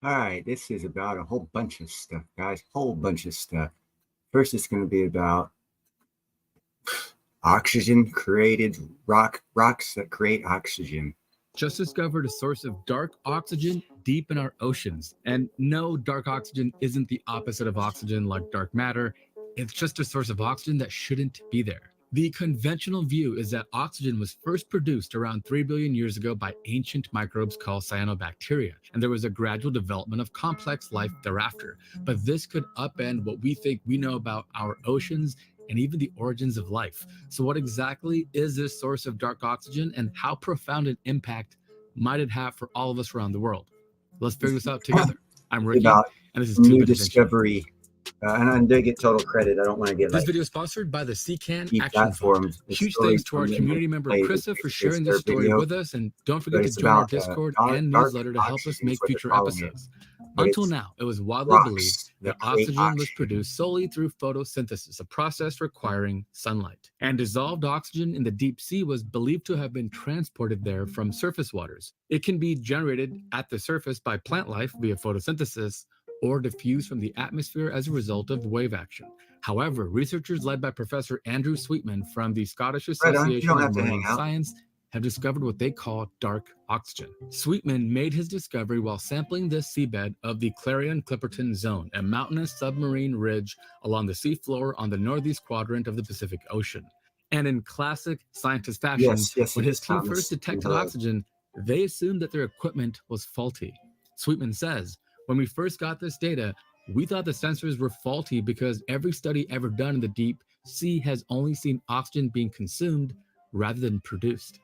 All right, this is about a whole bunch of stuff, guys. Whole bunch of stuff. First, it's going to be about oxygen created rocks that create oxygen. Just discovered a source of dark oxygen deep in our oceans. And no, dark oxygen isn't the opposite of oxygen like dark matter. It's just a source of oxygen that shouldn't be there. The conventional view is that oxygen was first produced around 3 billion years ago by ancient microbes called cyanobacteria, and there was a gradual development of complex life thereafter. But this could upend what we think we know about our oceans and even the origins of life. So, what exactly is this source of dark oxygen, and how profound an impact might it have for all of us around the world? Let's figure this out together. I'm Ricky, About and this is new Tube Intervention. discovery, and I do get total credit. I don't want to get This like video is sponsored by the CCAN key Action Fund. platforms. It's Huge stories thanks to from our them community that member play Krista for it's sharing their this story video, with us, and don't but forget to it's join our about Discord and dark newsletter to help us oxygen is make what they're future calling it. episodes. But Until it's now, it was widely believed rocks that that create oxygen was oxygen. produced solely through photosynthesis, a process requiring sunlight. And dissolved oxygen in the deep sea was believed to have been transported there from surface waters. It can be generated at the surface by plant life via photosynthesis or diffused from the atmosphere as a result of wave action. However, researchers led by Professor Andrew Sweetman from the Scottish Right on. You Association don't of have to hang Marine out. Science have discovered what they call dark oxygen. Sweetman made his discovery while sampling the seabed of the Clarion-Clipperton Zone, a mountainous submarine ridge along the seafloor on the northeast quadrant of the Pacific Ocean. And in classic scientist fashion, Yes, when it his is, team first Thomas. detected Hello. oxygen, they assumed that their equipment was faulty. Sweetman says, when we first got this data, we thought the sensors were faulty because every study ever done in the deep sea has only seen oxygen being consumed rather than produced.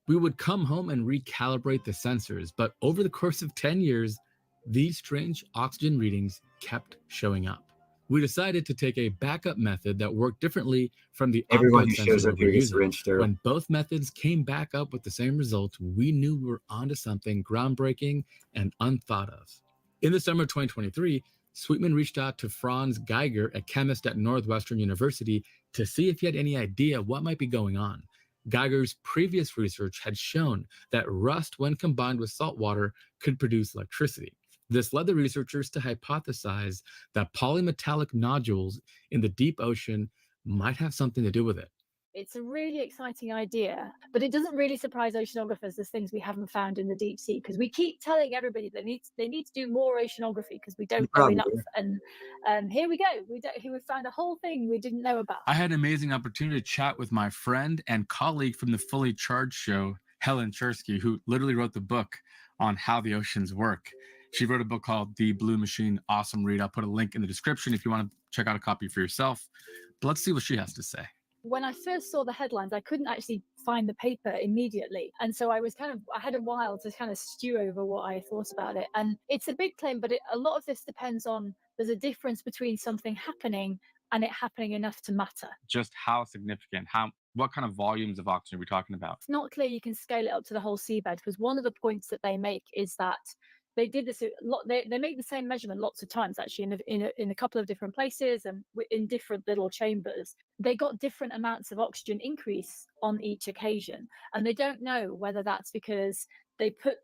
We would come home and recalibrate the sensors, but over the course of 10 years, these strange oxygen readings kept showing up. We decided to take a backup method that worked differently from the Everyone optoid who shows sensors we up were here gets using. wrenched through. When both methods came back up with the same results, we knew we were onto something groundbreaking and unthought of. In the summer of 2023, Sweetman reached out to Franz Geiger, a chemist at Northwestern University, to see if he had any idea what might be going on. Geiger's previous research had shown that rust, when combined with salt water, could produce electricity. This led the researchers to hypothesize that polymetallic nodules in the deep ocean might have something to do with it. It's a really exciting idea, but it doesn't really surprise oceanographers. There's things we haven't found in the deep sea because we keep telling everybody they need to do more oceanography because we don't know enough. And here we go. Here we found a whole thing we didn't know about. I had an amazing opportunity to chat with my friend and colleague from the Fully Charged show, Helen Chersky, who literally wrote the book on how the oceans work. She wrote a book called The Blue Machine. Awesome read. I'll put a link in the description if you want to check out a copy for yourself. But let's see what she has to say. When I first saw the headlines, I couldn't actually find the paper immediately. And so I had a while to kind of stew over what I thought about it. And it's a big claim, but a lot of this depends on there's a difference between something happening and it happening enough to matter. Just how significant, what kind of volumes of oxygen are we talking about? It's not clear you can scale it up to the whole seabed because one of the points that they make is that they did this a lot. They make the same measurement lots of times, actually, in a couple of different places and in different little chambers. They got different amounts of oxygen increase on each occasion, and they don't know whether that's because they put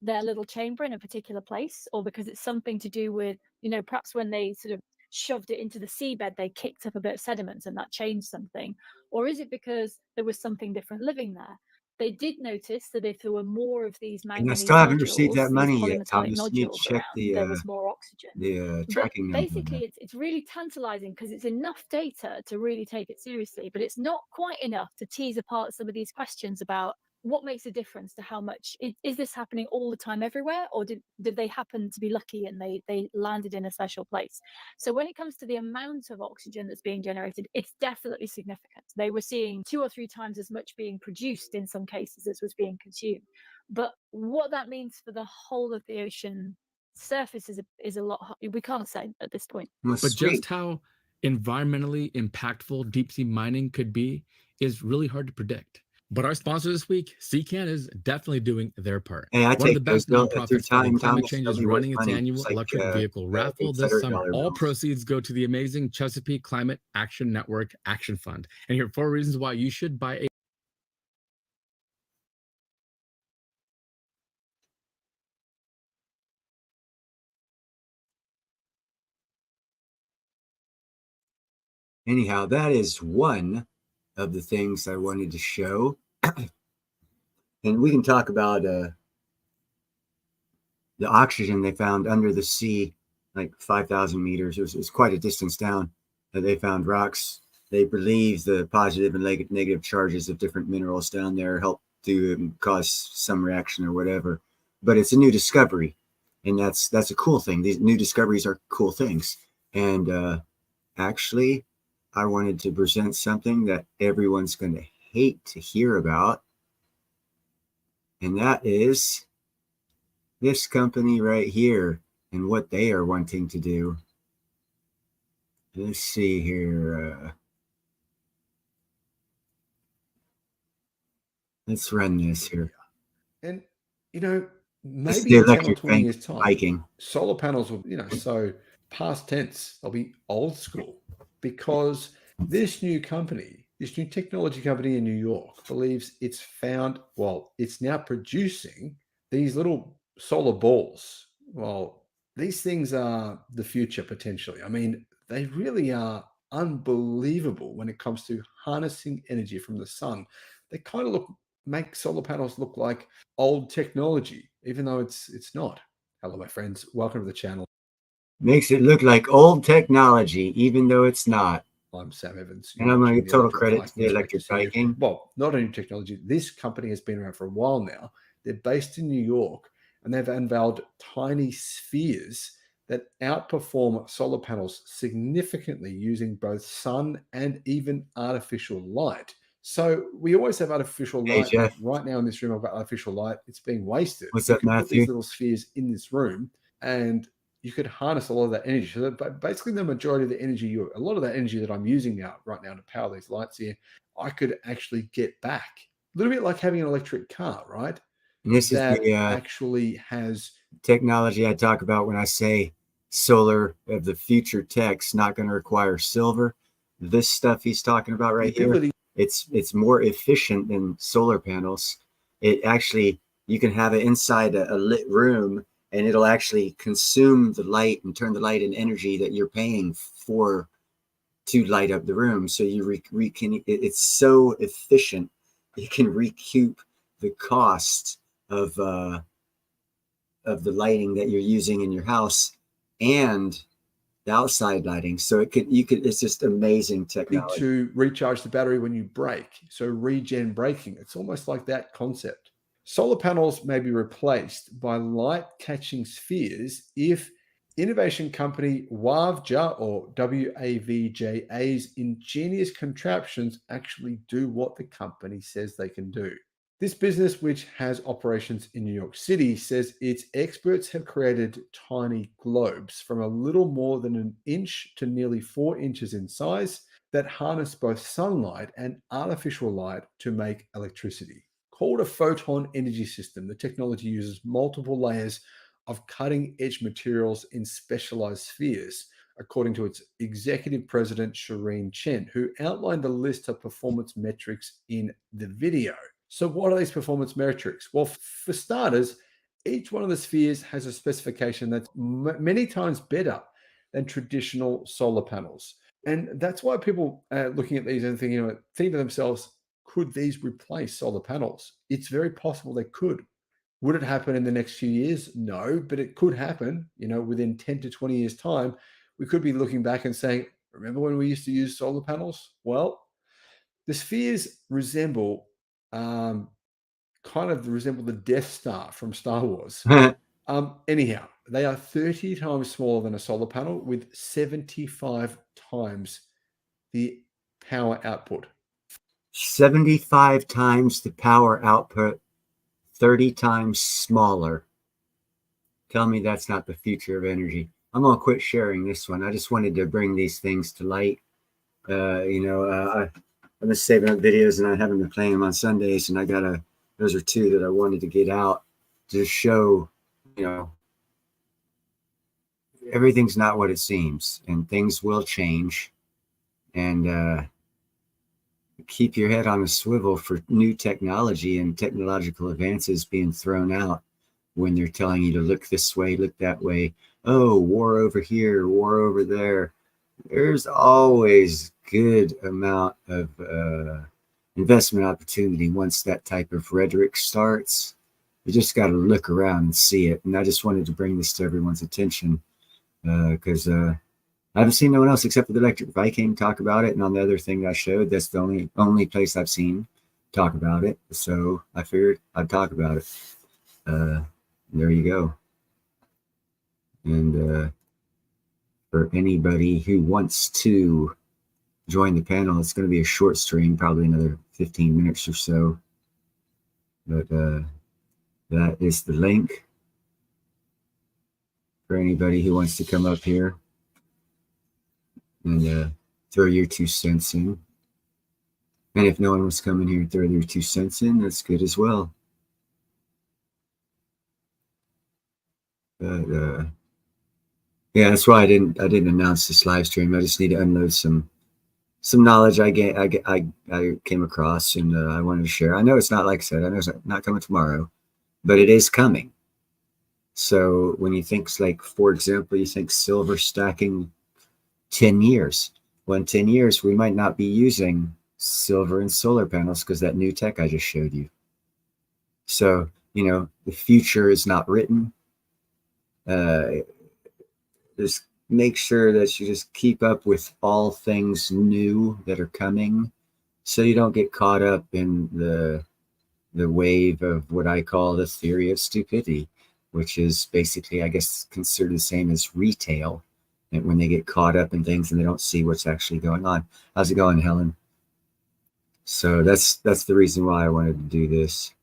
their little chamber in a particular place or because it's something to do with, perhaps when they sort of shoved it into the seabed, they kicked up a bit of sediments and that changed something, or is it because there was something different living there? They did notice that if there were more of these And I manganese still haven't received nodules, that these money yet, polymetallic Thomas. You need to nodules check around, there was more oxygen. the But tracking number. basically, it's really tantalizing because it's enough data to really take it seriously, but it's not quite enough to tease apart some of these questions about what makes a difference to how much is this happening all the time everywhere, or did they happen to be lucky and they landed in a special place? So when it comes to the amount of oxygen that's being generated, it's definitely significant. They were seeing 2 or 3 times as much being produced in some cases as was being consumed. But what that means for the whole of the ocean surface is a lot. We can't say at this point. Well, But sweet. just how environmentally impactful deep sea mining could be is really hard to predict. But our sponsor this week, CCAN, is definitely doing their part. Hey, I One of take the best through nonprofits time, fighting climate Thomas. change They'll is be worth running its money, annual just like, electric vehicle raffle this $800 summer. All bills. proceeds go to the amazing Chesapeake Climate Action Network Action Fund. And here are 4 reasons why you should buy a anyhow, that is one of the things I wanted to show. And we can talk about the oxygen they found under the sea, like 5,000 meters. It was quite a distance down that they found rocks. They believe the positive and negative charges of different minerals down there help to cause some reaction or whatever. But it's a new discovery, and that's a cool thing. These new discoveries are cool things. And actually, I wanted to present something that everyone's going to hate to hear about, and that is this company right here and what they are wanting to do. Let's see here. Let's run this here. And, you know, This is maybe the in 10 or electric 20 years' time, biking. solar panels will, so past tense, they'll be old school, because this new company, this new technology company in New York believes it's now producing these little solar balls. Well, these things are the future potentially. I mean, they really are unbelievable when it comes to harnessing energy from the sun. They kind of make solar panels look like old technology, even though it's not. Hello, my friends. Welcome to the channel. Makes it look like old technology, even though it's not. I'm Sam Evans. And I'm going to give total credit to the electric biking. Well, not only technology. This company has been around for a while now. They're based in New York, and they've unveiled tiny spheres that outperform solar panels significantly using both sun and even artificial light. So we always have artificial light. Hey, Jeff. Right now in this room, I've got artificial light. It's being wasted. What's You up, could put Matthew? these little spheres in this room, and you could harness a lot of that energy. So basically the majority of the energy, a lot of that energy that I'm using right now to power these lights here, I could actually get back. A little bit like having an electric car, right? And this that is the actually has technology I talk about when I say solar of the future tech's not going to require silver. This stuff he's talking about right here, it's more efficient than solar panels. It actually, you can have it inside a lit room, and it'll actually consume the light and turn the light and energy that you're paying for to light up the room. So you it's so efficient, it can recoup the cost of the lighting that you're using in your house and the outside lighting. So it's just amazing technology. To recharge the battery when you brake. So regen braking, it's almost like that concept. Solar panels may be replaced by light-catching spheres if innovation company WAVJA or WAVJA's ingenious contraptions actually do what the company says they can do. This business, which has operations in New York City, says its experts have created tiny globes from a little more than an inch to nearly 4 inches in size that harness both sunlight and artificial light to make electricity. Called a photon energy system, the technology uses multiple layers of cutting-edge materials in specialized spheres, according to its executive president, Shireen Chen, who outlined a list of performance metrics in the video. So what are these performance metrics? Well, for starters, each one of the spheres has a specification that's many times better than traditional solar panels. And that's why people looking at these and thinking to themselves, could these replace solar panels? It's very possible they could. Would it happen in the next few years? No, but it could happen, within 10 to 20 years' time. We could be looking back and saying, remember when we used to use solar panels? Well, the spheres resemble the Death Star from Star Wars. Anyhow, they are 30 times smaller than a solar panel with 75 times the power output. 75 times the power output, 30 times smaller. Tell me that's not the future of energy. I'm going to quit sharing this one. I just wanted to bring these things to light. I've been saving up videos and I haven't been playing them on Sundays, and those are two that I wanted to get out to show, everything's not what it seems, and things will change, and keep your head on a swivel for new technology and technological advances being thrown out when they're telling you to look this way, look that way. Oh, war over here, war over there. there's always good amount of investment opportunity once that type of rhetoric starts. You just got to look around and see it. And I just wanted to bring this to everyone's attention because I haven't seen no one else except for the Electric Viking talk about it. And on the other thing I showed, that's the only place I've seen talk about it. So I figured I'd talk about it. There you go. And for anybody who wants to join the panel, it's going to be a short stream, probably another 15 minutes or so. But that is the link for anybody who wants to come up here and throw your 2 cents in. And if no one was coming here and throw their 2 cents in, that's good as well. But yeah, that's why I didn't announce this live stream. I just need to unload some knowledge I came across, and I wanted to share. I know it's not, like I said, I know it's not coming tomorrow, but it is coming. So when you think, like, for example, you think silver stacking 10 years. Well, in 10 years, we might not be using silver and solar panels because that new tech I just showed you. So, you know, the future is not written. Just make sure that you just keep up with all things new that are coming so you don't get caught up in the wave of what I call the theory of stupidity, which is basically, I guess, considered the same as retail. And when they get caught up in things and they don't see what's actually going on. How's it going, Helen? So that's the reason why I wanted to do this.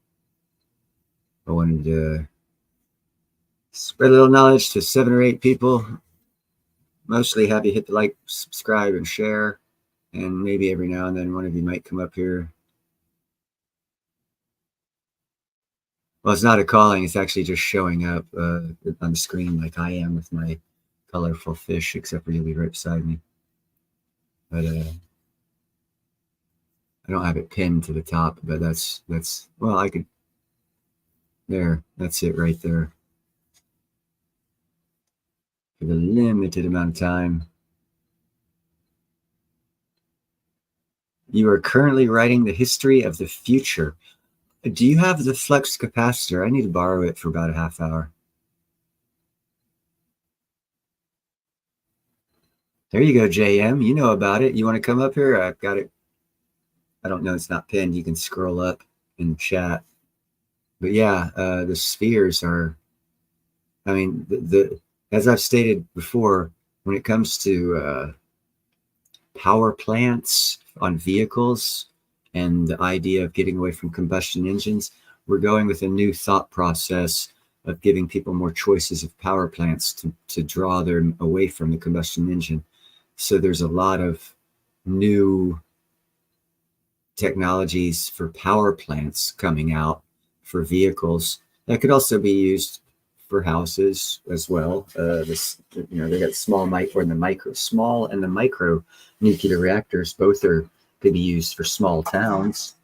I wanted to spread a little knowledge to 7 or 8 people. Mostly have you hit the like, subscribe, and share. And maybe every now and then one of you might come up here. Well, it's not a calling. It's actually just showing up on the screen like I am with my colorful fish, except for you'll be right beside me. But I don't have it pinned to the top, but that's well, I could. There, that's it right there. For the limited amount of time. You are currently writing the history of the future. Do you have the flux capacitor? I need to borrow it for about a half hour. There you go, JM. You know about it. You want to come up here? I've got it. I don't know. It's not pinned. You can scroll up in chat. But yeah, the spheres are, I mean, as I've stated before, when it comes to power plants on vehicles and the idea of getting away from combustion engines, we're going with a new thought process of giving people more choices of power plants to draw them away from the combustion engine. So there's a lot of new technologies for power plants coming out for vehicles that could also be used for houses as well. They got small and the micro nuclear reactors. Both could be used for small towns,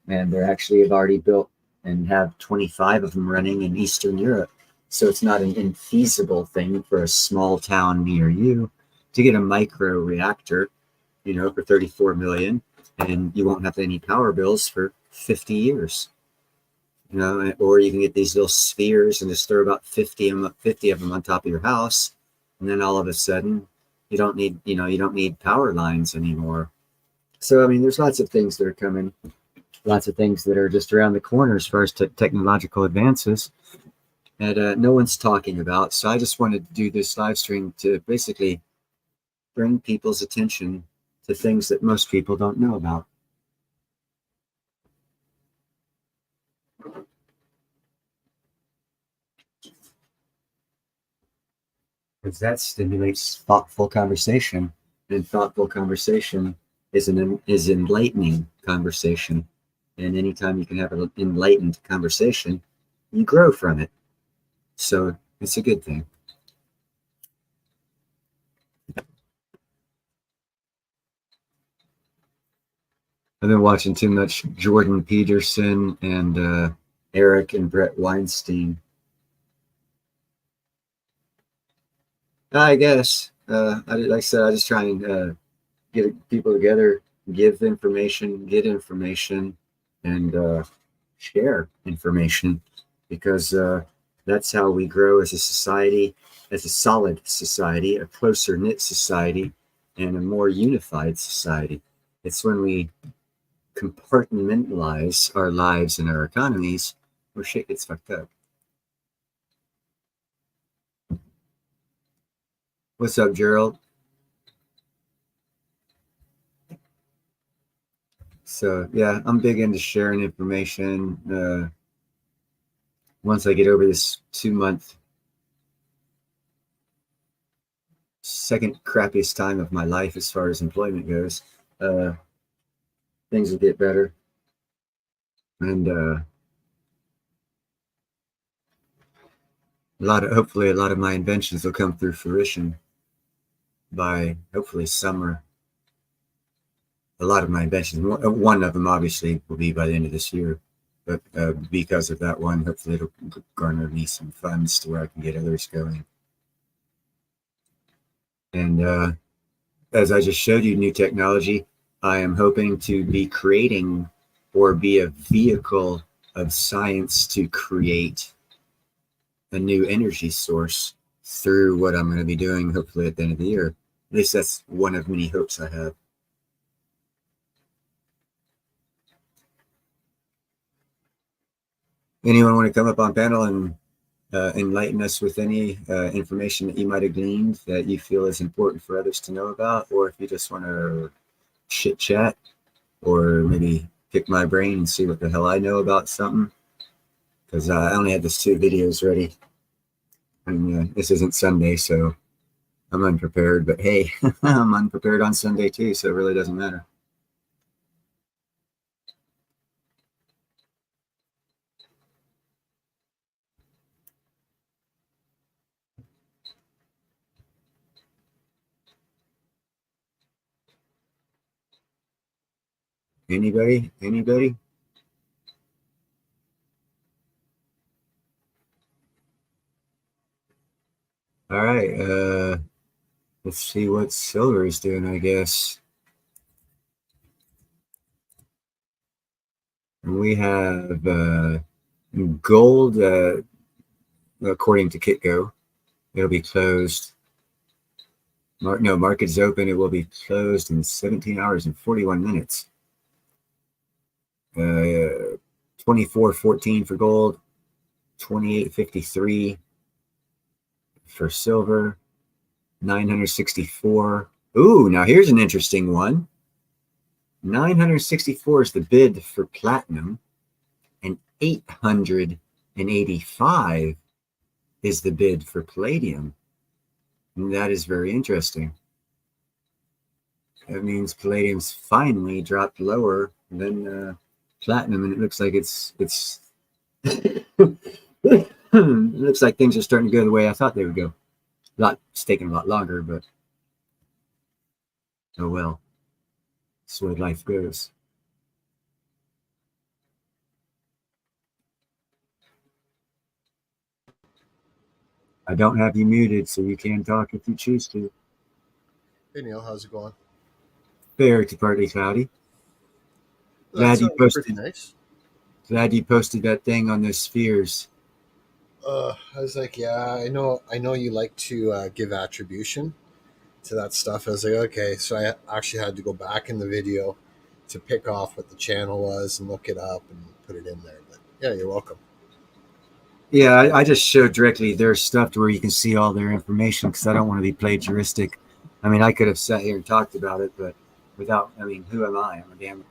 and they're actually have already built and have 25 of them running in Eastern Europe. So it's not an infeasible thing for a small town near you to get a micro reactor, for 34 million, and you won't have any power bills for 50 years. Or you can get these little spheres and just throw about 50 of them on top of your house, and then all of a sudden you don't need power lines anymore. So I mean, there's lots of things that are coming, lots of things that are just around the corner as far as technological advances that no one's talking about. So I just wanted to do this live stream to basically bring people's attention to things that most people don't know about. Because that stimulates thoughtful conversation, and thoughtful conversation is enlightening conversation. And anytime you can have an enlightened conversation, you grow from it. So it's a good thing. I've been watching too much Jordan Peterson and Eric and Brett Weinstein. I guess like I said, I just try and get people together, give information, get information, and share information, because that's how we grow as a society, as a solid society, a closer knit society, and a more unified society. It's when we compartmentalize our lives and our economies where shit gets fucked up. What's up, Gerald? So yeah, I'm big into sharing information. Once I get over this 2-month, second crappiest time of my life as far as employment goes, things will get better. And hopefully a lot of my inventions will come through fruition by hopefully summer. A lot of my inventions, one of them obviously will be by the end of this year, but because of that one, hopefully it'll garner me some funds to where I can get others going. And as I just showed you, new technology, I am hoping to be creating or be a vehicle of science to create a new energy source through what I'm going to be doing hopefully at the end of the year. At least that's one of many hopes I have. Anyone want to come up on panel and enlighten us with any information that you might have gleaned that you feel is important for others to know about? Or if you just want to chit chat or maybe pick my brain and see what the hell I know about something, because I only had these 2 videos ready, and this isn't Sunday, so I'm unprepared. But hey, I'm unprepared on Sunday too, so it really doesn't matter. Anybody? All right, let's see what silver is doing, I guess. And we have gold, according to Kitco, it'll be closed. Market's open. It will be closed in 17 hours and 41 minutes. 24.14 for gold, 28.53 for silver, 964. Ooh, now here's an interesting one. 964 is the bid for platinum, and 885 is the bid for palladium. And that is very interesting. That means palladium's finally dropped lower than platinum, and it looks like it's it looks like things are starting to go the way I thought they would go. It's taking a lot longer, but oh well. That's the way life goes. I don't have you muted, so you can talk if you choose to. Hey Neil, how's it going? Fair to partly cloudy. Glad you posted. Nice. Glad you posted that thing on those spheres. I was like, yeah, I know you like to give attribution to that stuff. I was like, okay, so I actually had to go back in the video to pick off what the channel was and look it up and put it in there. But yeah, you're welcome. Yeah, I just showed directly their stuff to where you can see all their information, because I don't want to be plagiaristic. I mean, I could have sat here and talked about it, but without, I mean, who am I? I'm a damn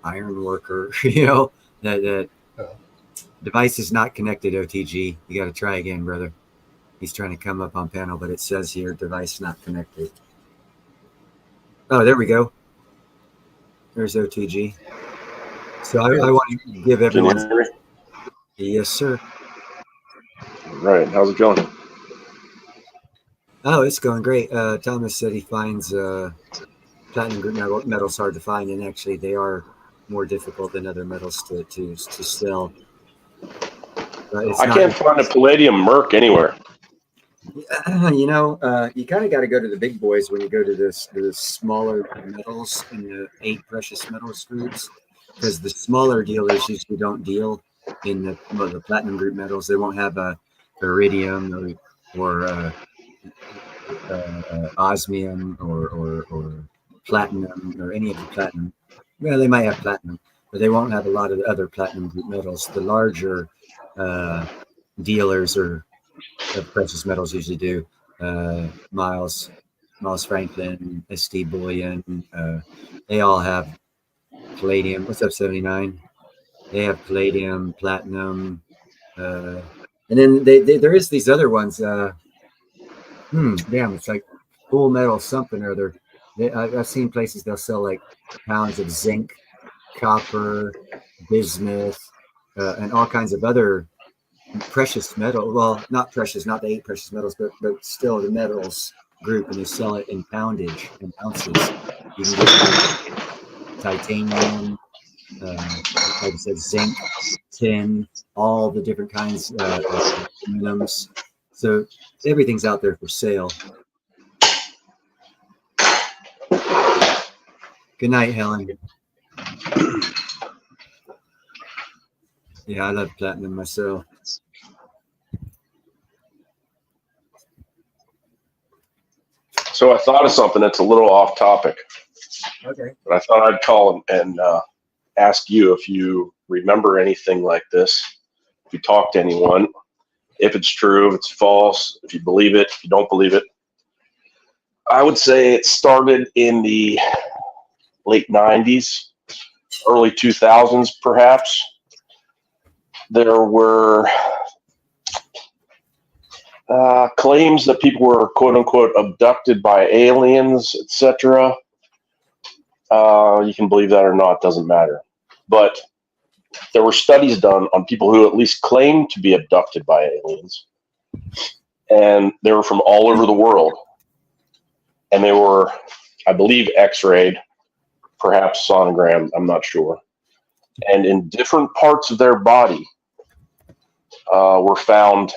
iron worker, you know, that device is not connected, OTG. You got to try again, brother. He's trying to come up on panel, but it says here, device not connected. Oh, there we go. There's OTG. So I want to give everyone. Yes, sir. Right. How's it going? Oh, it's going great. Thomas said he finds platinum group metals hard to find, and actually they are more difficult than other metals to sell. I can't find a palladium merc anywhere. You kind of got to go to the big boys when you go to the smaller metals and the 8 precious metals groups, because the smaller dealers usually don't deal in the platinum group metals. They won't have a iridium or osmium or platinum or any of the platinum. Well, they might have platinum, but they won't have a lot of the other platinum group metals. The larger dealers of precious metals usually do. Miles Franklin, S.D. Bullion, they all have palladium. What's up, 79? They have palladium, platinum, and then there is these other ones. It's like full metal something or other. I've seen places they'll sell like pounds of zinc, copper, bismuth, and all kinds of other precious metal. Well, not precious, not the 8 precious metals, but still the metals group, and they sell it in poundage and ounces. You can get titanium, like I said, zinc, tin, all the different kinds of aluminums. So everything's out there for sale. Good night, Helen. Yeah, I love platinum myself. So I thought of something that's a little off topic. Okay. But I thought I'd call and ask you if you remember anything like this. If you talk to anyone, if it's true, if it's false, if you believe it, if you don't believe it. I would say it started in the late 90s, early 2000s, perhaps. There were claims that people were, quote unquote, abducted by aliens, etc. You can believe that or not, doesn't matter. But there were studies done on people who at least claimed to be abducted by aliens. And they were from all over the world. And they were, I believe, x-rayed, perhaps sonogram, I'm not sure. And in different parts of their body were found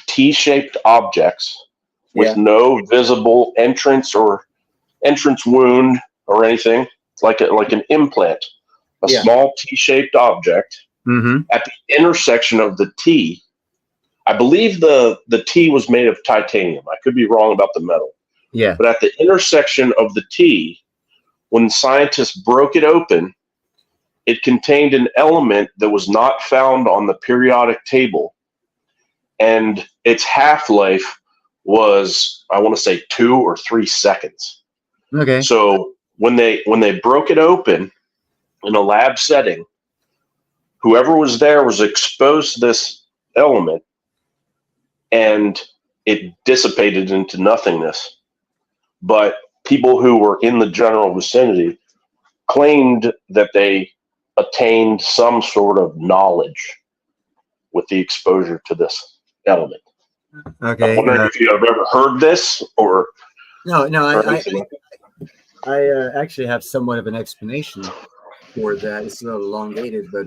T-shaped objects with no visible entrance wound or anything. It's like an implant, a small T-shaped object at the intersection of the T. I believe the T was made of titanium. I could be wrong about the metal. Yeah. But at the intersection of the T, when scientists broke it open, it contained an element that was not found on the periodic table. And its half-life was, I want to say, 2 or 3 seconds. Okay. So when they broke it open in a lab setting, whoever was there was exposed to this element, and it dissipated into nothingness. But people who were in the general vicinity claimed that they attained some sort of knowledge with the exposure to this element. Okay. I'm wondering if you have ever heard this or No. I I actually have somewhat of an explanation for that. It's a little elongated, but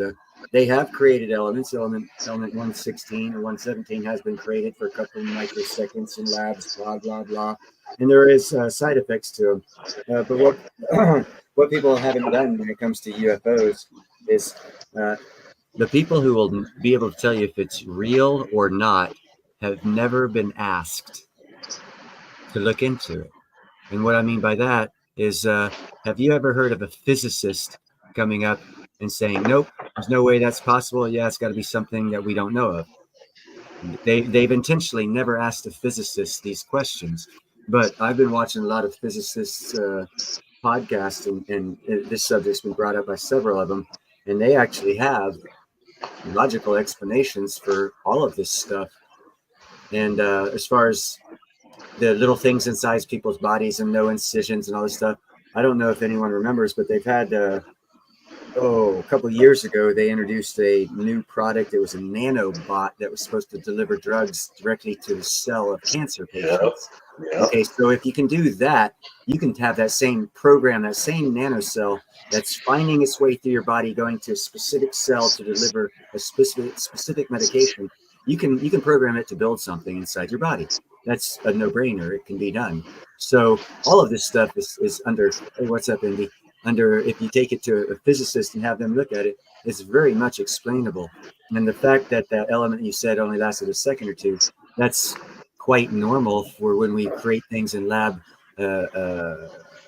they have created elements. Element 116 or 117 has been created for a couple of microseconds in labs, blah, blah, blah. And there is side effects to them. But what people haven't done when it comes to UFOs is the people who will be able to tell you if it's real or not have never been asked to look into it. And what I mean by that is, have you ever heard of a physicist coming up and saying, nope, there's no way that's possible? Yeah, it's got to be something that we don't know of. They've intentionally never asked a physicist these questions. But I've been watching a lot of physicists' podcasts, and this subject's been brought up by several of them, and they actually have logical explanations for all of this stuff. And as far as the little things inside people's bodies and no incisions and all this stuff, I don't know if anyone remembers, but they've had a couple of years ago, they introduced a new product. It was a nanobot that was supposed to deliver drugs directly to the cell of cancer patients. Yeah. Okay, so if you can do that, you can have that same program, that same nanocell that's finding its way through your body, going to a specific cell to deliver a specific medication. you can program it to build something inside your body. That's a no-brainer. It can be done. So all of this stuff is under, hey, what's up, Indy? Under, if you take it to a physicist and have them look at it, it's very much explainable. And the fact that that element you said only lasted a second or two, that's quite normal for when we create things in lab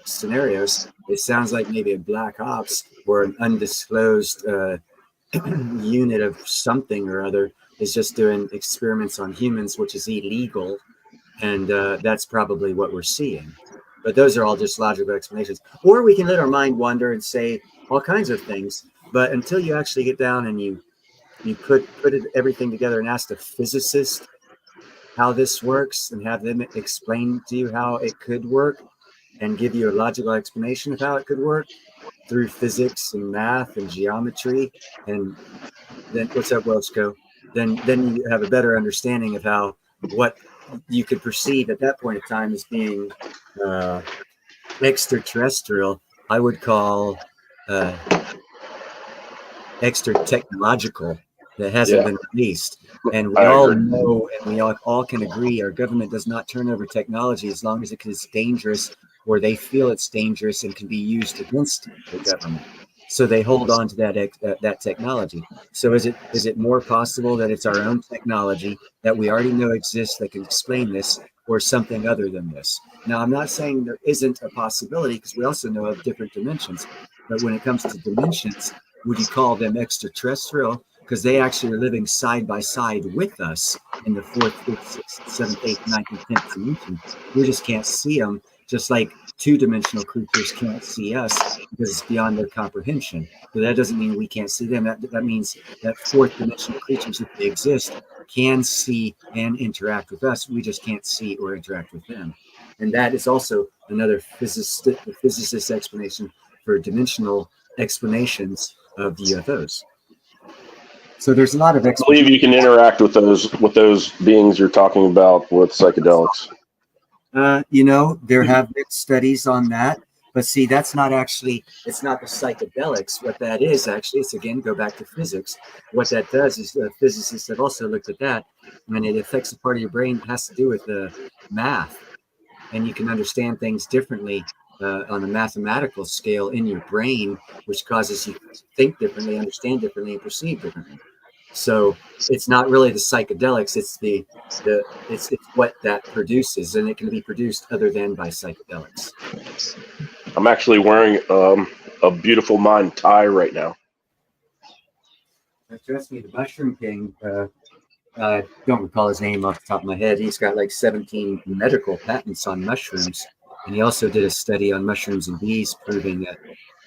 scenarios. It sounds like maybe a black ops or an undisclosed unit of something or other is just doing experiments on humans, which is illegal. And that's probably what we're seeing. But those are all just logical explanations. Or we can let our mind wander and say all kinds of things. But until you actually get down and you put everything together and ask a physicist how this works and have them explain to you how it could work and give you a logical explanation of how it could work through physics and math and geometry, and then what's up, Welchco? Then you have a better understanding of how what you could perceive at that point in time as being extraterrestrial. I would call extra technological that hasn't been released. And we all know, and we all can agree, our government does not turn over technology as long as it is dangerous or they feel it's dangerous and can be used against the government. So they hold on to that technology. So is it more possible that it's our own technology that we already know exists that can explain this, or something other than this? Now, I'm not saying there isn't a possibility, because we also know of different dimensions. But when it comes to dimensions, would you call them extraterrestrial? Because they actually are living side by side with us in the 4th, 5th, 6th, 7th, 8th, 9th, and 10th dimension. We just can't see them, just like two-dimensional creatures can't see us because it's beyond their comprehension. But that doesn't mean we can't see them. That means that 4th dimensional creatures, if they exist, can see and interact with us. We just can't see or interact with them. And that is also another physicist explanation for dimensional explanations of UFOs. So there's a lot of. I believe you can interact with those beings you're talking about with psychedelics. There have been studies on that, but see, that's not actually, it's not the psychedelics. What that is actually, it's again, go back to physics. What that does is physicists have also looked at that, and it affects a part of your brain that has to do with the math. And you can understand things differently on a mathematical scale in your brain, which causes you to think differently, understand differently, and perceive differently. So it's not really the psychedelics; it's it's what that produces, and it can be produced other than by psychedelics. I'm actually wearing a Beautiful Mind tie right now. Trust me, the Mushroom King. I don't recall his name off the top of my head. He's got like 17 medical patents on mushrooms, and he also did a study on mushrooms and bees, proving that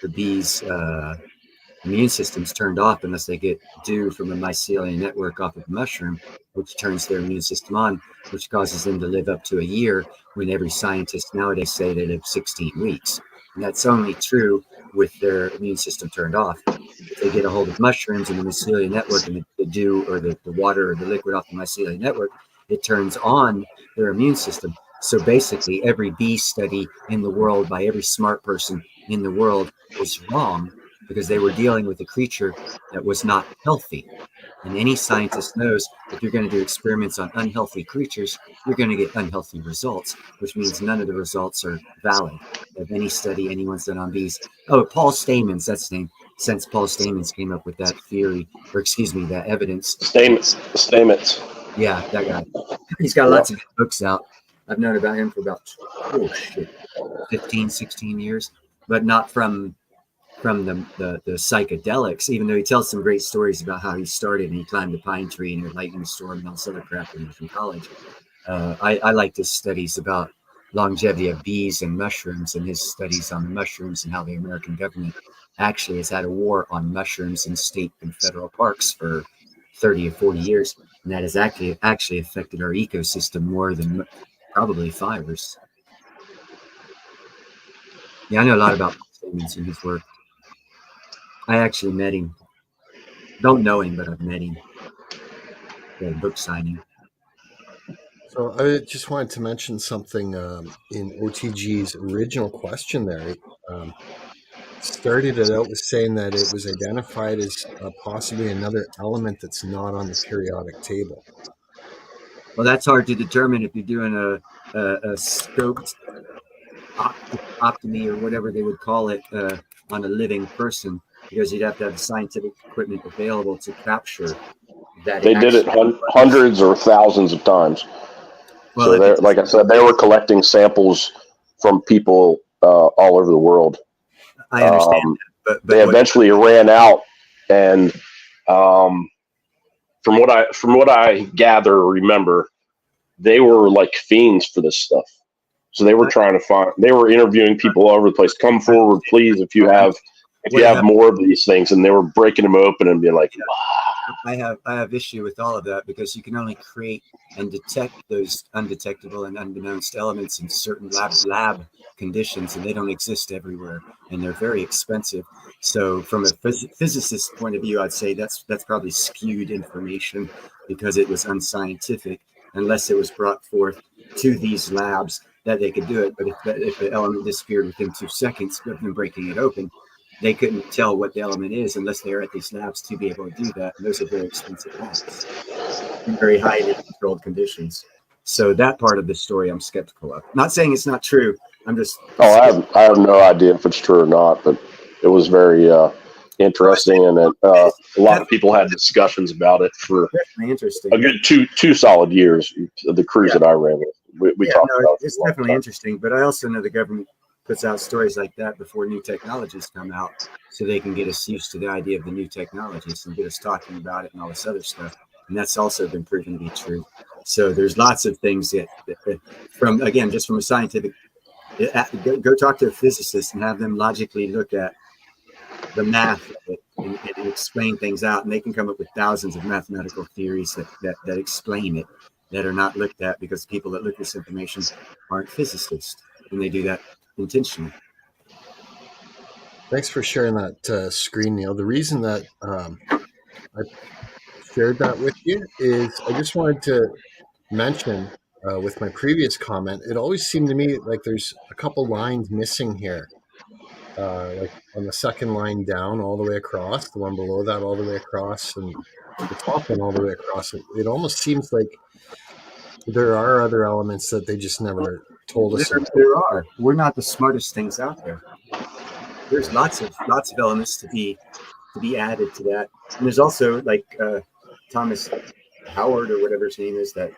the bees' immune system's turned off unless they get dew from a mycelium network off of the mushroom, which turns their immune system on, which causes them to live up to a year, when every scientist nowadays say they live 16 weeks. And that's only true with their immune system turned off. If they get a hold of mushrooms and the mycelium network and the dew or the water or the liquid off the mycelium network, it turns on their immune system. So basically, every bee study in the world by every smart person in the world was wrong, because they were dealing with a creature that was not healthy. And any scientist knows if you're going to do experiments on unhealthy creatures, you're going to get unhealthy results, which means none of the results are valid of any study anyone's done on bees. Oh, Paul Stamets, that's his name. Since Paul Stamets came up with that theory, or excuse me, that evidence. Stamets. Yeah, that guy. He's got lots of books out. I've known about him for about 15, 16 years, but not from the psychedelics, even though he tells some great stories about how he started and he climbed a pine tree and a lightning storm and all this other crap when he was in college. I liked his studies about longevity of bees and mushrooms, and his studies on the mushrooms and how the American government actually has had a war on mushrooms in state and federal parks for 30 or 40 years. And that has actually affected our ecosystem more than probably fires. Yeah, I know a lot about Stamets and his work. I actually met him. Don't know him, but I've met him. The book signing. So I just wanted to mention something in OTG's original question there. started it out with saying that it was identified as possibly another element that's not on the periodic table. Well, that's hard to determine if you're doing a scoped optomy or whatever they would call it on a living person, because you'd have to have the scientific equipment available to capture that. They did it hundreds or thousands of times. Well, so like I said, they were collecting samples from people all over the world. I understand that, but they eventually ran out, and from what I gather or remember, they were like fiends for this stuff. So they were trying to they were interviewing people all over the place. Come forward, please, if you have more of these things. And they were breaking them open and being like, wow. I have issue with all of that, because you can only create and detect those undetectable and unbeknownst elements in certain lab conditions, and they don't exist everywhere, and they're very expensive. So from a physicist's point of view, I'd say that's probably skewed information, because it was unscientific, unless it was brought forth to these labs that they could do it. But if the element disappeared within 2 seconds of them breaking it open, they couldn't tell what the element is unless they're at these labs to be able to do that. And those are very expensive labs in very highly controlled conditions. So that part of the story I'm skeptical of. Not saying it's not true. I'm just I have no idea if it's true or not, but it was very interesting, and a lot of people had discussions about it for interesting. A good two solid years of the cruise that I ran with. We talked about it. It's definitely interesting, but I also know the government puts out stories like that before new technologies come out, so they can get us used to the idea of the new technologies and get us talking about it and all this other stuff. And that's also been proven to be true. So there's lots of things that from a scientific, go talk to a physicist and have them logically look at the math of it and explain things out, and they can come up with thousands of mathematical theories that explain it, that are not looked at, because people that look at this information aren't physicists, and they do that intentionally. Thanks for sharing that screen, Neil. The reason that I shared that with you is I just wanted to mention with my previous comment, it always seemed to me like there's a couple lines missing here. Like on the second line down all the way across, the one below that all the way across, and the top one all the way across. It almost seems like there are other elements that they just never told us. There are. We're not the smartest things out there. There's lots of elements to be added to that. And there's also like Thomas Howard or whatever his name is, that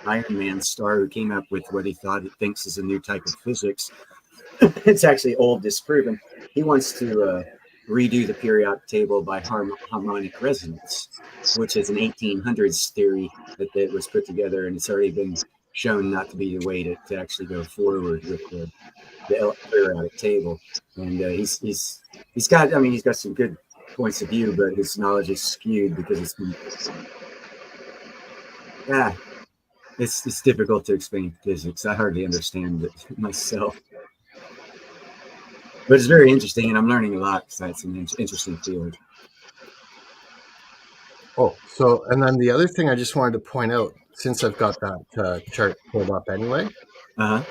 Iron Man star who came up with what he thinks is a new type of physics. It's actually old, disproven. He wants to redo the periodic table by harmonic resonance, which is an 1800s theory that was put together, and it's already been shown not to be the way to actually go forward with the periodic table. And he's got some good points of view, but his knowledge is skewed because it's been it's difficult to explain physics. I hardly understand it myself. But it's very interesting, and I'm learning a lot, because it's an interesting field. Oh, so, and then the other thing I just wanted to point out, since I've got that chart pulled up anyway,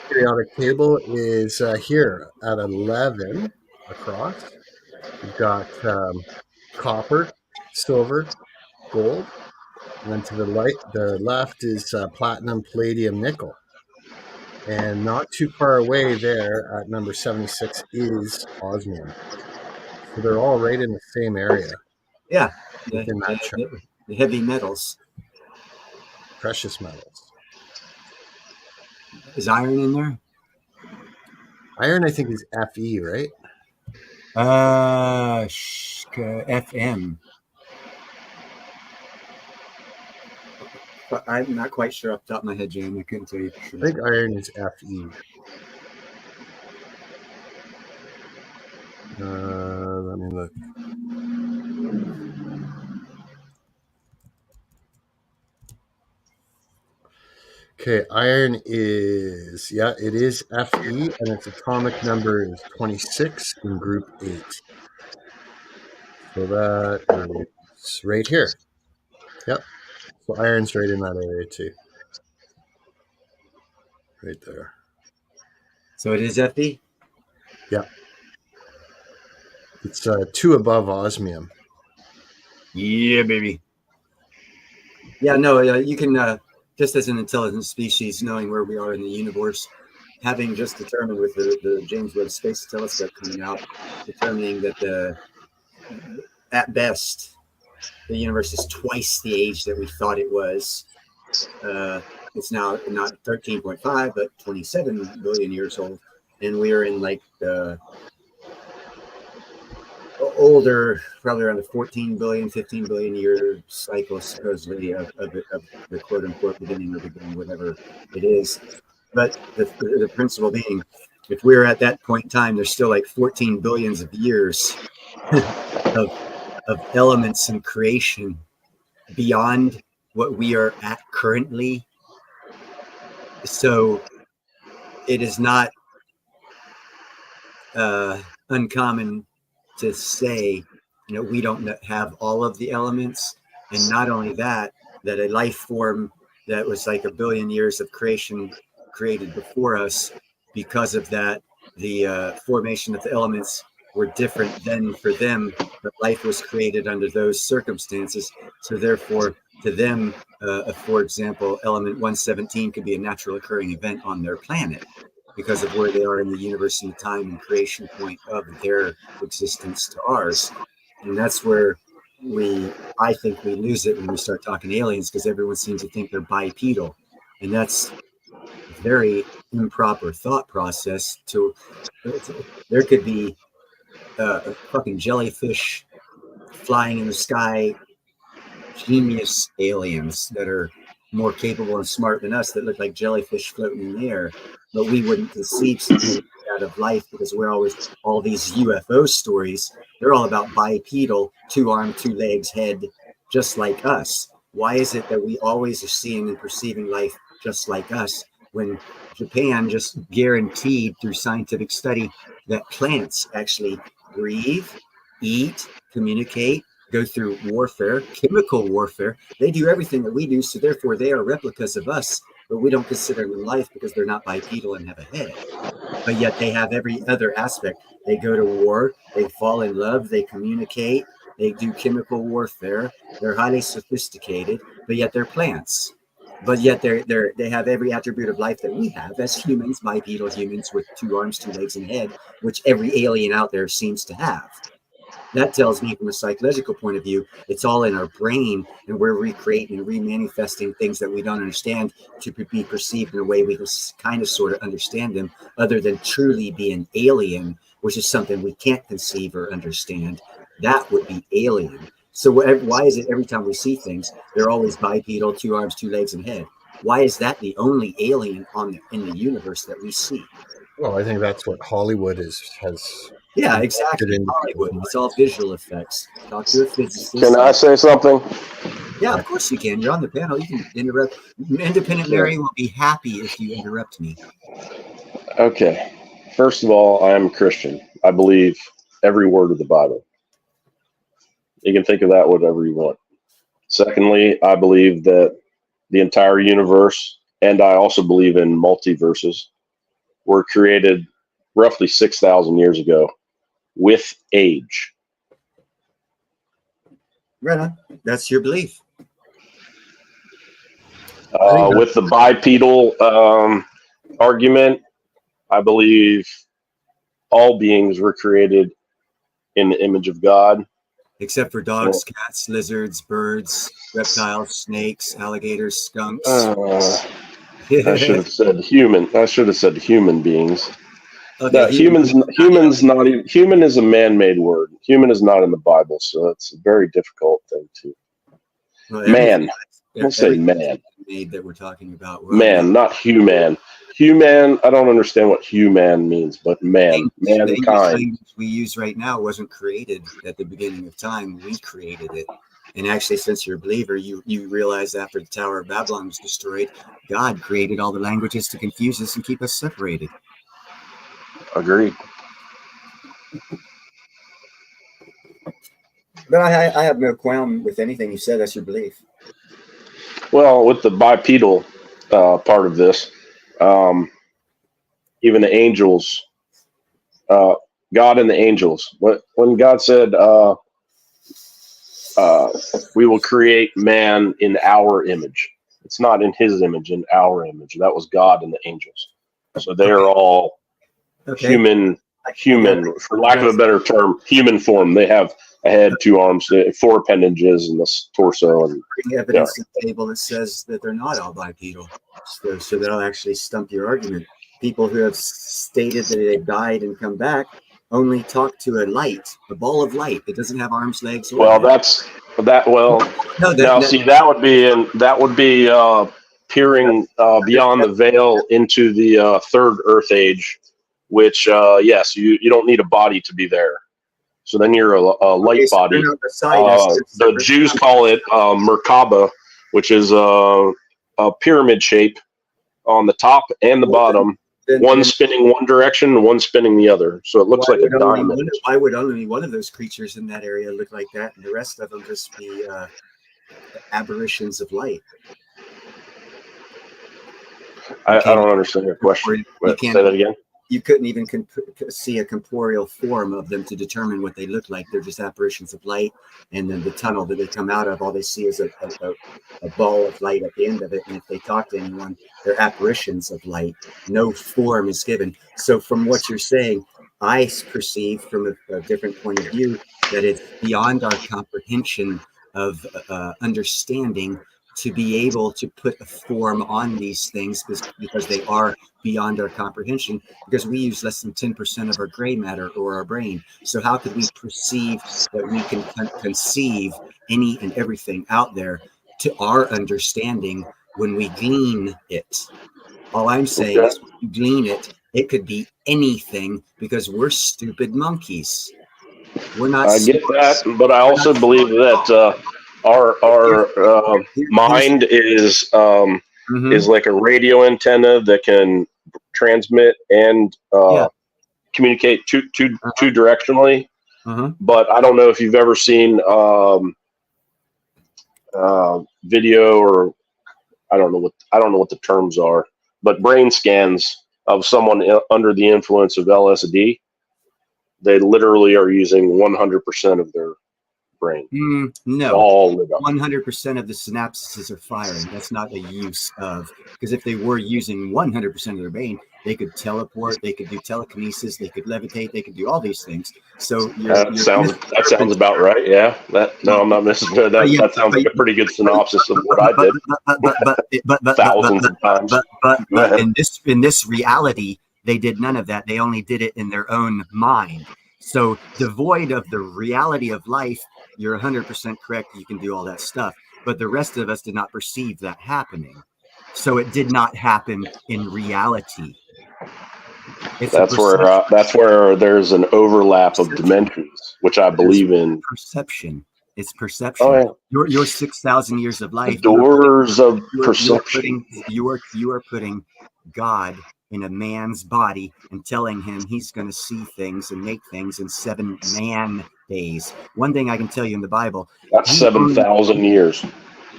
periodic table is here at 11 across. We've got copper, silver, gold, and then to the left is platinum, palladium, nickel. And not too far away there at number 76 is osmium. So they're all right in the same area. Yeah. The heavy metals. Precious metals. Is iron in there? Iron, I think, is Fe, right? FM. But I'm not quite sure off the top of my head, Jane. I couldn't tell you for sure. I think iron is Fe. Let me look. Okay, iron is, it is Fe, and its atomic number is 26 in group 8. So that is right here. Yep. So iron's right in that area too. Right there. So it is Fe? Yeah. It's 2 above osmium. Yeah, baby. Yeah, no, you can, just as an intelligent species, knowing where we are in the universe, having just determined with the James Webb Space Telescope coming out, determining that at best, the universe is twice the age that we thought it was. It's now not 13.5, but 27 billion years old. And we're in like the older, probably around the 14 billion, 15 billion year cycle, supposedly, of the quote unquote beginning of the beginning, whatever it is. But the principle being, if we're at that point in time, there's still like 14 billions of years of elements and creation beyond what we are at currently. So it is not uncommon to say, we don't have all of the elements. And not only that, that a life form that was like 1 billion years of creation created before us, because of that, the formation of the elements were different than for them, but life was created under those circumstances. So therefore, to them, for example, element 117 could be a natural occurring event on their planet because of where they are in the universe and the time and creation point of their existence to ours. And that's where I think we lose it when we start talking aliens, because everyone seems to think they're bipedal. And that's a very improper thought process. There could be a fucking jellyfish flying in the sky, genius aliens that are more capable and smart than us, that look like jellyfish floating in the air, but we wouldn't conceive something out of life, because we're always, all these UFO stories, they're all about bipedal, 2 arms, 2 legs, head, just like us. Why is it that we always are seeing and perceiving life just like us, when Japan just guaranteed through scientific study that plants actually breathe, eat, communicate, go through warfare, chemical warfare. They do everything that we do, so therefore they are replicas of us, but we don't consider them life because they're not bipedal and have a head. But yet they have every other aspect. They go to war, they fall in love, they communicate, they do chemical warfare, they're highly sophisticated, but yet they're plants. But yet they have every attribute of life that we have as humans, bipedal humans with 2 arms, 2 legs, and head, which every alien out there seems to have. That tells me, from a psychological point of view, it's all in our brain, and we're recreating and remanifesting things that we don't understand to be perceived in a way we can kind of sort of understand them, other than truly be an alien, which is something we can't conceive or understand. That would be alien. So why is it every time we see things, they're always bipedal, 2 arms, 2 legs, and head? Why is that the only alien in the universe that we see? Well, I think that's what Hollywood has. Yeah, exactly. Hollywood. It's all visual effects. Talk to a physicist. Can I say something? Yeah, of course you can. You're on the panel. You can interrupt. Independent Mary will be happy if you interrupt me. Okay. First of all, I am a Christian. I believe every word of the Bible. You can think of that whatever you want. Secondly, I believe that the entire universe, and I also believe in multiverses, were created roughly 6,000 years ago with age. Right on. That's your belief. With the bipedal argument, I believe all beings were created in the image of God. Except for dogs, cats, lizards, birds, reptiles, snakes, alligators, skunks. I should have said human. I should have said human beings. Okay, No, human is a man-made word. Human is not in the Bible, so it's a very difficult thing to. Well, Man, we'll say man. Made that we're talking about. Man, not human. Human. I don't understand what human means, but man, mankind. The language we use right now wasn't created at the beginning of time. We created it. And actually, since you're a believer, you realize after the Tower of Babylon was destroyed, God created all the languages to confuse us and keep us separated. Agreed. But I have no qualm with anything you said. That's your belief. Well, with the bipedal part of this, even the angels God and the angels. When God said, we will create man in our image. It's not in his image, in our image. That was God and the angels. So they are all human, for lack of a better term, human form. They have a head, 2 arms, 4 appendages, and this torso. And bring evidence to the table that says that they're not all bipedal. So that'll actually stump your argument. People who have stated that they died and come back only talk to a ball of light that doesn't have arms, legs. Well, that's that. Well, that would be peering beyond the veil into the third Earth age, which yes, you don't need a body to be there. So then you're a light body. The Jews call it Merkaba, which is a pyramid shape on the top and the bottom. One spinning one direction and one spinning the other. So it looks like a diamond. Why would only one of those creatures in that area look like that, and the rest of them just be aberrations of light? I don't understand your question. Say that again. You couldn't even see a corporeal form of them to determine what they look like. They're just apparitions of light, and then the tunnel that they come out of, all they see is a ball of light at the end of it. And if they talk to anyone, they're apparitions of light. No form is given. So from what you're saying, I perceive from a different point of view that it's beyond our comprehension of understanding to be able to put a form on these things because they are beyond our comprehension, because we use less than 10% of our gray matter or our brain. So how could we perceive that we can conceive any and everything out there to our understanding when we glean it? All I'm saying is when you glean it, it could be anything because we're stupid monkeys. We're not. I get that, but I also believe that our mind is like a radio antenna that can transmit and communicate two directionally. But I don't know if you've ever seen video, or I don't know what the terms are, but brain scans of someone under the influence of LSD. They literally are using 100% of their brain. No, all lit up. 100% of the synapses are firing. That's not a use of, because if they were using 100% of their brain, they could teleport, they could do telekinesis, they could levitate, they could do all these things. So that sounds about right. Yeah. I'm not missing that. That sounds like a pretty good synopsis of what I did. Thousands of times. But in this reality, they did none of that. They only did it in their own mind. So devoid of the reality of life, you're 100% correct. You can do all that stuff, but the rest of us did not perceive that happening. So it did not happen in reality. That's where there's an overlap of dimensions, which I believe in. Perception. It's perception. Oh, yeah. Your 6,000 years of life. The doors of perception. You are putting God in a man's body and telling him he's going to see things and make things in 7 man days. One thing I can tell you in the Bible, that's 7,000 years.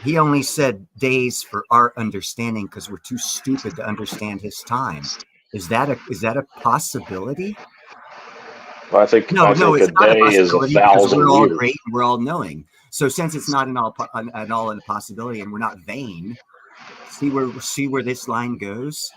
He only said days for our understanding because we're too stupid to understand his time. Is that a possibility? I think a day is 1,000 we're all years. Great and we're all knowing. So since it's not at all a possibility, and we're not vain, see where this line goes.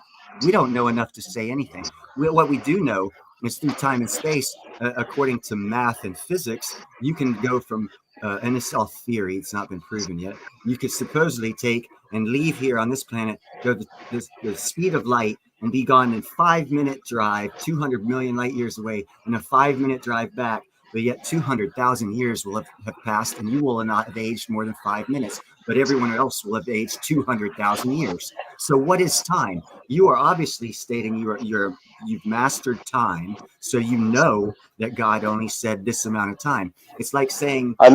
We don't know enough to say anything. What we do know is through time and space, according to math and physics, you can go from, and it's all theory, it's not been proven yet, you could supposedly take and leave here on this planet, go the speed of light, and be gone in 5-minute drive, 200 million light years away, and a 5-minute drive back, but yet 200,000 years will have passed, and you will not have aged more than 5 minutes. But everyone else will have aged 200,000 years. So what is time? You are obviously stating you've mastered time, so you know that God only said this amount of time. It's like saying I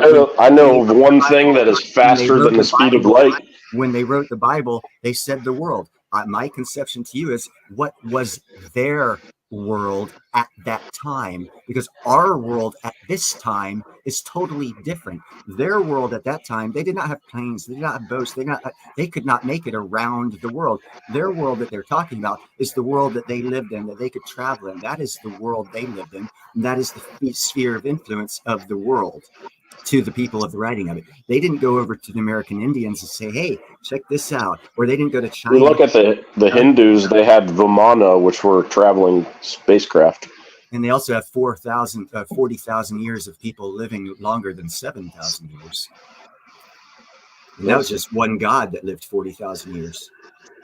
know of one thing that is faster than the speed of light. When they wrote the Bible, they said the world. My conception to you is what was their world at that time, because our world at this time is totally different. Their world at that time, they did not have planes, they did not have boats, they could not make it around the world. Their world that they're talking about is the world that they lived in, that they could travel in. That is the world they lived in, and that is the sphere of influence of the world to the people of the writing of it. They didn't go over to the American Indians and say, hey, check this out. Or they didn't go to China. You look at the Hindus, they had Vimana, which were traveling spacecraft. And they also have 40,000 years of people living longer than 7,000 years. And that was just one God that lived 40,000 years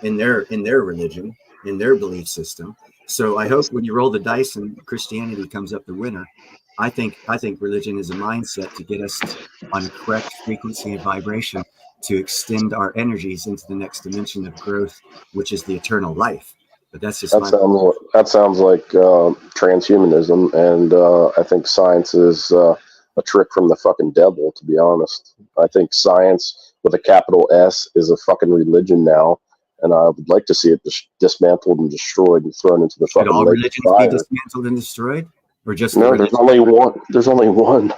in their religion, in their belief system. So I hope when you roll the dice and Christianity comes up the winner, I think religion is a mindset to get us on a correct frequency and vibration to extend our energies into the next dimension of growth, which is the eternal life. But that's just that sounds like transhumanism, and I think science is a trick from the fucking devil, to be honest. I think science with a capital S is a fucking religion now, and I would like to see it dismantled and destroyed and thrown into the fucking lake of fire. Be dismantled and destroyed? Or just no, there's only one. There's only one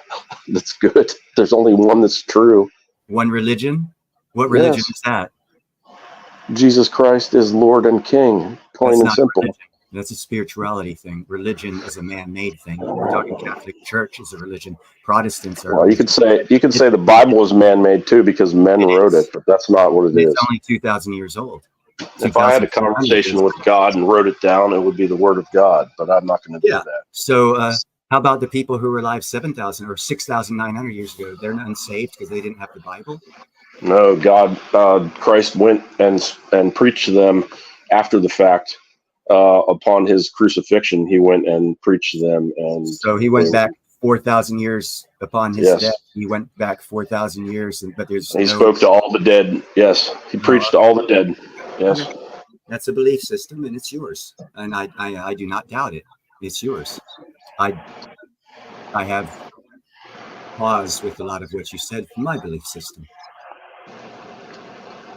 that's good. There's only one that's true. One religion? What religion is that? Jesus Christ is Lord and King, plain and simple. Religion. That's a spirituality thing. Religion is a man-made thing. We're talking Catholic Church is a religion. Protestants are. Well, you could say the Bible is man-made too because men wrote it, but that's not what it is. It's only 2,000 years old. If I had a conversation with God and wrote it down, it would be the Word of God, but I'm not going to do that. So how about the people who were alive 7,000 or 6,900 years ago? They're not unsaved because they didn't have the Bible? No, Christ went and preached to them after the fact. Upon his crucifixion, he went and preached to them. And so he went back 4,000 years upon his death. He went back 4,000 years, but he spoke to all the dead. Yes, he preached to all the dead. Yes, that's a belief system, and it's yours. And I do not doubt it. It's yours. I have pause with a lot of what you said from my belief system.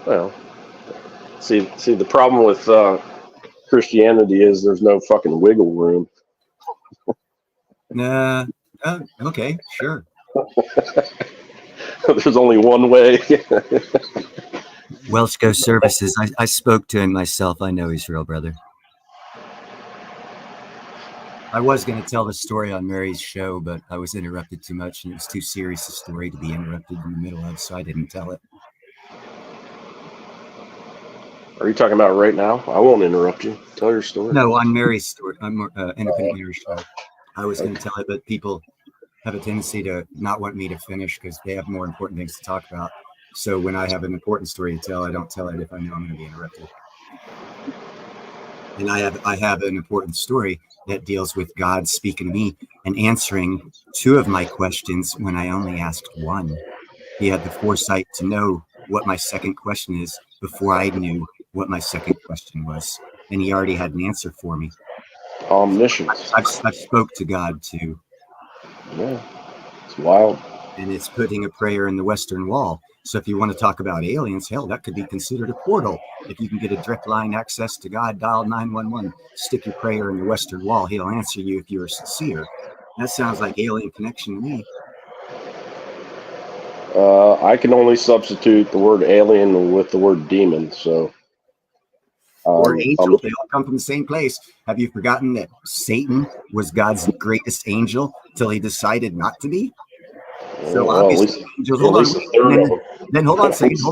Well, see, the problem with Christianity is there's no fucking wiggle room. Okay, sure. There's only one way. Welsh Ghost Services. I spoke to him myself. I know he's real, brother. I was going to tell the story on Mary's show, but I was interrupted too much, and it was too serious a story to be interrupted in the middle of, so I didn't tell it. Are you talking about right now? I won't interrupt you. Tell your story. No, on Mary's story, on Independent Mary's show. I was going to tell it, but people have a tendency to not want me to finish because they have more important things to talk about. So when I have an important story to tell, I don't tell it if I know I'm going to be interrupted. And I have an important story that deals with God speaking to me and answering two of my questions when I only asked one. He had the foresight to know what my second question is before I knew what my second question was. And he already had an answer for me. Omniscience. I've spoke to God too. Yeah, it's wild. And it's putting a prayer in the Western Wall. So if you want to talk about aliens, hell, that could be considered a portal. If you can get a direct line access to God, dial 911, stick your prayer in the Western Wall. He'll answer you if you're sincere. That sounds like alien connection to me. I can only substitute the word alien with the word demon. So, or angel, they all come from the same place. Have you forgotten that Satan was God's greatest angel till he decided not to be? So obviously, angels. Hold on a second.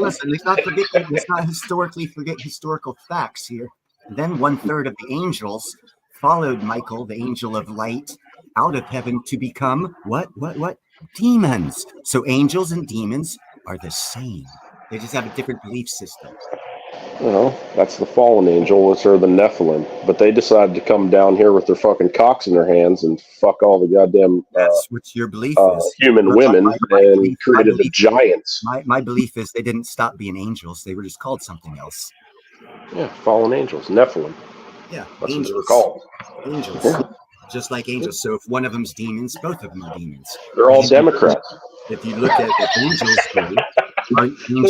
Let's not historically forget historical facts here. Then 1/3 of the angels followed Michael, the angel of light, out of heaven to become what? Demons. So angels and demons are the same. They just have a different belief system. Well, that's the fallen angel, which are the Nephilim. But they decided to come down here with their fucking cocks in their hands and fuck all the goddamn that's what your belief is. Human women and created the giants. My belief is they didn't stop being angels. They were just called something else. Yeah, fallen angels, Nephilim. Yeah, that's what they were called. Angels. Yeah. Just like angels. So if one of them's demons, both of them are demons. They're all Democrats. If you look at the angels,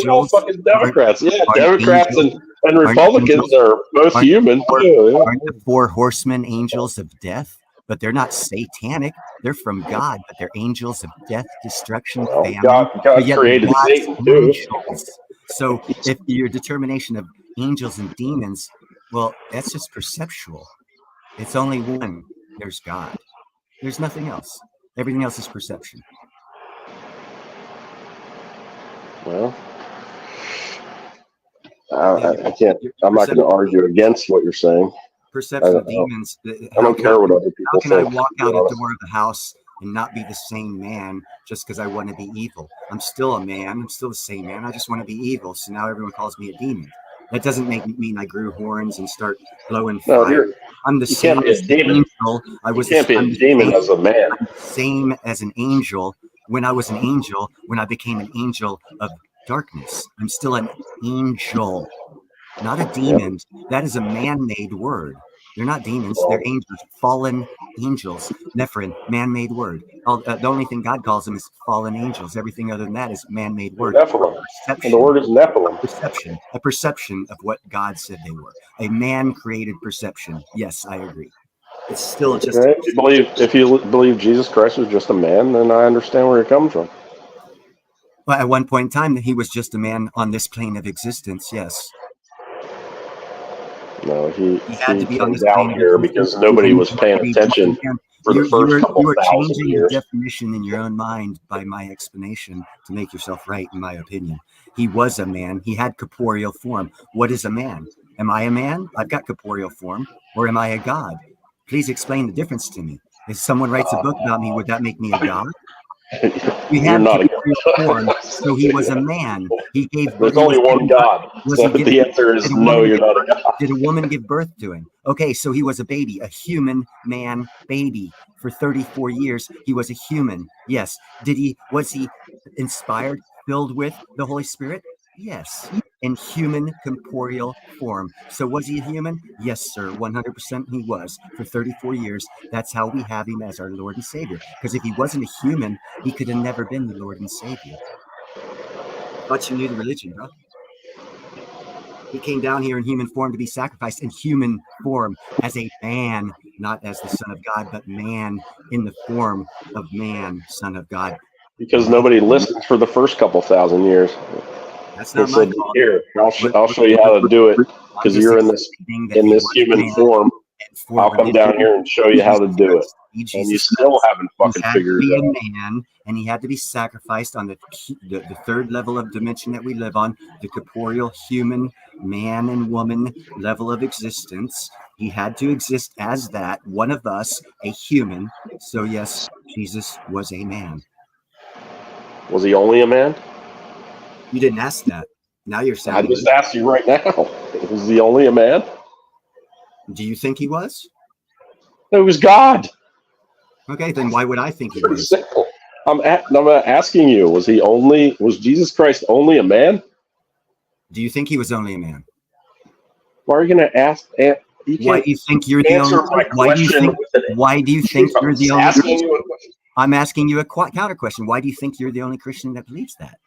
they're all fucking Democrats. Yeah, Democrats and And Aren't Republicans are both aren't human four- too. aren't the four horsemen angels of death? But they're not satanic. They're from God, but they're angels of death, destruction, Well, famine. God But yet created God's Satan too. angels. So if your determination of angels and demons, well, that's just perceptual. It's only one. There's God. There's nothing else. Everything else is perception. Well, I can't. I'm not going to argue against what you're saying. Perception of demons. I don't care what other people How can think. I walk to be out a honest. door of the house and not be the same man just because I want to be evil? I'm still a man. I'm still the same man. I just want to be evil. So now everyone calls me a demon. That doesn't mean I grew horns and start blowing No, fire. I'm the you same can't be a as an demon. angel. You can't be a demon as a man. I'm the same as an angel when I was an angel, when I became an angel of darkness. I'm still an angel, not a demon. That is a man-made word. They're not demons. They're angels, fallen angels. Nephilim, man-made word. The only thing God calls them is fallen angels. Everything other than that is man-made word. Nephilim. And the word is Nephilim. A perception of what God said they were. A man-created perception. Yes, I agree. It's still just. Okay. If you believe Jesus Christ was just a man, then I understand where you're coming from. Well, at one point in time, he was just a man on this plane of existence. Yes. No, he had to be on came this down plane here because nobody was paying attention for the first couple you were thousand changing years. the definition in your own mind by my explanation to make yourself right, in my opinion. He was a man. He had corporeal form. What is a man? Am I a man? I've got corporeal form. Or am I a god? Please explain the difference to me. If someone writes a book about me, would that make me a god? We You're had not a corporeal form, so he was a man. He gave. There's he was only one given God. Was So he given- the answer is did a no, woman you're give not a birth- God. Did a woman give birth to him? Okay, so he was a baby, a human man baby. For 34 years, he was a human. Yes. Was he inspired, filled with the Holy Spirit? Yes. In human corporeal form. So was he a human? Yes, sir. 100% he was. For 34 years, that's how we have him as our Lord and Savior. Because if he wasn't a human, he could have never been the Lord and Savior. Thought you knew the religion, bro. He came down here in human form to be sacrificed in human form as a man, not as the Son of God, but man in the form of man, Son of God. Because nobody listened for the first couple thousand years. That's He not my said, fault. "Here, I'll show you how to do it because you're in this human form. I'll come down here and show you how to do it." And you still haven't fucking figured it out. He had to be a man, and he had to be sacrificed on the third level of dimension that we live on, the corporeal human man and woman level of existence. He had to exist as that, one of us, a human. So yes, Jesus was a man. Was he only a man? You didn't ask that. Now you're I saying. just asked you right now. Was he only a man? Do you think he was? It was God. Okay, then why would I think he Pretty was? simple. I'm asking you, was Jesus Christ only a man? Do you think he was only a man? Why are you going to ask? Why do you think you're the only? Why do you think you're the only? I'm asking you a counter question. Why do you think you're the only Christian that believes that?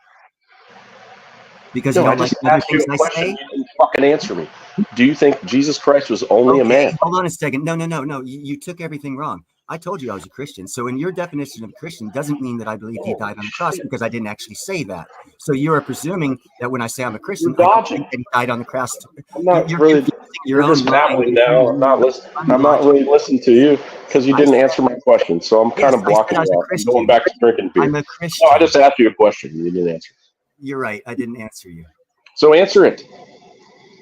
Because you don't like other things I say? You didn't fucking answer me. Do you think Jesus Christ was only a man? Hold on a second. No. You took everything wrong. I told you I was a Christian. So in your definition of Christian doesn't mean that I believe he died on the cross, because I didn't actually say that. So you are presuming that when I say I'm a Christian, I don't think that he died on the cross. I'm not really. You're just babbling now. I'm not really listening to you because you didn't answer my question. So I'm kind of blocking you out. I'm going back to drinking beer. I'm a Christian. No, I just asked you a question. You didn't answer. You're right. I didn't answer you. So answer it.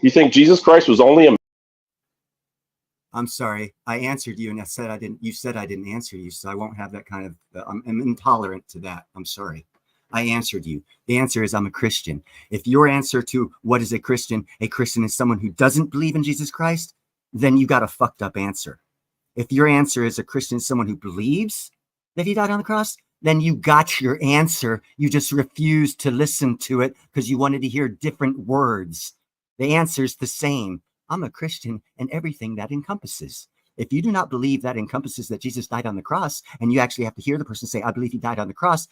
You think Jesus Christ was only a man? I'm sorry. I answered you, and I said I didn't. You said I didn't answer you, so I won't have that kind of. I'm intolerant to that. I'm sorry. I answered you. The answer is I'm a Christian. If your answer to what is a Christian is someone who doesn't believe in Jesus Christ, then you got a fucked up answer. If your answer is a Christian is someone who believes that he died on the cross, then you got your answer. You just refused to listen to it because you wanted to hear different words. The answer is the same. I'm a Christian and everything that encompasses. If you do not believe that encompasses that Jesus died on the cross, and you actually have to hear the person say, I believe he died on the cross,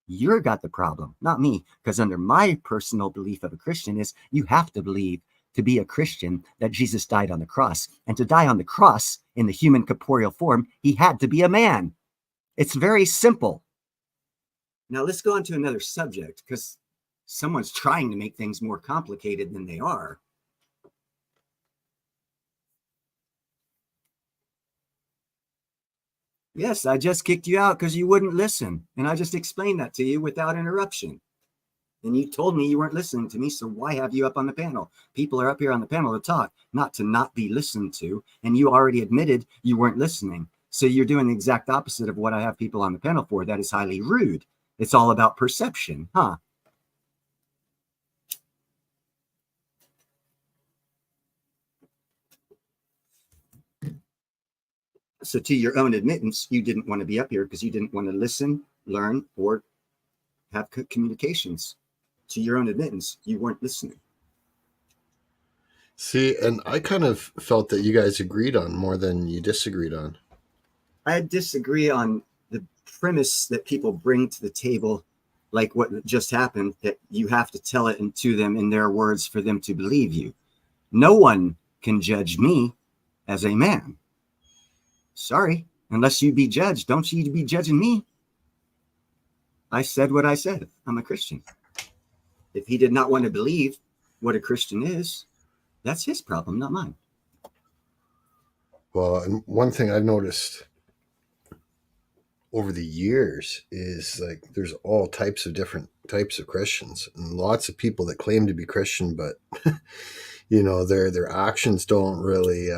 you're got the problem, not me. Because under my personal belief of a Christian is you have to believe to be a Christian that Jesus died on the cross. And to die on the cross in the human corporeal form, he had to be a man. It's very simple. Now let's go on to another subject, because someone's trying to make things more complicated than they are. Yes, I just kicked you out because you wouldn't listen. And I just explained that to you without interruption. And you told me you weren't listening to me, so why have you up on the panel? People are up here on the panel to talk, not to not be listened to. And you already admitted you weren't listening. So you're doing the exact opposite of what I have people on the panel for. That is highly rude. It's all about perception, huh? So to your own admittance, you didn't want to be up here because you didn't want to listen, learn, or have communications. To your own admittance, you weren't listening. See, and I kind of felt that you guys agreed on more than you disagreed on. I disagree on the premise that people bring to the table, like what just happened, that you have to tell it to them in their words for them to believe you. No one can judge me as a man. Sorry, unless you be judged, don't you be judging me. I said what I said. I'm a Christian. If he did not want to believe what a Christian is, that's his problem, not mine. Well, and one thing I've noticed over the years is like there's all types of different types of Christians, and lots of people that claim to be Christian, but their actions don't really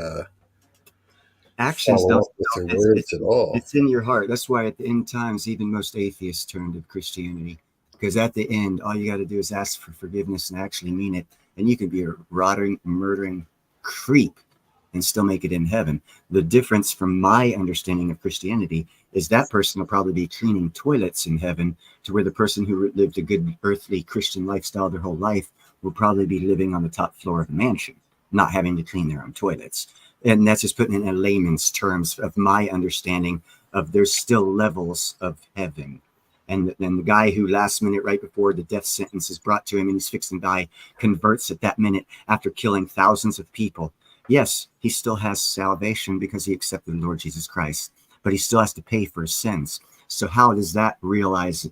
actions follow don't up with their words at all. It's in your heart. That's why at the end times, even most atheists turn to Christianity, because at the end, all you got to do is ask for forgiveness and actually mean it. And you can be a rotting, murdering creep and still make it in heaven. The difference from my understanding of Christianity is that person will probably be cleaning toilets in heaven, to where the person who lived a good earthly Christian lifestyle their whole life will probably be living on the top floor of a mansion, not having to clean their own toilets. And that's just putting it in layman's terms of my understanding of there's still levels of heaven. And then the guy who last minute, right before the death sentence is brought to him and he's fixing to die, converts at that minute after killing thousands of people. Yes, he still has salvation because he accepted the Lord Jesus Christ, but he still has to pay for his sins. So how's that realized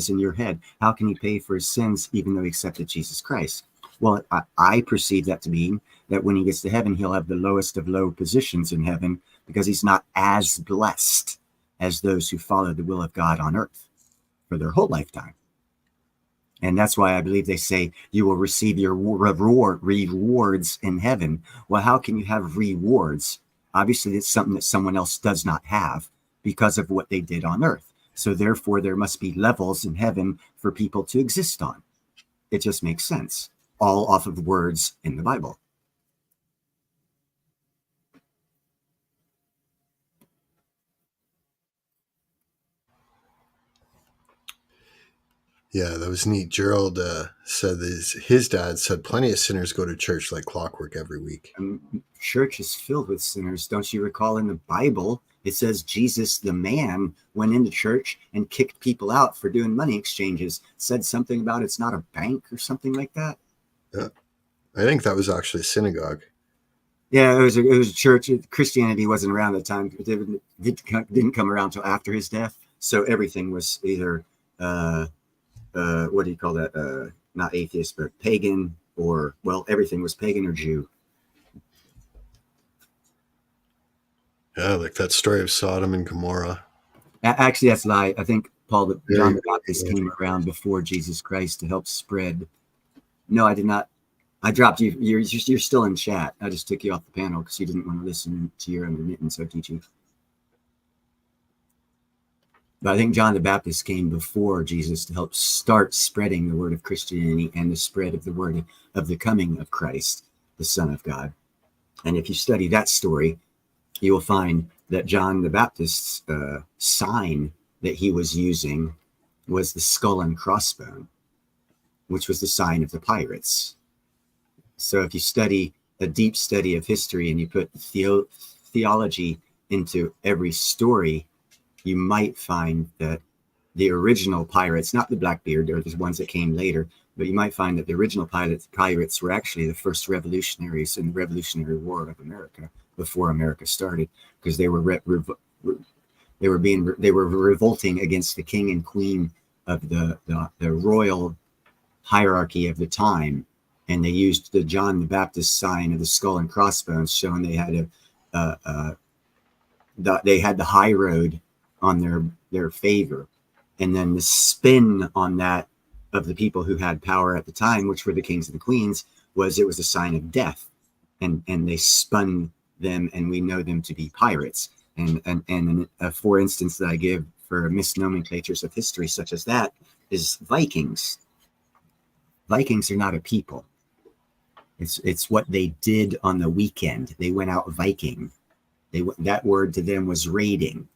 in your head? How can he pay for his sins even though he accepted Jesus Christ? Well, I perceive that to mean that when he gets to heaven, he'll have the lowest of low positions in heaven because he's not as blessed as those who follow the will of God on earth for their whole lifetime. And that's why I believe they say you will receive your rewards in heaven. Well, how can you have rewards? Obviously, it's something that someone else does not have because of what they did on earth. So therefore, there must be levels in heaven for people to exist on. It just makes sense, all off of words in the Bible. Yeah, that was neat. Gerald said his dad said plenty of sinners go to church like clockwork every week. Church is filled with sinners. Don't you recall in the Bible, it says Jesus, the man, went into church and kicked people out for doing money exchanges, said something about it's not a bank or something like that. Yeah, I think that was actually a synagogue. Yeah, it was a church. Christianity wasn't around at the time. It didn't come around until after his death. So everything was either... what do you call that? Not atheist, but pagan, or, well, everything was pagan or Jew. Yeah, like that story of Sodom and Gomorrah. Actually, that's a lie. I think John the Baptist came around before Jesus Christ to help spread. No, I did not. I dropped you. You're still in chat. I just took you off the panel because you didn't want to listen to your own admittance, OTG. But I think John the Baptist came before Jesus to help start spreading the word of Christianity and the spread of the word of the coming of Christ, the Son of God. And if you study that story, you will find that John the Baptist's sign that he was using was the skull and crossbone, which was the sign of the pirates. So if you study a deep study of history and you put theology into every story, you might find that the original pirates, not the Blackbeard or the ones that came later, But you might find that the original pirates were actually the first revolutionaries in the Revolutionary War of America before America started, because they were revolting against the king and queen of the royal hierarchy of the time, and they used the John the Baptist sign of the skull and crossbones, showing they had the high road on their favor. And then the spin on that of the people who had power at the time, which were the kings and the queens, was it was a sign of death, and they spun them, and we know them to be pirates. And for instance that I give for misnomenclatures of history such as that is Vikings. Vikings are not a people. It's what they did on the weekend. They went out Viking. That word to them was raiding.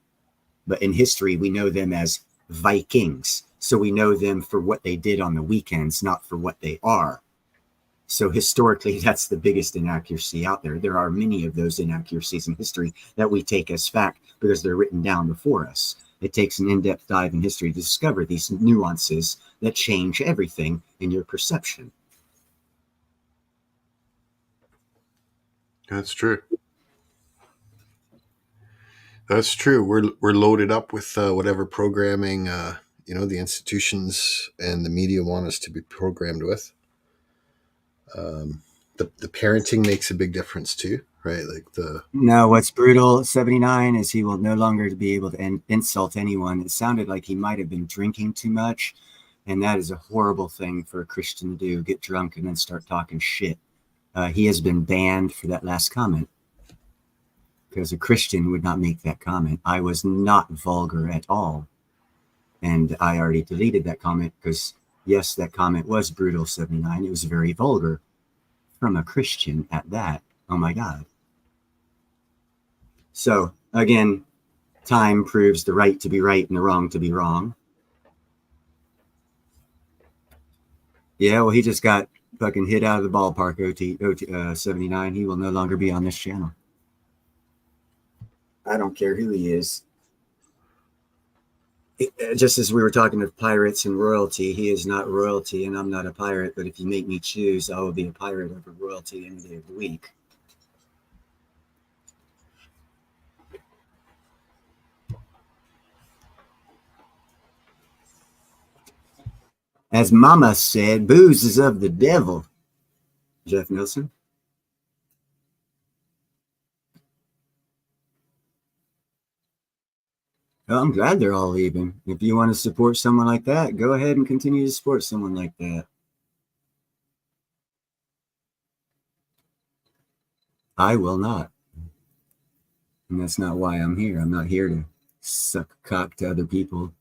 But in history, we know them as Vikings. So we know them for what they did on the weekends, not for what they are. So historically, that's the biggest inaccuracy out there. There are many of those inaccuracies in history that we take as fact because they're written down before us. It takes an in-depth dive in history to discover these nuances that change everything in your perception. That's true. That's true. We're loaded up with whatever programming the institutions and the media want us to be programmed with. The parenting makes a big difference too, right? No, what's brutal 79 is he will no longer be able to insult anyone. It sounded like he might have been drinking too much, and that is a horrible thing for a Christian to do, get drunk and then start talking shit. He has been banned for that last comment, because a Christian would not make that comment. I was not vulgar at all. And I already deleted that comment because, yes, that comment was brutal 79. It was very vulgar from a Christian at that. Oh, my God. So, again, time proves the right to be right and the wrong to be wrong. Yeah, well, he just got fucking hit out of the ballpark, OT 79. He will no longer be on this channel. I don't care who he is. Just as we were talking of pirates and royalty, he is not royalty and I'm not a pirate, but if you make me choose, I will be a pirate over royalty any day of the week. As Mama said, booze is of the devil. Jeff Nielsen. Well, I'm glad they're all leaving. If you want to support someone like that, go ahead and continue to support someone like that. I will not. And that's not why I'm here. I'm not here to suck cock to other people.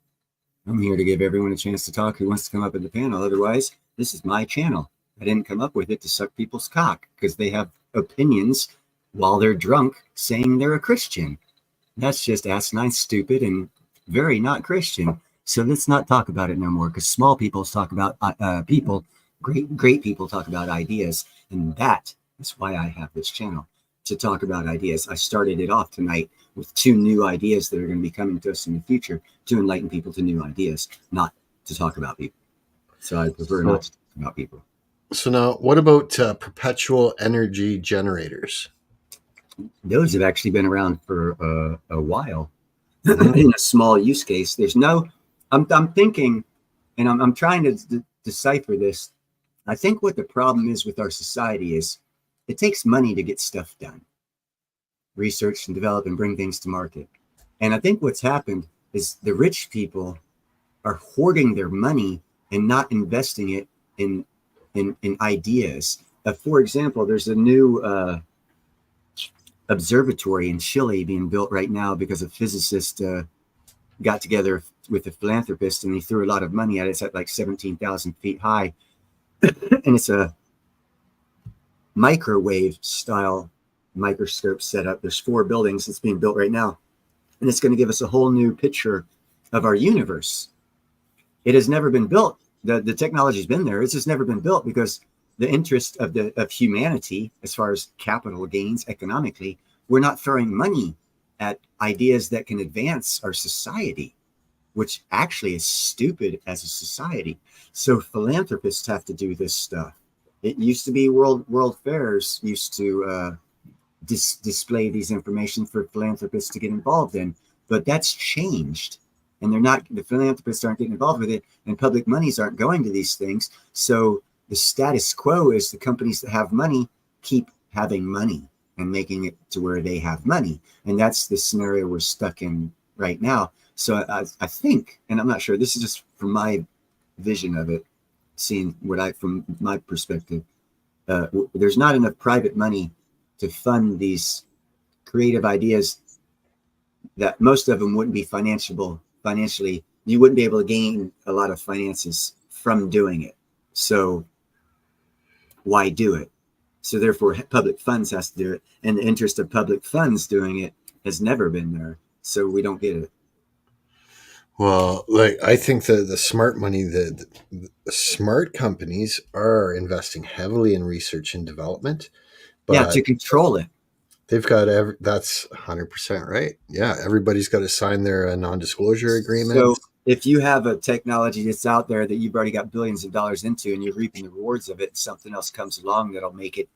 I'm here to give everyone a chance to talk who wants to come up at the panel. Otherwise, this is my channel. I didn't come up with it to suck people's cock because they have opinions while they're drunk saying they're a Christian. That's just asinine, stupid, and very not Christian. So let's not talk about it no more, because small people talk about people, great people talk about ideas. And that is why I have this channel, to talk about ideas. I started it off tonight with 2 new ideas that are going to be coming to us in the future to enlighten people to new ideas, not to talk about people. So I prefer not to talk about people. So now, what about perpetual energy generators? Those have actually been around for a while in a small use case. There's no, I'm thinking, and I'm trying to decipher this. I think what the problem is with our society is it takes money to get stuff done, research and develop and bring things to market. And I think what's happened is the rich people are hoarding their money and not investing it in ideas. For example, there's a new observatory in Chile being built right now because a physicist got together with a philanthropist and he threw a lot of money at it. It's at like 17,000 feet high. And it's a microwave style microscope setup. There's 4 buildings that's being built right now. And it's going to give us a whole new picture of our universe. It has never been built. The technology's been there. It's just never been built because the interest of humanity, as far as capital gains economically, we're not throwing money at ideas that can advance our society. which actually is stupid as a society. So philanthropists have to do this stuff. It used to be world fairs used to display these information for philanthropists to get involved in, but that's changed, and the philanthropists aren't getting involved with it, and public monies aren't going to these things. So the status quo is the companies that have money keep having money and making it to where they have money, and that's the scenario we're stuck in right now. So I think, and I'm not sure, this is just from my vision of it, seeing from my perspective, there's not enough private money to fund these creative ideas that most of them wouldn't be financially. You wouldn't be able to gain a lot of finances from doing it. So why do it? So therefore public funds has to do it. And the interest of public funds doing it has never been there. So we don't get it. Well, like I think the smart money, the smart companies are investing heavily in research and development. But to control it. They've got that's 100% right. Yeah, everybody's got to sign their non-disclosure agreement. So if you have a technology that's out there that you've already got billions of dollars into and you're reaping the rewards of it, and something else comes along that'll make it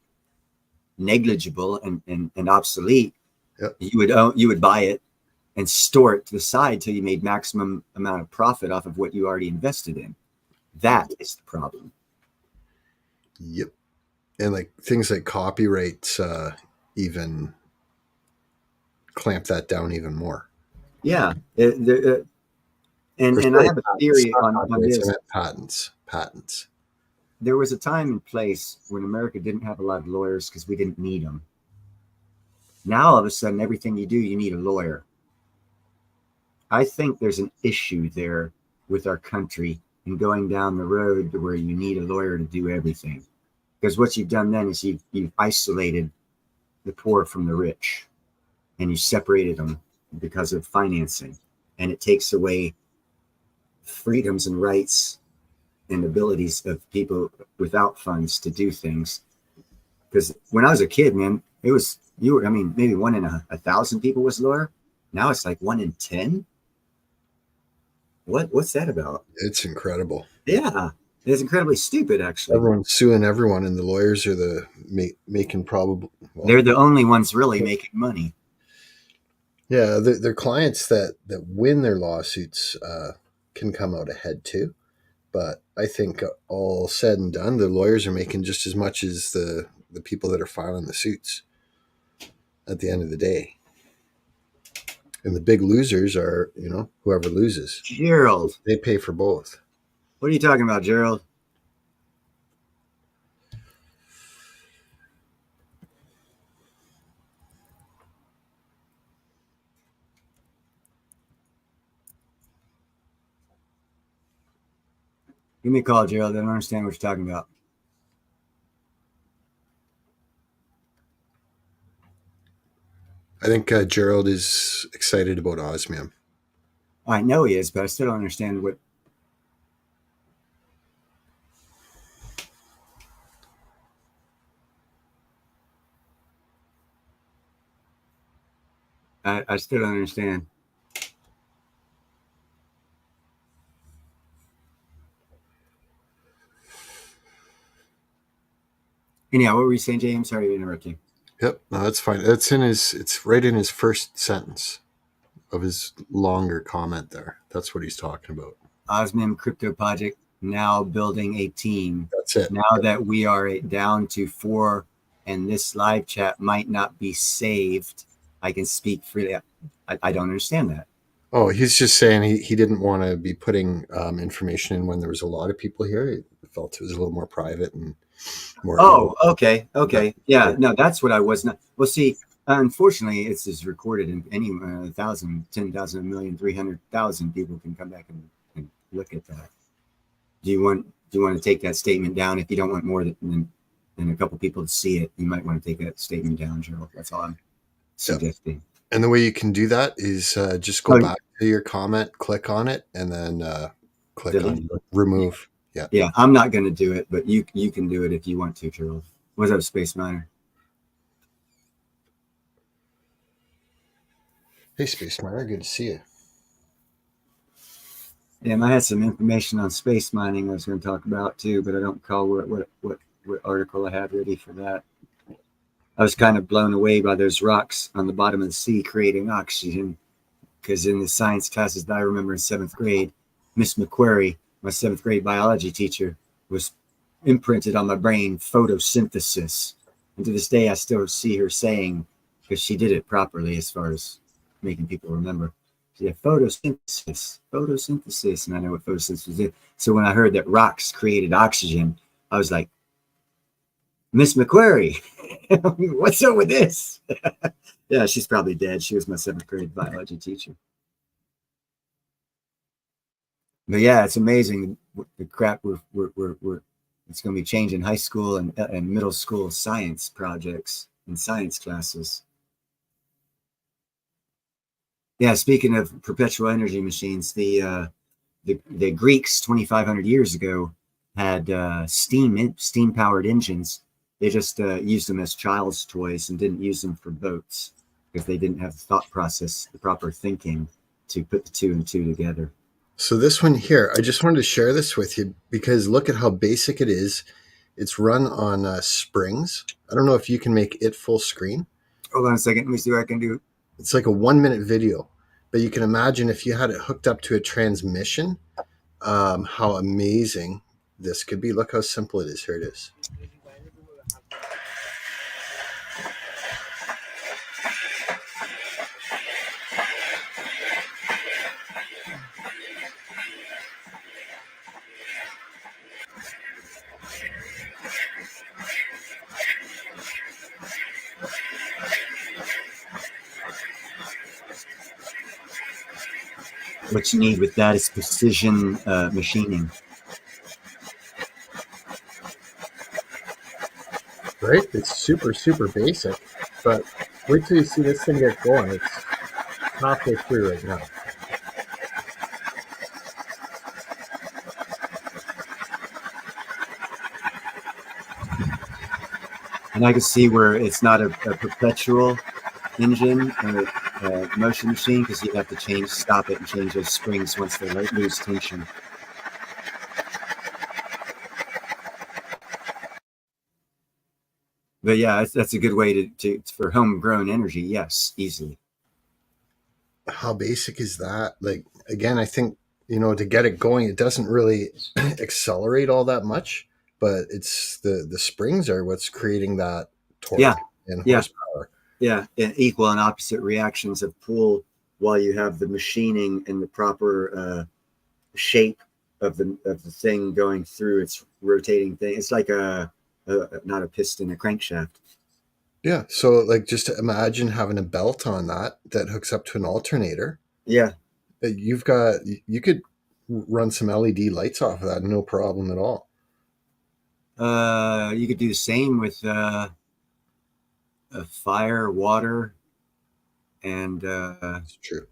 negligible and obsolete, yep. you would buy it and store it to the side till you made maximum amount of profit off of what you already invested in. That is the problem. Yep. And like things like copyrights even clamp that down even more. Yeah. And I have a theory on this. Patents. There was a time and place when America didn't have a lot of lawyers because we didn't need them. Now, all of a sudden, everything you do, you need a lawyer. I think there's an issue there with our country and going down the road to where you need a lawyer to do everything. Because what you've done then is you've isolated the poor from the rich, and you separated them because of financing, and it takes away freedoms and rights and abilities of people without funds to do things. Because when I was a kid, man, maybe 1 in 1,000 people was a lawyer. Now it's like 1 in 10. What's that about? It's incredible. Yeah. It's incredibly stupid, actually. Everyone's suing everyone, and the lawyers are making probably. Well, they're the only ones really making money. Yeah, their clients that win their lawsuits can come out ahead too. But I think all said and done, the lawyers are making just as much as the people that are filing the suits at the end of the day. And the big losers are, whoever loses. Gerald. They pay for both. What are you talking about, Gerald? Give me a call, Gerald. I don't understand what you're talking about. I think Gerald is excited about Osmium. I know he is, but I still don't understand what. I still don't understand. Anyhow, what were you saying, James? Sorry to interrupt you. Yep, no, that's fine. It's right in his first sentence of his longer comment there. That's what he's talking about. Osmium Crypto Project now building a team. That's it. Now that we are down to 4 and this live chat might not be saved, I can speak freely. I don't understand that. Oh, he's just saying he didn't want to be putting information in when there was a lot of people here. He felt it was a little more private and more. Oh, okay. Yeah, no, that's what I was not. Well, see, unfortunately, it's just recorded, and any 1,000, 10,000, 1,000,000, 300,000 people can come back and look at that. Do you want to take that statement down? If you don't want more than a couple people to see it, you might want to take that statement down, Gerald. That's all I'm suggesting. And the way you can do that is just go back to your comment, click on it, and then click on remove. Yeah, I'm not going to do it, but you can do it if you want to, Gerald. What's up, Space Miner? Hey, Space Miner, good to see you. Yeah, and I had some information on space mining I was going to talk about too, but I don't recall what article I had ready for that. I was kind of blown away by those rocks on the bottom of the sea creating oxygen, because in the science classes that I remember in 7th grade, Miss McQuarrie, my 7th grade biology teacher, was imprinted on my brain photosynthesis. And to this day, I still see her saying, because she did it properly as far as making people remember. Yeah, photosynthesis. And I know what photosynthesis is. So when I heard that rocks created oxygen, I was like, Miss McQuarrie, what's up with this? Yeah, she's probably dead. She was my 7th grade biology teacher. But yeah, it's amazing the crap it's going to be changing high school and middle school science projects and science classes. Yeah, speaking of perpetual energy machines, the Greeks 2,500 years ago had steam powered engines. They just used them as child's toys and didn't use them for boats because they didn't have the thought process, the proper thinking to put the 2 and 2 together. So this one here, I just wanted to share this with you because look at how basic it is. It's run on springs. I don't know if you can make it full screen. Hold on a second. Let me see what I can do. It's like a 1-minute video, but you can imagine if you had it hooked up to a transmission, how amazing this could be. Look how simple it is. Here it is. What you need with that is precision machining. Right? It's super, super basic, but wait till you see this thing get going. It's halfway through right now. And I can see where it's not a perpetual engine or motion machine, because you have to stop it and change those springs once they lose tension. But yeah, that's a good way to for homegrown energy. Yes, easily. How basic is that? Like, again, I think, to get it going, it doesn't really accelerate all that much, but it's the springs are what's creating that torque and horsepower. Yeah, and equal and opposite reactions of pull while you have the machining and the proper shape of the thing going through its rotating thing. It's like not a piston, a crankshaft. Yeah. So like just imagine having a belt on that hooks up to an alternator. Yeah. You could run some LED lights off of that. No problem at all. You could do the same with a fire, water, and That's true.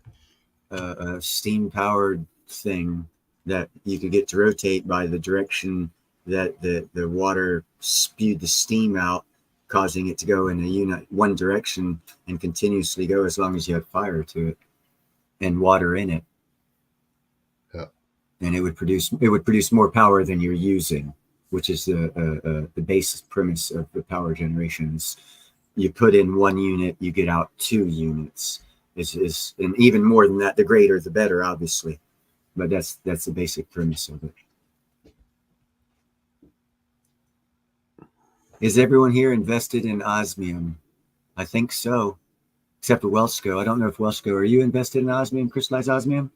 A steam powered thing that you could get to rotate by the direction that the water spewed the steam out, causing it to go in one direction and continuously go as long as you have fire to it and water in it. Yeah. And it would produce more power than you're using, which is the basic premise of the power generations. You put in 1 unit, you get out 2 units. And even more than that, the greater the better, obviously. But that's the basic premise of it. Is everyone here invested in osmium? I think so, except for Welsco. I don't know if Welsco, are you invested in osmium, crystallized osmium?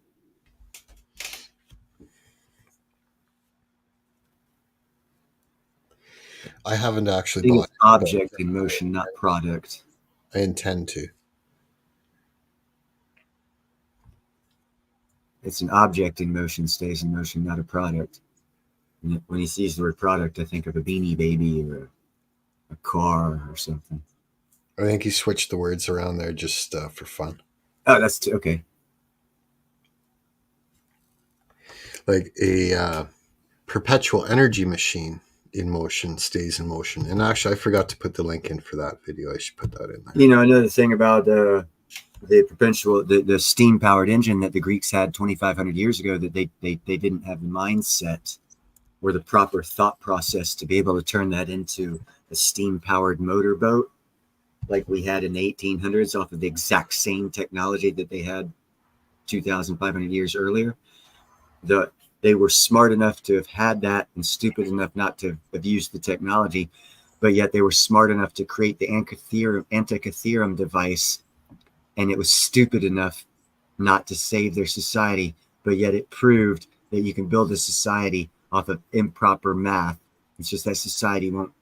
I haven't actually bought it's object in motion, not product. I intend to. It's an object in motion, stays in motion, not a product. And when he sees the word product, I think of a Beanie Baby or a car or something. I think he switched the words around there just for fun. Oh, that's okay. Like a perpetual energy machine in motion stays in motion. And actually, I forgot to put the link in for that video. I should put that in there. Another thing about the steam powered engine that the Greeks had 2,500 years ago, that they didn't have the mindset or the proper thought process to be able to turn that into a steam powered motorboat like we had in the 1800s off of the exact same technology that they had 2,500 years earlier. They were smart enough to have had that and stupid enough not to have used the technology, but yet they were smart enough to create the Antikythera device, and it was stupid enough not to save their society, but yet it proved that you can build a society off of improper math. It's just that society won't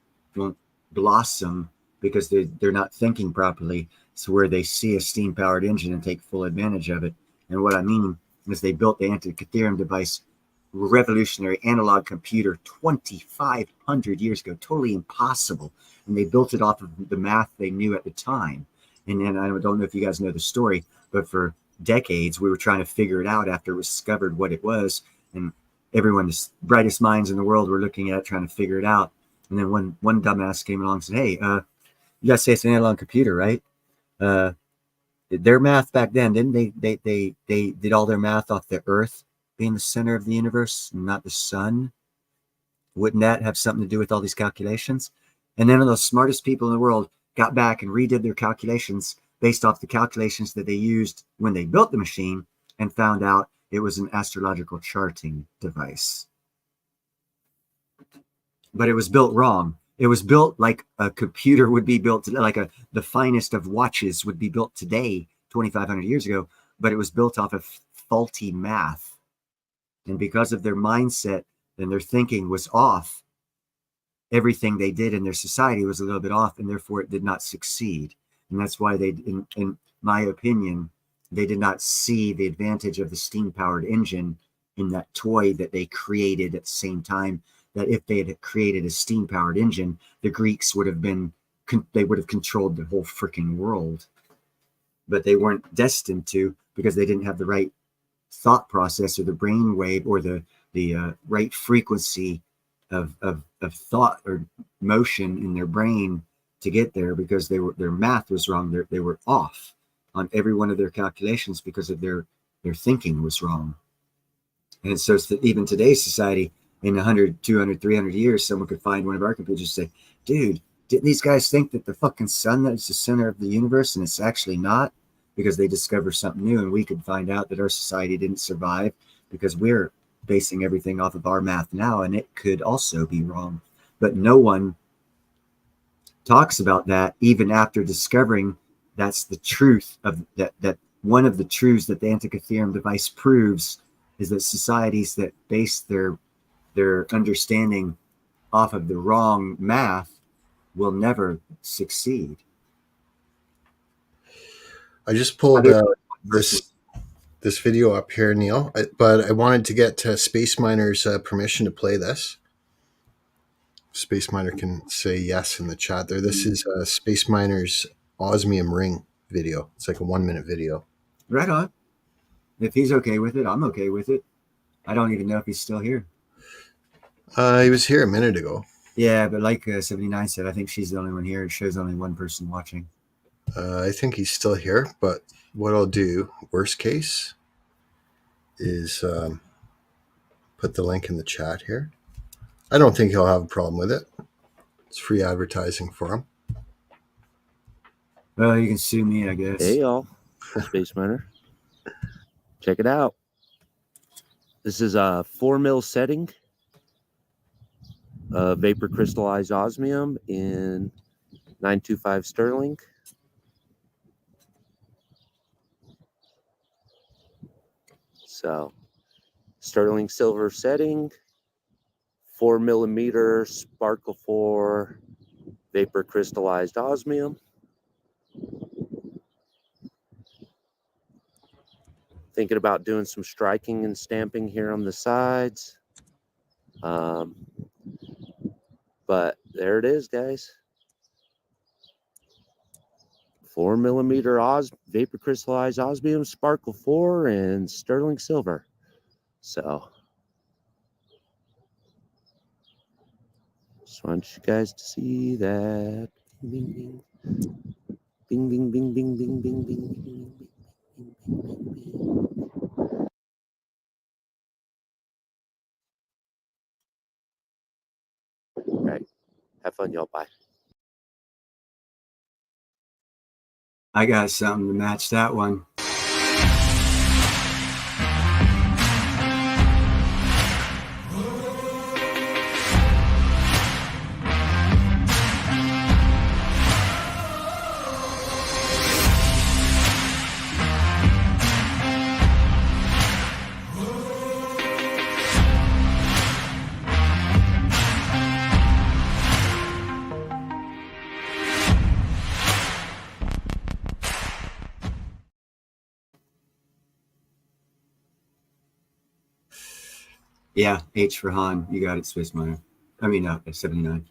blossom because they're not thinking properly. So where they see a steam powered engine and take full advantage of it. And what I mean is they built the Antikythera device, revolutionary analog computer 2,500 years ago, totally impossible. And they built it off of the math they knew at the time. And then I don't know if you guys know the story, but for decades we were trying to figure it out after it was discovered what it was. And everyone, the brightest minds in the world, were looking at it, trying to figure it out. And then one dumbass came along and said, "Hey, you guys say it's an analog computer, right? Their math back then, didn't they did all their math off the Earth being the center of the universe, not the sun? Wouldn't that have something to do with all these calculations?" And then the smartest people in the world got back and redid their calculations based off the calculations that they used when they built the machine, and found out it was an astrological charting device. But it was built wrong. It was built like a computer would be built, like the finest of watches would be built today, 2,500 years ago, but it was built off of faulty math. And because of their mindset and their thinking was off, everything they did in their society was a little bit off, and therefore it did not succeed. And that's why they, in my opinion, they did not see the advantage of the steam-powered engine in that toy that they created at the same time. That if they had created a steam-powered engine, the Greeks would have controlled the whole freaking world. But they weren't destined to, because they didn't have the right thought process or the brain wave or the right frequency of thought or motion in their brain to get there, because their math was wrong. They were off on every one of their calculations because of their thinking was wrong. And so even today's society, in 100, 200, 300 years, someone could find one of our computers and say, "Dude, didn't these guys think that the fucking sun is the center of the universe, and it's actually not?" Because they discover something new, and we could find out that our society didn't survive because we're basing everything off of our math now, and it could also be wrong. But no one talks about that even after discovering that's the truth of that one of the truths that the Antikythera device proves is that societies that base their understanding off of the wrong math will never succeed. I just pulled this video up here, Neil, but I wanted to get Space Miner's permission to play this. Space Miner can say yes in the chat there. This is Space Miner's osmium ring video. It's like a 1-minute video. Right on. If he's okay with it, I'm okay with it. I don't even know if he's still here. He was here a minute ago. Yeah, but like 79 said, I think she's the only one here. It shows only one person watching. I think he's still here, but what I'll do, worst case, is put the link in the chat here. I don't think he'll have a problem with it. It's free advertising for him. Well, you can sue me, I guess. Hey, y'all. Space Miner. Check it out. This is a 4 mil setting. Vapor crystallized osmium in 925 sterling. So, sterling silver setting, 4 millimeter Sparkle 4 vapor crystallized osmium. Thinking about doing some striking and stamping here on the sides. But there it is, guys. 4 millimeter vapor crystallized osmium, Sparkle 4, and sterling silver. So, just want you guys to see that. Bing, bing. Bing, bing, bing, bing, bing, bing, bing, bing, bing, bing, bing, bing. All right. Have fun, y'all. Bye. I got something to match that one. Yeah, H for Han. You got it, Space Miner. I mean, 79.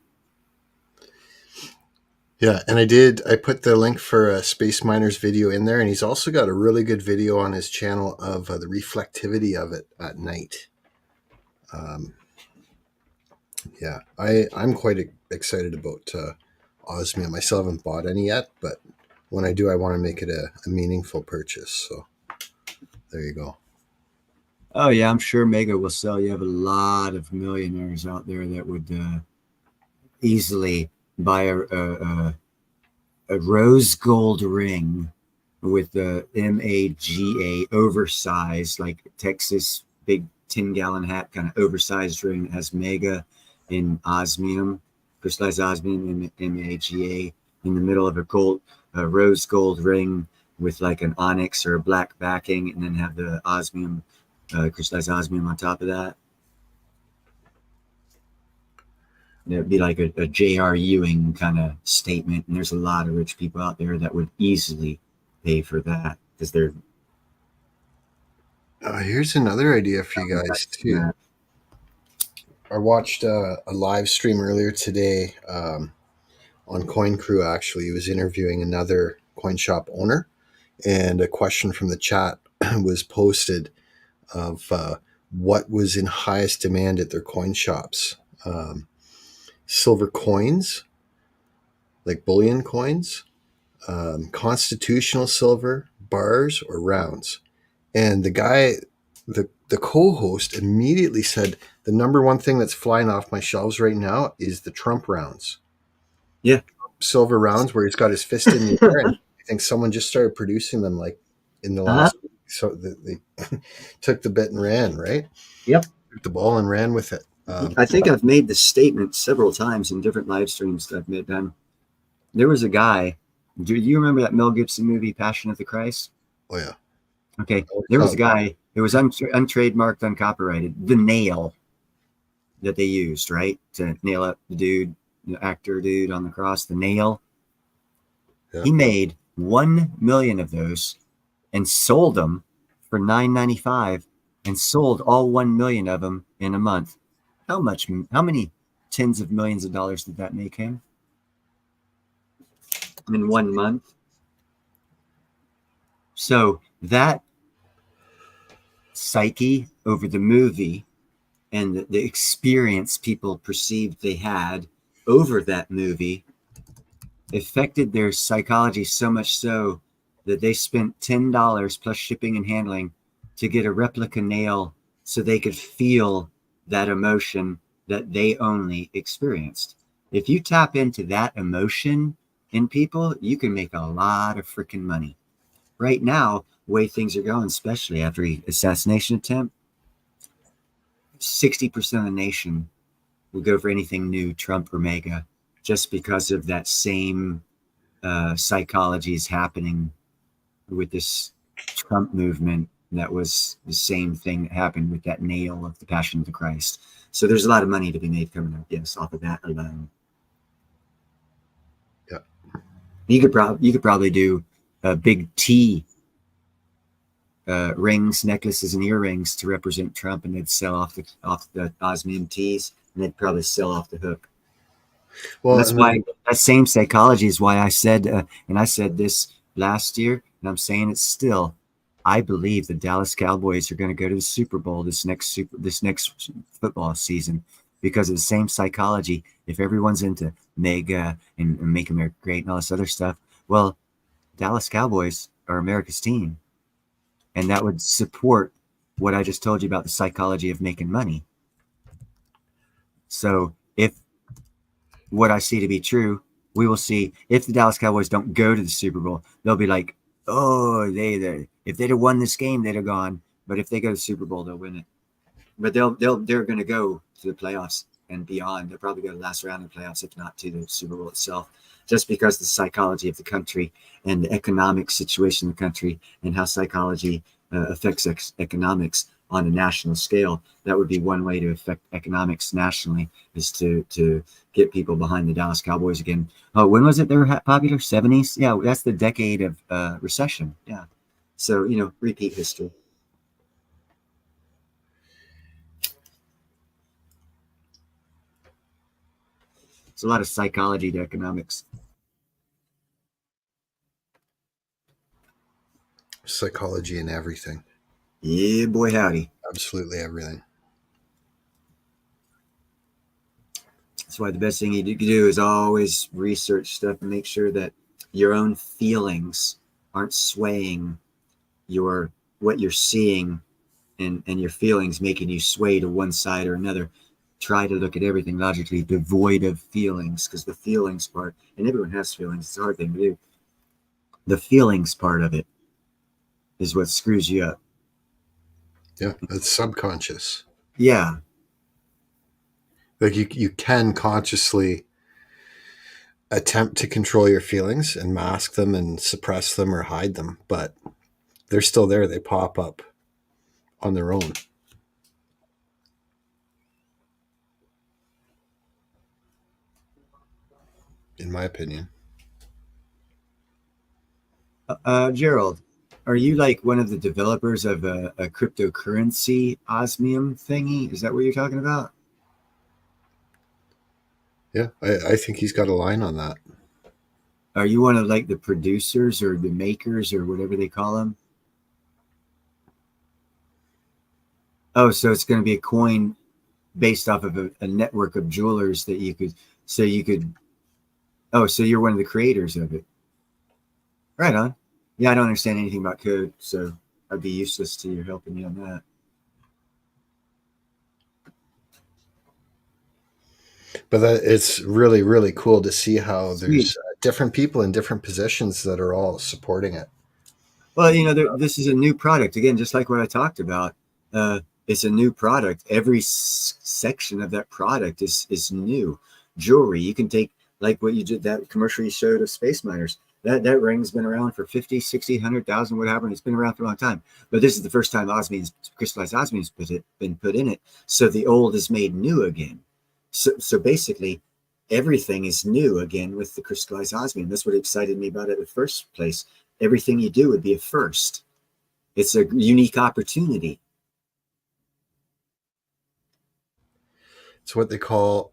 Yeah, and I put the link for Space Miner's video in there, and he's also got a really good video on his channel of the reflectivity of it at night. Yeah, I'm quite excited about osmium. I still haven't bought any yet, but when I do, I want to make it a meaningful purchase. So there you go. Oh yeah, I'm sure Mega will sell. You have a lot of millionaires out there that would easily buy a rose gold ring with the MAGA oversized, like Texas big 10-gallon hat kind of oversized ring that has Mega in osmium, crystallized osmium, MAGA in the middle of a rose gold ring with like an onyx or a black backing, and then have the osmium. Crystallized osmium on top of that. It'd be like a J.R. Ewing kind of statement, and there's a lot of rich people out there that would easily pay for that because they're. Here's another idea for you guys too. I watched a live stream earlier today on Coin Crew. Actually, he was interviewing another coin shop owner, and a question from the chat was posted of what was in highest demand at their coin shops. Silver coins, like bullion coins, constitutional silver, bars, or rounds. And the guy, the co-host immediately said, the number one thing that's flying off my shelves right now is the Trump rounds. Yeah. Silver rounds where he's got his fist in the air. And I think someone just started producing them like in the last week. So they took the bit and ran, right? Yep. Took the ball and ran with it. I think I've made this statement several times in different live streams that I've made, Ben. There was a guy. Do you remember that Mel Gibson movie, Passion of the Christ? Oh, yeah. Okay. There was a guy. It was untrademarked, uncopyrighted. The nail that they used, right, to nail up the dude, the actor dude on the cross. The nail. Yeah. He made 1 million of those and sold them for $9.95, and sold all 1 million of them in a month. How many tens of millions of dollars did that make him in 1 month? So that psyche over the movie and the experience people perceived they had over that movie affected their psychology so much so that they spent $10 plus shipping and handling to get a replica nail so they could feel that emotion that they only experienced. If you tap into that emotion in people, you can make a lot of freaking money. Right now, the way things are going, especially after the assassination attempt, 60% of the nation will go for anything new, Trump or Mega, just because of that same psychology is happening with this Trump movement. That was the same thing that happened with that nail of the Passion of the Christ. So there's a lot of money to be made coming up, yes, off of that alone. Yeah, you could probably do big T rings, necklaces, and earrings to represent Trump, and they'd sell off the osmium teas, and they'd probably sell off the hook. Well, that's why that same psychology is why I said, and I said this last year, and I'm saying it still. I believe the Dallas Cowboys are going to go to the Super Bowl this next football season because of the same psychology. If everyone's into Mega and Make America Great and all this other stuff, well, Dallas Cowboys are America's team. And that would support what I just told you about the psychology of making money. So if what I see to be true, we will see if the Dallas Cowboys don't go to the Super Bowl, they'll be like, oh, if they'd have won this game, they'd have gone. But if they go to the Super Bowl, they'll win it. But they're going to go to the playoffs and beyond. They'll probably go to the last round of the playoffs, if not to the Super Bowl itself, just because the psychology of the country and the economic situation of the country and how psychology affects economics on a national scale. That would be one way to affect economics nationally, is to get people behind the Dallas Cowboys again. Oh, when was it they were popular? 70s? Yeah, that's the decade of recession. Yeah. So, repeat history. It's a lot of psychology to economics. Psychology and everything. Yeah, boy, howdy. Absolutely everything. That's why the best thing you do is always research stuff and make sure that your own feelings aren't swaying what you're seeing, and your feelings making you sway to one side or another. Try to look at everything logically, devoid of feelings, because the feelings part, and everyone has feelings, it's a hard thing to do. The feelings part of it is what screws you up. Yeah, it's subconscious. Yeah. Like you can consciously attempt to control your feelings and mask them and suppress them or hide them, but they're still there. They pop up on their own. In my opinion. Gerald, are you like one of the developers of a cryptocurrency osmium thingy? Is that what you're talking about? Yeah, I think he's got a line on that. Are you one of like the producers or the makers or whatever they call them? Oh, so it's going to be a coin based off of a network of jewelers that you could. So you're one of the creators of it. Right on. Yeah, I don't understand anything about code, so I'd be useless to you helping me on that. But it's really, really cool to see how there's different people in different positions that are all supporting it. Well, this is a new product. Again, just like what I talked about. It's a new product. Every section of that product is new. Jewelry, you can take, like what you did, that commercial you showed of Space Miners. That ring's been around for 50, 60, 100,000, whatever, and it's been around for a long time. But this is the first time crystallized osmium's been put in it. So the old is made new again. So basically, everything is new again with the crystallized osmium. That's what excited me about it in the first place. Everything you do would be a first. It's a unique opportunity. It's what they call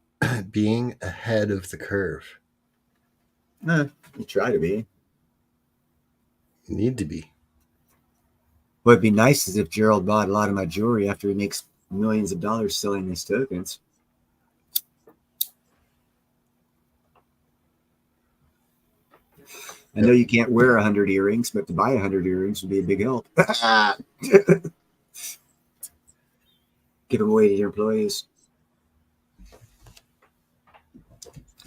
being ahead of the curve. You try to be. You need to be. What'd be nice is if Gerald bought a lot of my jewelry after he makes millions of dollars selling these tokens. I know you can't wear 100 earrings, but to buy 100 earrings would be a big help. Give them away to your employees.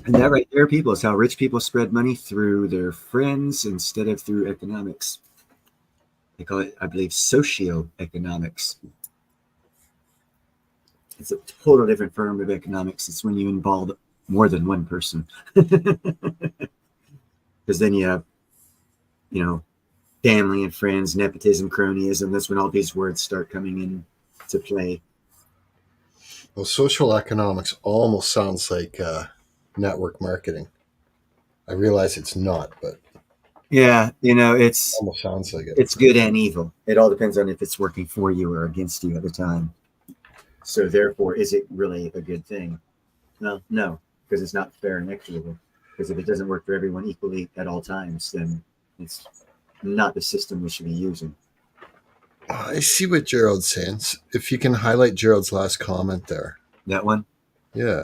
And that right there, people, is how rich people spread money through their friends instead of through economics. They call it, I believe, socioeconomics. It's a total different form of economics. It's when you involve more than one person. Because then you have, family and friends, nepotism, cronyism. That's when all these words start coming into play. Well, social economics almost sounds like network marketing. I realize it's not, but yeah, it's almost sounds like it. It's good and evil. It all depends on if it's working for you or against you at the time. So therefore, is it really a good thing? No, because it's not fair and equitable. Because if it doesn't work for everyone equally at all times, then it's not the system we should be using. I see what Gerald's saying. If you can highlight Gerald's last comment there. That one? Yeah.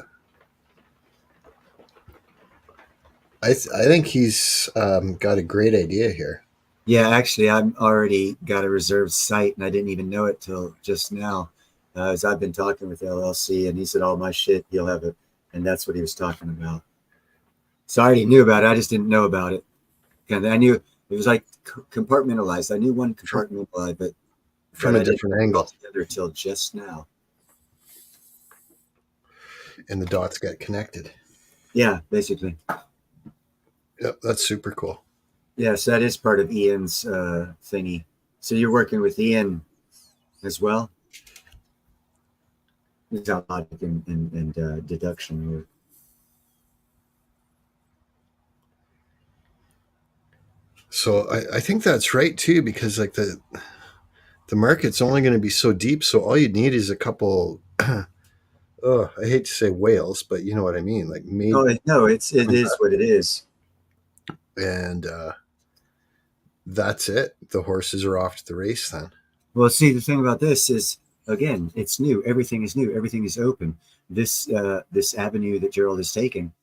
I think he's got a great idea here. Yeah, actually, I've already got a reserved site, and I didn't even know it till just now. As I've been talking with LLC, and he said, "All my shit, he'll have it," and that's what he was talking about. So I already knew about it. I just didn't know about it. And I knew it was like compartmentalized. I knew one compartmentalized, but From a different angle. Together till just now. And the dots get connected. Yeah, basically. Yep, that's super cool. Yes, that is part of Ian's thingy. So you're working with Ian as well? It's how logic and deduction work. So I think that's right too, because like the market's only going to be so deep. So all you need is a couple. Oh, I hate to say whales, but you know what I mean. Like no, it is what it is. And that's it. The horses are off to the race then. Well, see, the thing about this is, again, it's new. Everything is new. Everything is open. This avenue that Gerald is taking,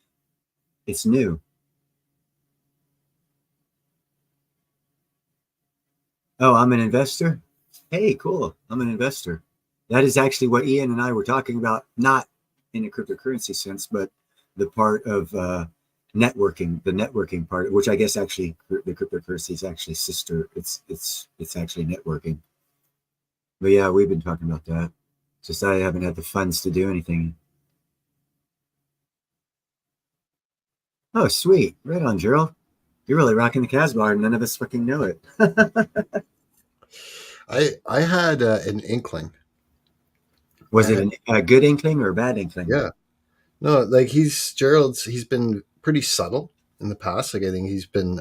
it's new. Oh, I'm an investor? Hey, cool. I'm an investor. That is actually what Ian and I were talking about, not in a cryptocurrency sense, but the part of networking, the networking part, which I guess actually the cryptocurrency is actually sister. It's actually networking. But yeah, we've been talking about that. Just I haven't had the funds to do anything. Oh, sweet. Right on, Gerald. You're really rocking the Casbah, and none of us fucking know it. I had an inkling. Was it a good inkling or a bad inkling? Yeah. No, like he's been pretty subtle in the past. Like I think he's been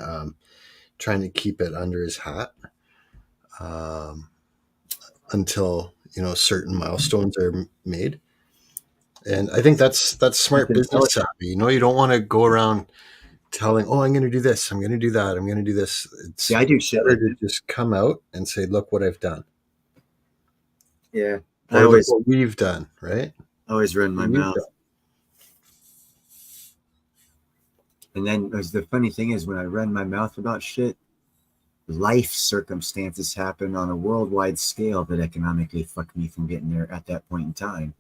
trying to keep it under his hat until certain milestones are made. And I think that's smart business savvy. You don't want to go around telling, "Oh, I'm going to do this. I'm going to do that. I'm going to do this." See, I do shit better to just come out and say, "Look what I've done." Yeah, or look what we've done. Right? I always run my mouth. And then the funny thing is, when I run my mouth about shit, life circumstances happen on a worldwide scale that economically fuck me from getting there at that point in time.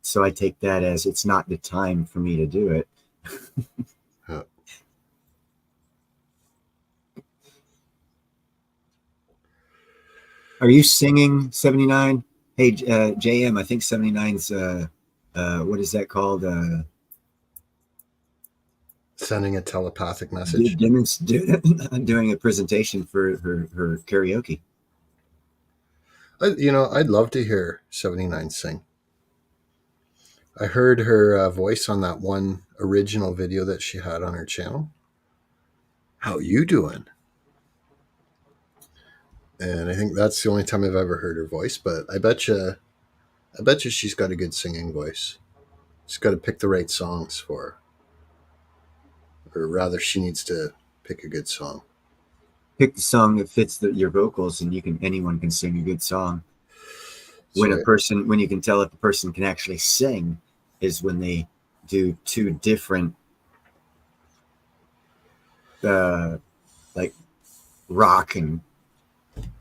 So I take that as it's not the time for me to do it. Are you singing 79? Hey, JM, I think 79's, what is that called? Sending a telepathic message. Doing a presentation for her karaoke. I'd love to hear 79 sing. I heard her voice on that one original video that she had on her channel. How you doing? And I think that's the only time I've ever heard her voice, but I bet you she's got a good singing voice. She's got to pick the right songs for her. Or rather, she needs to pick a good song. Pick the song that fits your vocals, and anyone can sing a good song. When you can tell if a person can actually sing is when they do two different like rock and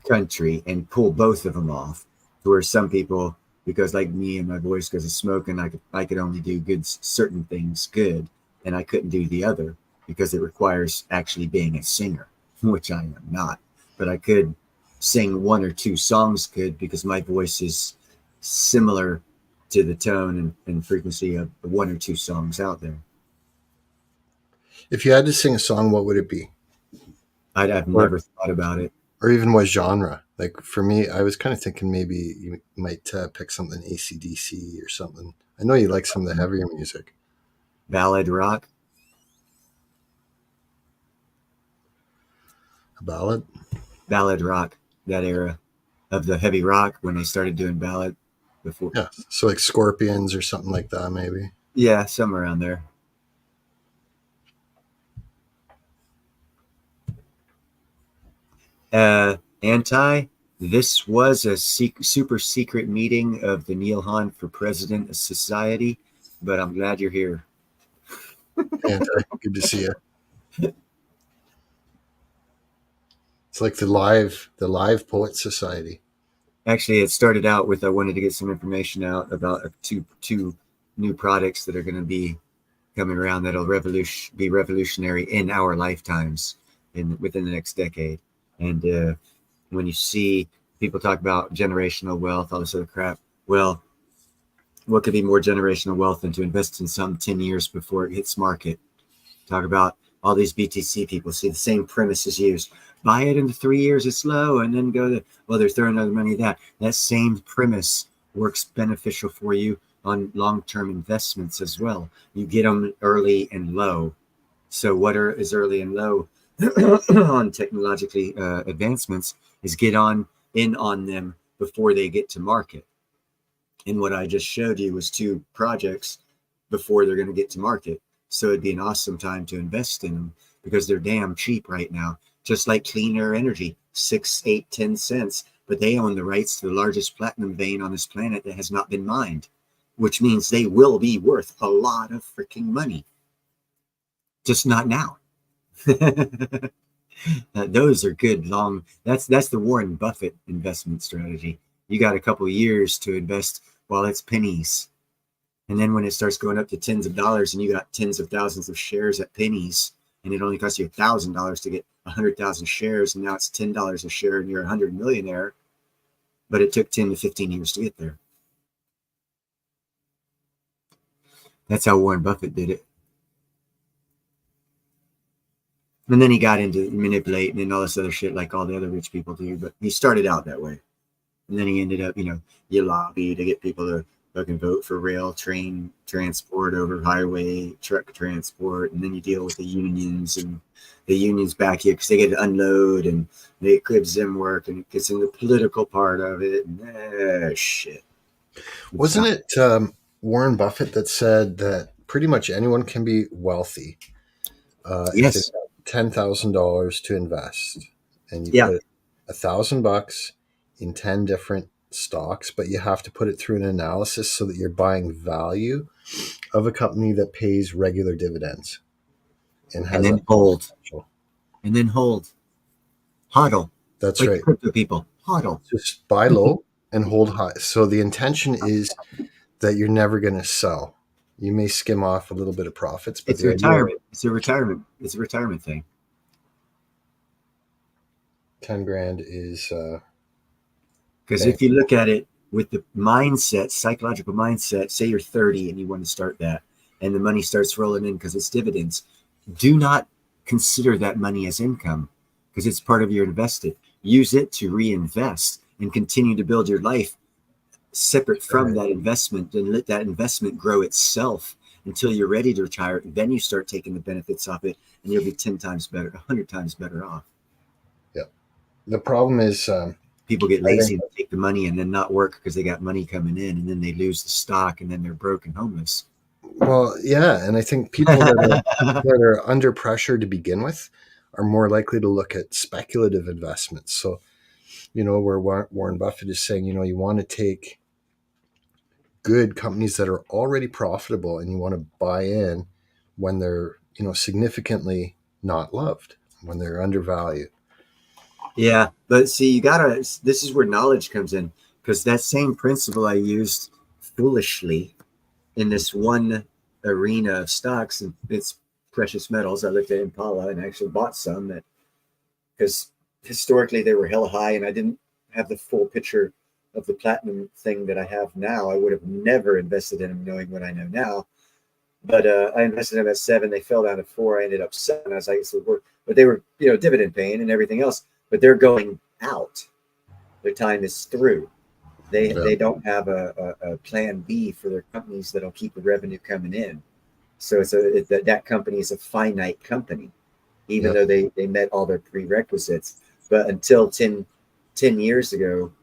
country and pull both of them off. Where some people, because like me and my voice goes of smoking, I could only do certain things good, and I couldn't do the other because it requires actually being a singer, which I am not. But I could sing one or two songs good because my voice is similar to the tone and frequency of one or two songs out there. If you had to sing a song, what would it be? I've never thought about it. Or even what genre? Like for me, I was kind of thinking maybe you might pick something AC/DC or something. I know you like some of the heavier music. Ballad rock. A ballad? Ballad rock, that era of the heavy rock when they started doing ballad before. Yeah, so like Scorpions or something like that, maybe. Yeah, somewhere around there. This was a super secret meeting of the Neil Hahn for President Society, but I'm glad you're here. Anti, good to see you. It's like the live poet society. Actually, it started out with I wanted to get some information out about two new products that are going to be coming around that'll be revolutionary in our lifetimes within the next decade. And when you see people talk about generational wealth, all this other crap, well, what could be more generational wealth than to invest in some 10 years before it hits market? Talk about all these BTC people, see the same premise is used. Buy it in 3 years, it's low, and then they're throwing other money at that. That same premise works beneficial for you on long-term investments as well. You get them early and low. So what is early and low on technologically advancements is get in on them before they get to market. And what I just showed you was 2 projects before they're going to get to market. So it'd be an awesome time to invest in them because they're damn cheap right now. Just like Clean Air Energy, 6, 8, 10 cents. But they own the rights to the largest platinum vein on this planet that has not been mined, which means they will be worth a lot of freaking money. Just not now. Those are good long. That's the Warren Buffett investment strategy. You got a couple of years to invest while it's pennies. And then when it starts going up to tens of dollars and you got tens of thousands of shares at pennies, and it only costs you $1,000 to get 100,000 shares, and now it's $10 a share and you're a 100 millionaire, but it took 10 to 15 years to get there. That's how Warren Buffett did it. And then he got into manipulating and all this other shit like all the other rich people do, but he started out that way. And then he ended up, you lobby to get people to fucking vote for rail, train transport over highway, truck transport, and then you deal with the unions, and the unions back you because they get to unload and make cribs them work, and it gets in the political part of it, and shit. Wasn't it Warren Buffett that said that pretty much anyone can be wealthy yes. if they've got $10,000 to invest, and you put $1,000 in 10 different stocks, but you have to put it through an analysis so that you're buying value of a company that pays regular dividends and then hold potential. And then hodl. That's like right. Crypto people hodl. Just buy low and hold high. So the intention is that you're never going to sell. You may skim off a little bit of profits, but it's retirement. It's a retirement thing. 10 grand is because if you look at it with the mindset, psychological mindset, say you're 30 and you want to start that, and the money starts rolling in because it's dividends, do not consider that money as income because it's part of your invested. Use it to reinvest and continue to build your life separate from that investment, and let that investment grow itself until you're ready to retire. Then you start taking the benefits of it, and you'll be 10 times better, 100 times better off. Yeah. The problem is people get lazy and take the money and then not work because they got money coming in, and then they lose the stock, and then they're broke and homeless. Well, yeah, and I think people that are under pressure to begin with are more likely to look at speculative investments. So, where Warren Buffett is saying, you want to take good companies that are already profitable and you want to buy in when they're, significantly not loved, when they're undervalued. Yeah, but see, this is where knowledge comes in, because that same principle I used foolishly in this one arena of stocks, and it's precious metals. I looked at Impala and actually bought some because historically they were hella high, and I didn't have the full picture of the platinum thing that I have now. I would have never invested in them knowing what I know now. But I invested in them at 7. They fell down to 4. I ended up 7. I was like, but they were, dividend paying and everything else. But they're going out. Their time is through. They don't have a plan B for their companies that'll keep the revenue coming in. So that company is a finite company, even though they met all their prerequisites. But until 10 years ago,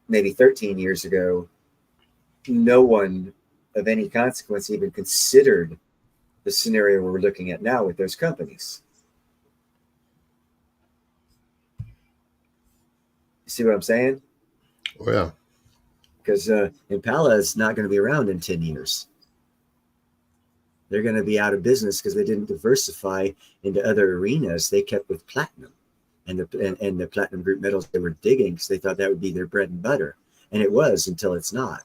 maybe 13 years ago, no one of any consequence even considered the scenario we're looking at now with those companies. You see what I'm saying? Oh, yeah. Because Impala is not going to be around in 10 years. they're going to be out of business because they didn't diversify into other arenas. They kept with platinum and the platinum group metals they were digging because they thought that would be their bread and butter. And it was until it's not.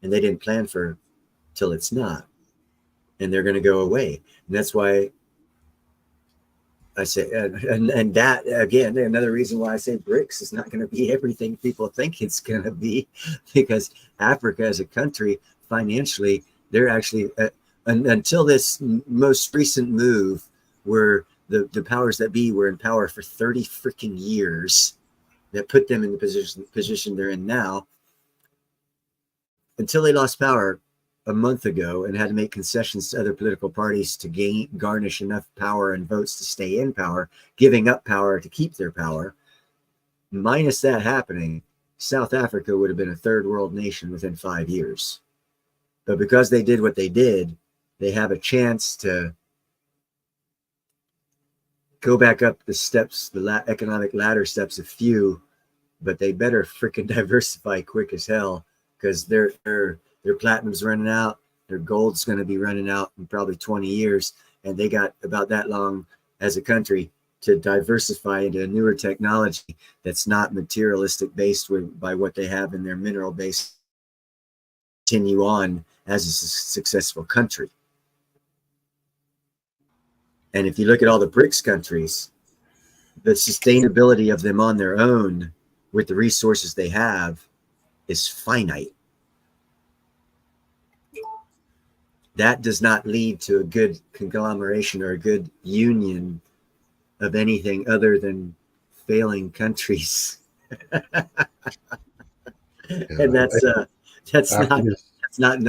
And they didn't plan for till it's not. And they're going to go away. And that's why I say, and that again, another reason why I say BRICS is not going to be everything people think it's going to be, because Africa as a country, financially, they're actually, until this most recent move where the powers that be were in power for 30 freaking years, that put them in the position they're in now, until they lost power a month ago and had to make concessions to other political parties to garnish enough power and votes to stay in power, giving up power to keep their power. Minus that happening, South Africa would have been a third world nation within 5 years. But because they did what they did, they have a chance to go back up the steps, the economic ladder steps, a few, but they better freaking diversify quick as hell, because their platinum's running out, their gold's going to be running out in probably 20 years, and they got about that long as a country to diversify into a newer technology that's not materialistic based by what they have in their mineral base, continue on as a successful country. And if you look at all the BRICS countries, the sustainability of them on their own with the resources they have is finite. That does not lead to a good conglomeration or a good union of anything other than failing countries. And that's not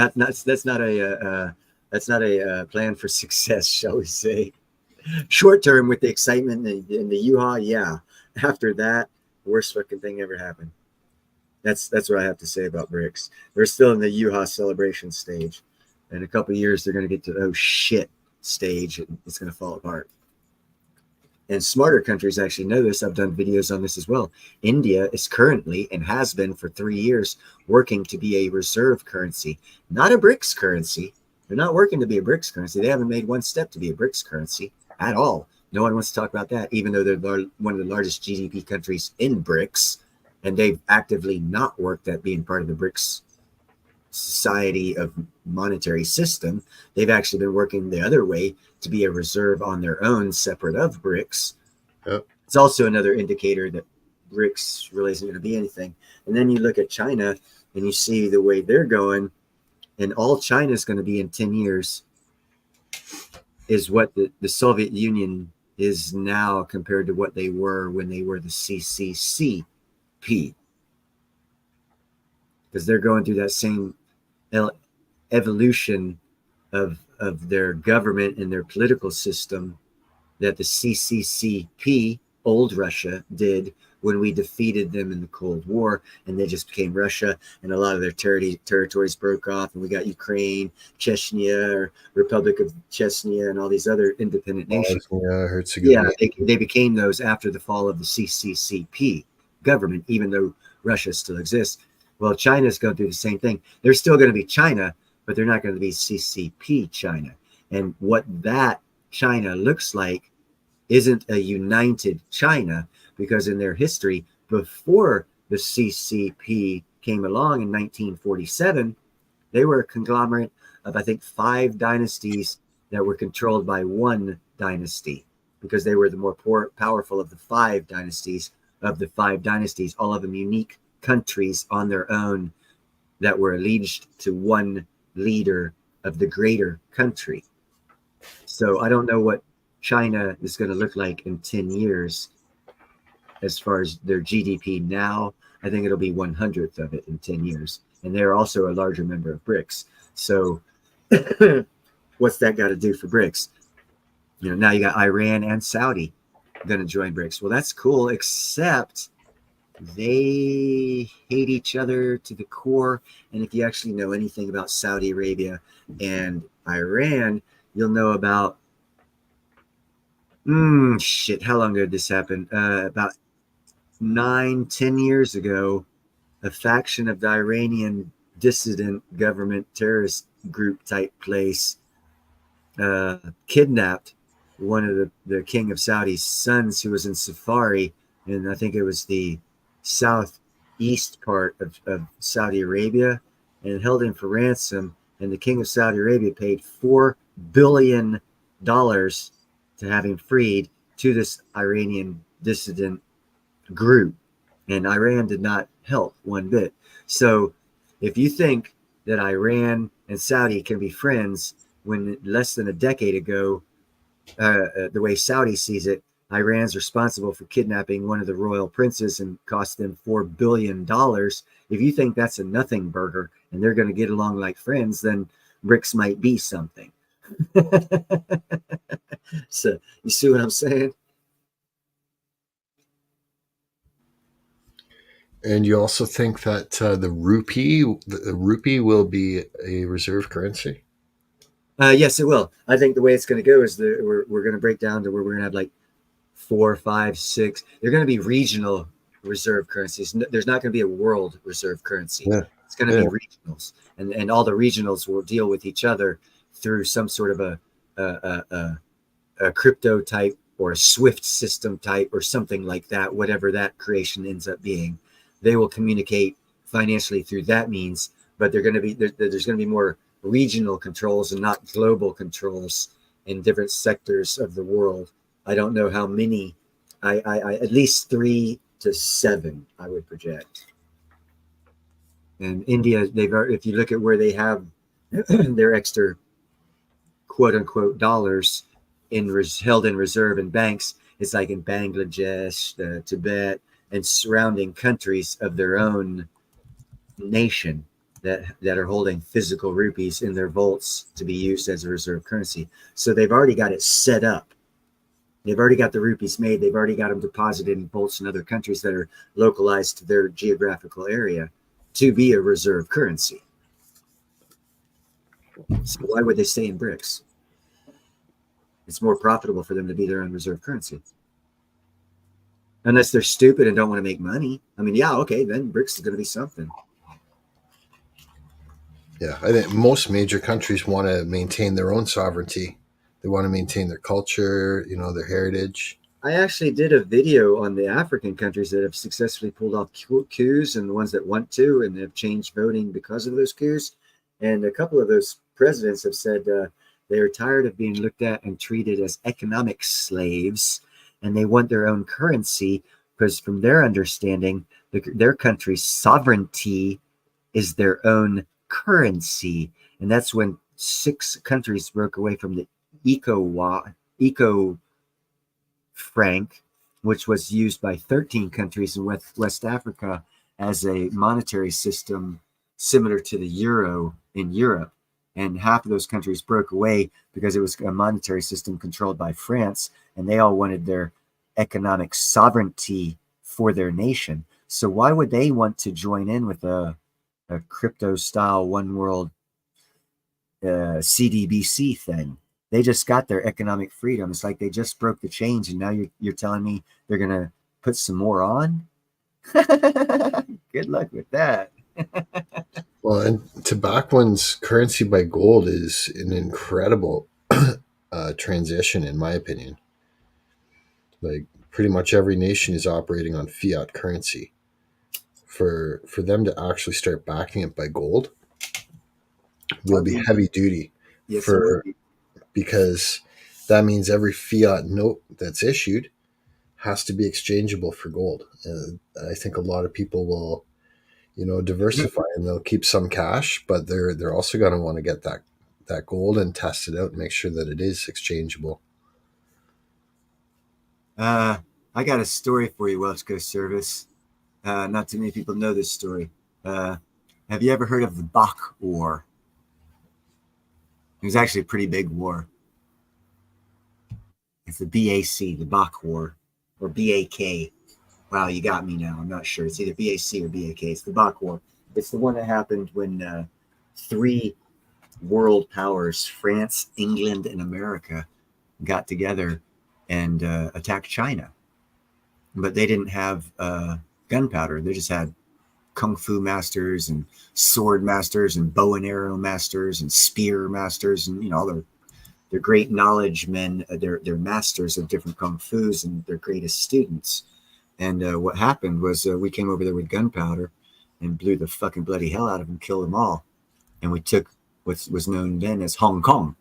a plan for success, shall we say? Short term with the excitement and the yoo-haw, yeah. After that, worst fucking thing ever happened. That's what I have to say about BRICS. They're still in the yoo-haw celebration stage. In a couple of years, they're going to get to oh shit stage, and it's going to fall apart. And smarter countries actually know this. I've done videos on this as well. India is currently, and has been for 3 years, working to be a reserve currency, not a BRICS currency. They're not working to be a BRICS currency. They haven't made one step to be a BRICS currency at all. No one wants to talk about that, even though they're one of the largest GDP countries in BRICS, and they've actively not worked at being part of the BRICS society of monetary system. They've actually been working the other way to be a reserve on their own, separate of BRICS. Yep. It's also another indicator that BRICS really isn't going to be anything. And then you look at China and you see the way they're going, and all China is going to be in 10 years is what the Soviet Union is now compared to what they were when they were the CCCP. Because they're going through that same evolution of their government and their political system that the CCCP, old Russia, did when we defeated them in the Cold War, and they just became Russia, and a lot of their territories broke off, and we got Ukraine, Chechnya, or Republic of Chechnya, and all these other independent nations. Yeah, they became those after the fall of the CCCP government, even though Russia still exists. Well, China's going through the same thing. They're still going to be China, but they're not going to be CCP China. And what that China looks like isn't a united China, because in their history, before the CCP came along in 1947, they were a conglomerate of, I think, 5 dynasties that were controlled by one dynasty, because they were the more powerful of the 5 dynasties, all of them unique countries on their own that were alleged to one leader of the greater country. So I don't know what China is going to look like in 10 years as far as their GDP now. I think it'll be 1/100th of it in 10 years. And they're also a larger member of BRICS. So what's that got to do for BRICS? You know, now you got Iran and Saudi going to join BRICS. Well, that's cool, except they hate each other to the core. And if you actually know anything about Saudi Arabia and Iran, you'll know about how long did this happen? About 9-10 years ago, a faction of the Iranian dissident government terrorist group type place kidnapped one of the king of Saudi's sons who was in safari, and I think it was the southeast part of Saudi Arabia, and held him for ransom. And the king of Saudi Arabia paid $4 billion to have him freed to this Iranian dissident group. And Iran did not help one bit. So if you think that Iran and Saudi can be friends, when less than a decade ago, the way Saudi sees it, Iran's responsible for kidnapping one of the royal princes and cost them $4 billion. If you think that's a nothing burger and they're going to get along like friends, then BRICS might be something. So you see what I'm saying? And you also think that the rupee will be a reserve currency? Yes, it will. I think the way it's going to go is we're going to break down to where we're going to have like 4, 5, 6. They're going to be regional reserve currencies. There's not going to be a world reserve currency. Yeah. It's going to be regionals, and all the regionals will deal with each other through some sort of a crypto type or a SWIFT system type or something like that. Whatever that creation ends up being, they will communicate financially through that means. But there's going to be more regional controls and not global controls in different sectors of the world. I don't know how many. I at least 3 to 7 I would project. And India, if you look at where they have their extra quote unquote dollars held in reserve in banks, it's like in Bangladesh, Tibet, and surrounding countries of their own nation that are holding physical rupees in their vaults to be used as a reserve currency. So they've already got it set up. They've already got the rupees made. They've already got them deposited in vaults in other countries that are localized to their geographical area to be a reserve currency. So why would they stay in BRICS? It's more profitable for them to be their own reserve currency. Unless they're stupid and don't want to make money. I mean, yeah, okay, then BRICS is going to be something. Yeah, I think most major countries want to maintain their own sovereignty. They want to maintain their culture, their heritage. I actually did a video on the African countries that have successfully pulled off coups and the ones that want to and have changed voting because of those coups. And a couple of those presidents have said they are tired of being looked at and treated as economic slaves, and they want their own currency because from their understanding, their country's sovereignty is their own currency. And that's when 6 countries broke away from the eco franc, which was used by 13 countries in West Africa as a monetary system similar to the euro in Europe. And half of those countries broke away because it was a monetary system controlled by France, and they all wanted their economic sovereignty for their nation. So why would they want to join in with a crypto style one world CDBC thing? They just got their economic freedom. It's like they just broke the chains, and now you're telling me they're going to put some more on? Good luck with that. Well, and to back one's currency by gold is an incredible transition, in my opinion. Like pretty much every nation is operating on fiat currency. For them to actually start backing it by gold will be heavy duty. Yes, because that means every fiat note that's issued has to be exchangeable for gold. And I think a lot of people will, diversify, and they'll keep some cash, but they're also going to want to get that gold and test it out and make sure that it is exchangeable. I got a story for you, Welsh Coast Service. Not too many people know this story. Have you ever heard of the Bach War? It was actually a pretty big war. It's the BAC, the Bach War, or BAK. Wow, you got me now. I'm not sure. It's either BAC or BAK. It's the Bach War. It's the one that happened when 3 world powers, France, England, and America, got together and attacked China. But they didn't have gunpowder. They just had kung fu masters and sword masters and bow and arrow masters and spear masters and all the they're great knowledge men. They're masters of different kung fu's and they're greatest students. And what happened was we came over there with gunpowder and blew the fucking bloody hell out of them, killed them all. And we took what was known then as Hong Kong.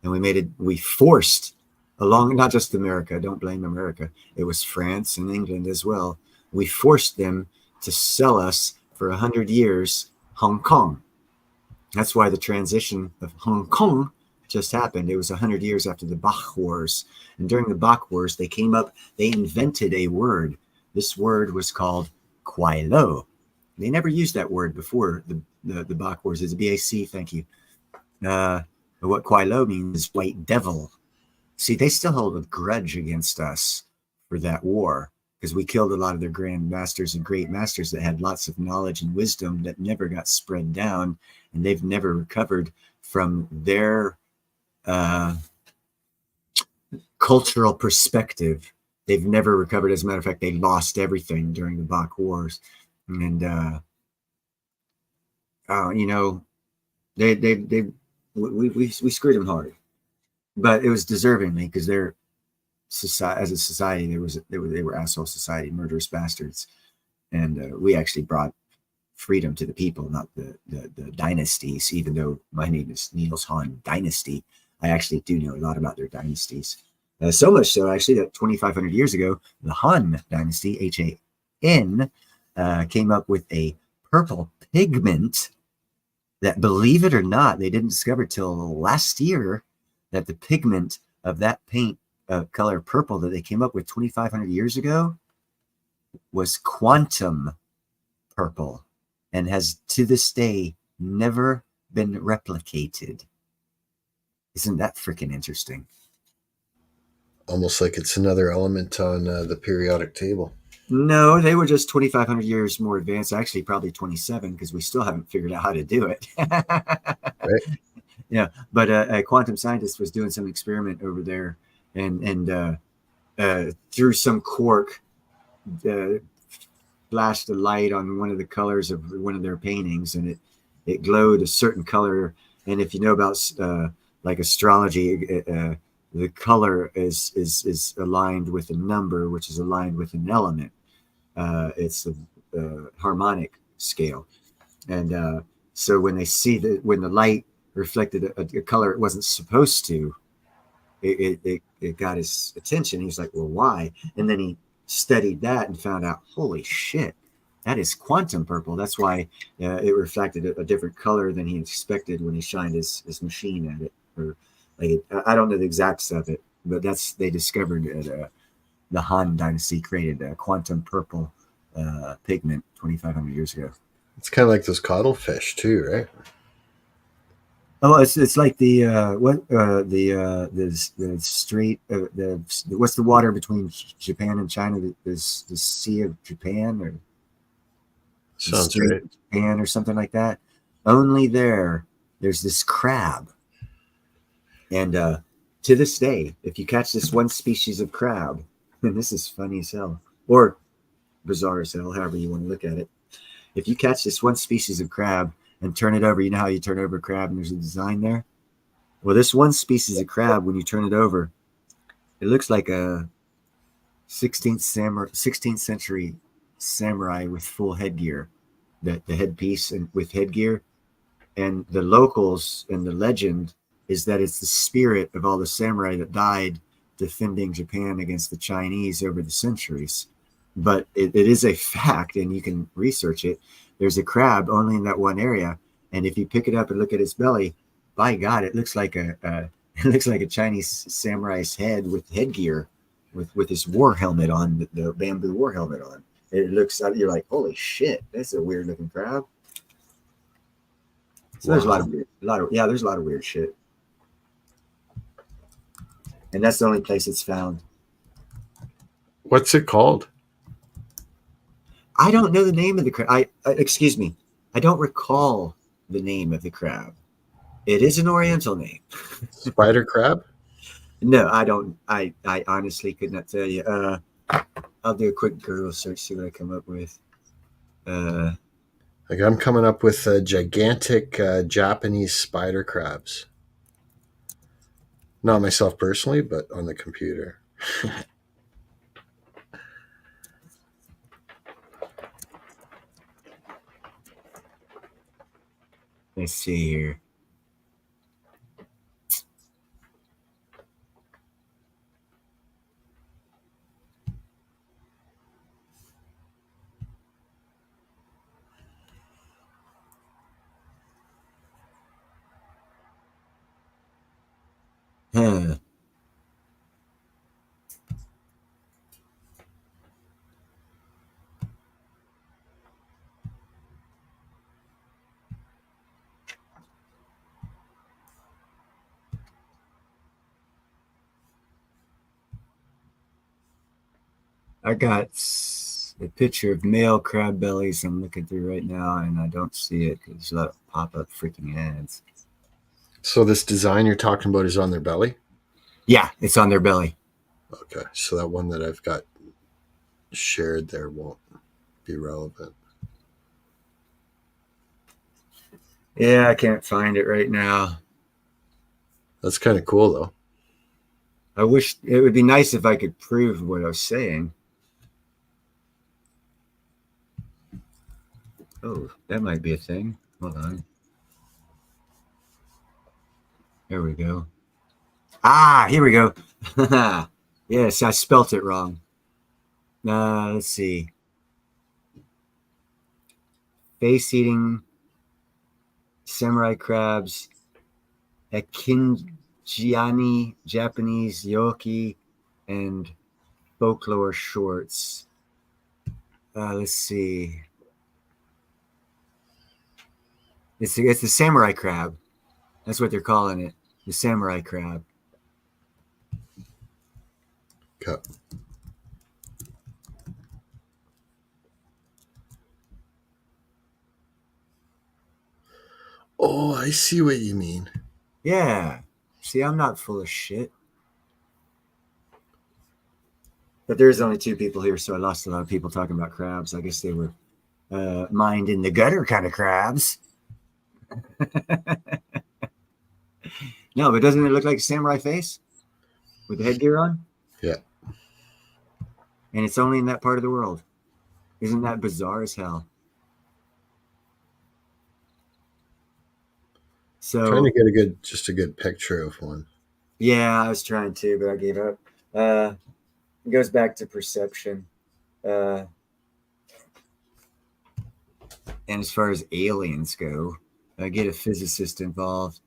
And we forced along, not just America, don't blame America. It was France and England as well. We forced them to sell us for 100 years Hong Kong. That's why the transition of Hong Kong just happened. It was 100 years after the Bach Wars. And during the Bach Wars, they invented a word. This word was called Kwai Lo. They never used that word before the Bach Wars. It's BAC, thank you. What Kwai Lo means is white devil. See, they still hold a grudge against us for that war because we killed a lot of their grand masters and great masters that had lots of knowledge and wisdom that never got spread down, and they've never recovered from their cultural perspective. They've never recovered. As a matter of fact, they lost everything during the Bach Wars. And, you know, we screwed them hard, but it was deservingly because they're as a society, they were asshole society, murderous bastards. And we actually brought freedom to the people, not the dynasties, even though my name is Niels Han Dynasty. I actually do know a lot about their dynasties. So much so, actually, that 2,500 years ago, the Han Dynasty, H-A-N, came up with a purple pigment that, believe it or not, they didn't discover till last year that the pigment of that paint color purple that they came up with 2,500 years ago was quantum purple and has to this day never been replicated. Isn't that freaking interesting? Almost like it's another element on the periodic table. No, they were just 2,500 years more advanced. Actually, probably 27 because we still haven't figured out how to do it. Right. Yeah, but a quantum scientist was doing some experiment over there, and through some cork, flashed a light on one of the colors of one of their paintings, and it glowed a certain color. And if you know about like astrology, the color is aligned with a number, which is aligned with an element. It's a harmonic scale, and so when they see that when the light reflected a color it wasn't supposed to, it got his attention. He's like, well, why? And then he studied that and found out, holy shit, that is quantum purple. That's why it reflected a different color than he expected when he shined his machine at it. Or like, I don't know the exacts of it, but they discovered it. The Han Dynasty created a quantum purple pigment 2,500 years ago. It's kind of like those cuttlefish too, right? Oh, it's like the strait. What's the water between Japan and China? The Sea of Japan, or sounds right. Japan, or something like that. Only there's this crab, and to this day, if you catch this one species of crab, and this is funny as hell, or bizarre as hell, however you want to look at it. If you catch this one species of crab and turn it over, you know how you turn over a crab and there's a design there? Well, this one species of crab, when you turn it over, it looks like a 16th century samurai with full headgear, the headpiece and with headgear. And the locals and the legend is that it's the spirit of all the samurai that died defending Japan against the Chinese over the centuries. But it is a fact, and you can research it. There's a crab only in that one area, and if you pick it up and look at its belly, by God, it looks like a Chinese samurai's head with headgear, with his war helmet on, the bamboo war helmet on. It looks, you're like, holy shit, that's a weird looking crab. So there's a lot of weird shit, and that's the only place it's found. What's it called? I don't know the name of the crab. Excuse me. I don't recall the name of the crab. It is an Oriental name. Spider crab? No, I don't. I honestly could not tell you. I'll do a quick Google search, see what I come up with. Like I'm coming up with gigantic Japanese spider crabs. Not myself personally, but on the computer. Let's see here. Huh. I got a picture of male crab bellies I'm looking through right now, and I don't see it because let it pop up freaking ads. So this design you're talking about is on their belly? Yeah, it's on their belly. Okay, so that one that I've got shared there won't be relevant. Yeah, I can't find it right now. That's kind of cool, though. I wish it would be nice if I could prove what I was saying. Oh, that might be a thing. Hold on. There we go. Ah, here we go. Yes, I spelt it wrong. Let's see. Face-eating samurai crabs, Akinjiani, Japanese yoki, and folklore shorts. Let's see. It's the samurai crab. That's what they're calling it. The samurai crab. Okay. Oh, I see what you mean. Yeah. See, I'm not full of shit. But there's only 2 people here, so I lost a lot of people talking about crabs. I guess they were mind in the gutter kind of crabs. No, but doesn't it look like a samurai face with the headgear on? Yeah. And it's only in that part of the world. Isn't that bizarre as hell? So Trying to get a good picture of one. Yeah, I was trying to, but I gave up. It goes back to perception. And as far as aliens go, get a physicist involved.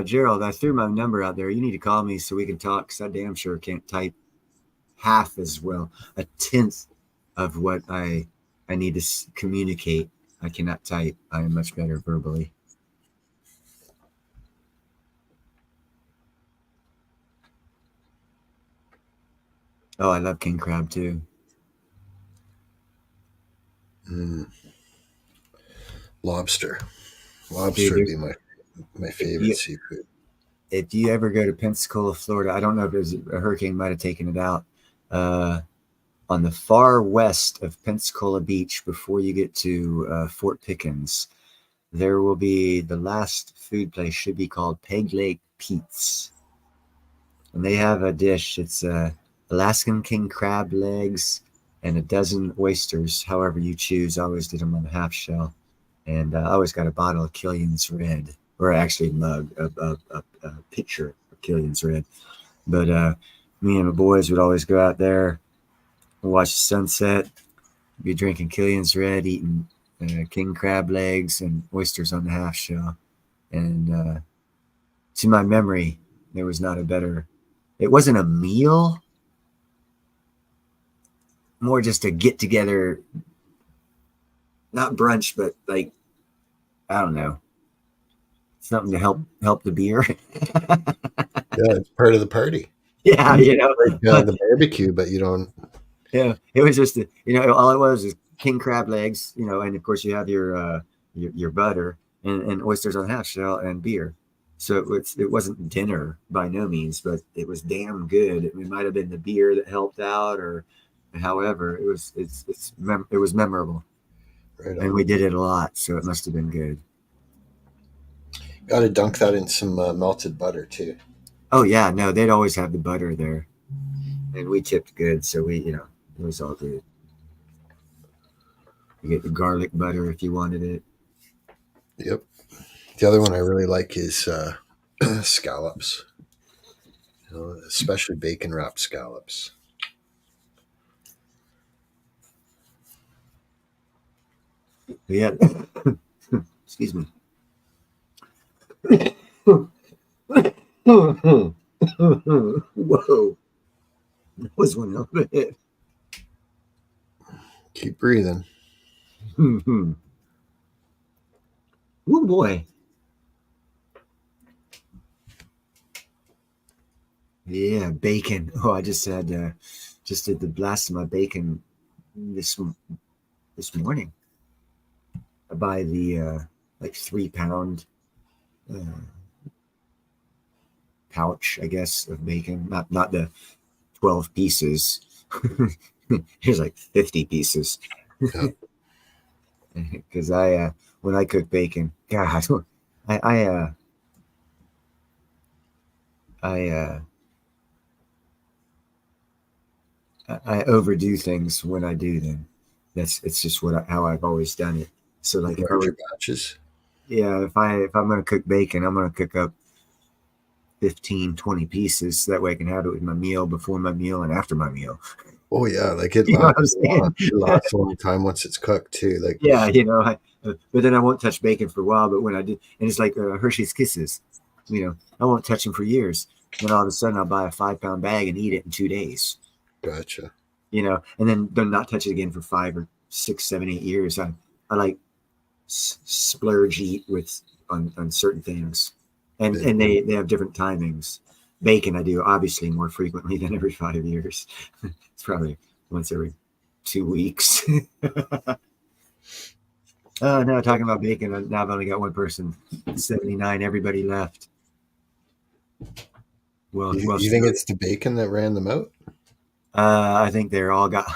Gerald, I threw my number out there. You need to call me so we can talk, because I damn sure can't type half as well, a tenth of what I need to communicate. I cannot type. I am much better verbally. Oh, I love king crab too. Lobster. Lobster would be my favorite seafood. If you ever go to Pensacola, Florida, I don't know if there's a hurricane might have taken it out. On the far west of Pensacola Beach, before you get to Fort Pickens, there will be the last food place should be called Peg Leg Pete's. And they have a dish. It's Alaskan king crab legs and a dozen oysters, however you choose. I always did them on the half shell. And I always got a bottle of Killian's Red, or actually a mug, a picture of Killian's Red. But me and my boys would always go out there, watch the sunset, be drinking Killian's Red, eating king crab legs and oysters on the half shell. And to my memory, there was not a better, it wasn't a meal, more just a get together, not brunch, but like, I don't know, something to help the beer. Yeah, it's part of the party. Yeah, you know, like the barbecue, but you don't. Yeah, it was just all it was is king crab legs, and of course you have your butter and oysters on half shell and beer. So it wasn't dinner by no means, but it was damn good. It might have been the beer that helped out, or however, it was memorable, Right on. and we did it a lot, so it must have been good. Got to dunk that in some melted butter too. Oh yeah, no, they'd always have the butter there, and we tipped good, so it was all good. You get the garlic butter if you wanted it. Yep. The other one I really like is scallops, especially bacon wrapped scallops. Yeah. Excuse me. Whoa. That was one of it. Keep breathing. Oh boy. Yeah, bacon. Oh, I just did the blast of my bacon this morning. I buy the like 3-pound pouch, I guess, of bacon. Not the 12 pieces. Here's like 50 pieces. Because when I cook bacon, God, I overdo things when I do them. It's just how I've always done it. So like larger batches. Yeah, if I'm gonna cook bacon, I'm gonna cook up 15, 20 pieces. That way I can have it with my meal, before my meal, and after my meal. Oh yeah, like it lasts a long time once it's cooked too. Like yeah, but then I won't touch bacon for a while. But when I do, and it's like Hershey's Kisses, I won't touch them for years. Then all of a sudden I'll buy a 5-pound bag and eat it in 2 days. Gotcha. And then not touch it again for 5 or 6, 7, 8 years. I like splurge eat on certain things, and they have different timings. Bacon I do obviously more frequently than every 5 years. It's probably once every 2 weeks. Oh no, talking about bacon, now I've only got one person. 79, everybody left. Well, you think it's the bacon that ran them out? I think they all got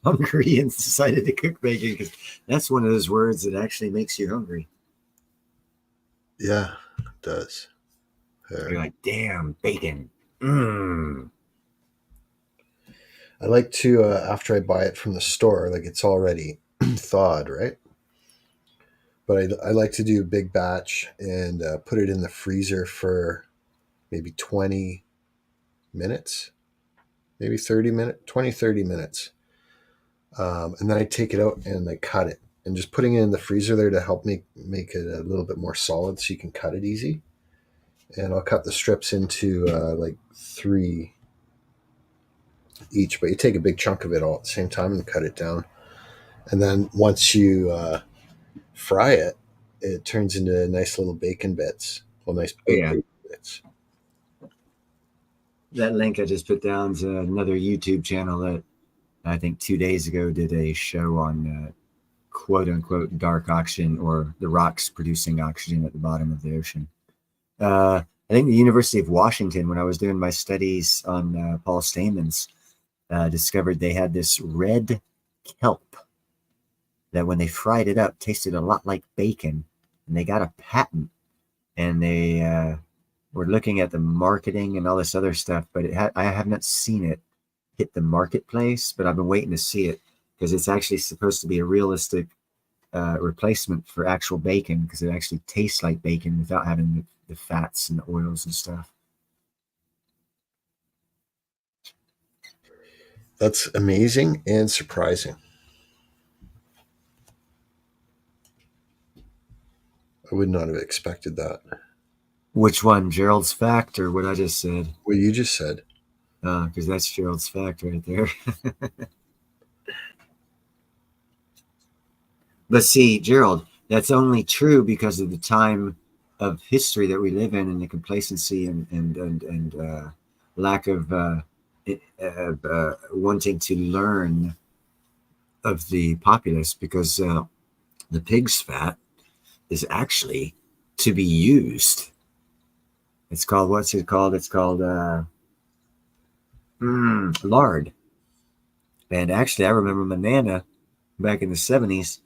hungry and decided to cook bacon, because that's one of those words that actually makes you hungry. Yeah, it does. You're like, damn, bacon. I like to, after I buy it from the store, like it's already thawed, right? But I like to do a big batch and put it in the freezer for maybe 20 minutes, maybe 30 minutes, 20, 30 minutes. And then I take it out and I cut it, and just putting it in the freezer there to help make it a little bit more solid so you can cut it easy. And I'll cut the strips into like 3 each, but you take a big chunk of it all at the same time and cut it down. And then once you fry it, it turns into nice little bacon bits. Well, nice bacon bits. That link I just put down is another YouTube channel that I think 2 days ago did a show on quote unquote dark oxygen, or the rocks producing oxygen at the bottom of the ocean. I think the University of Washington, when I was doing my studies on Paul Stamens, discovered they had this red kelp that when they fried it up tasted a lot like bacon, and they got a patent, and they were looking at the marketing and all this other stuff, but I have not seen it hit the marketplace, but I've been waiting to see it, because it's actually supposed to be a realistic replacement for actual bacon, because it actually tastes like bacon without having the fats and the oils and stuff. That's amazing and surprising. I would not have expected that. Which one, Gerald's fact or what I just said? What you just said. Because that's Gerald's fact right there. But see, Gerald, that's only true because of the time of history that we live in, and the complacency and lack of wanting to learn of the populace, because the pig's fat is actually to be used It's called, what's it called? It's called lard. And actually, I remember my Nana back in the 70s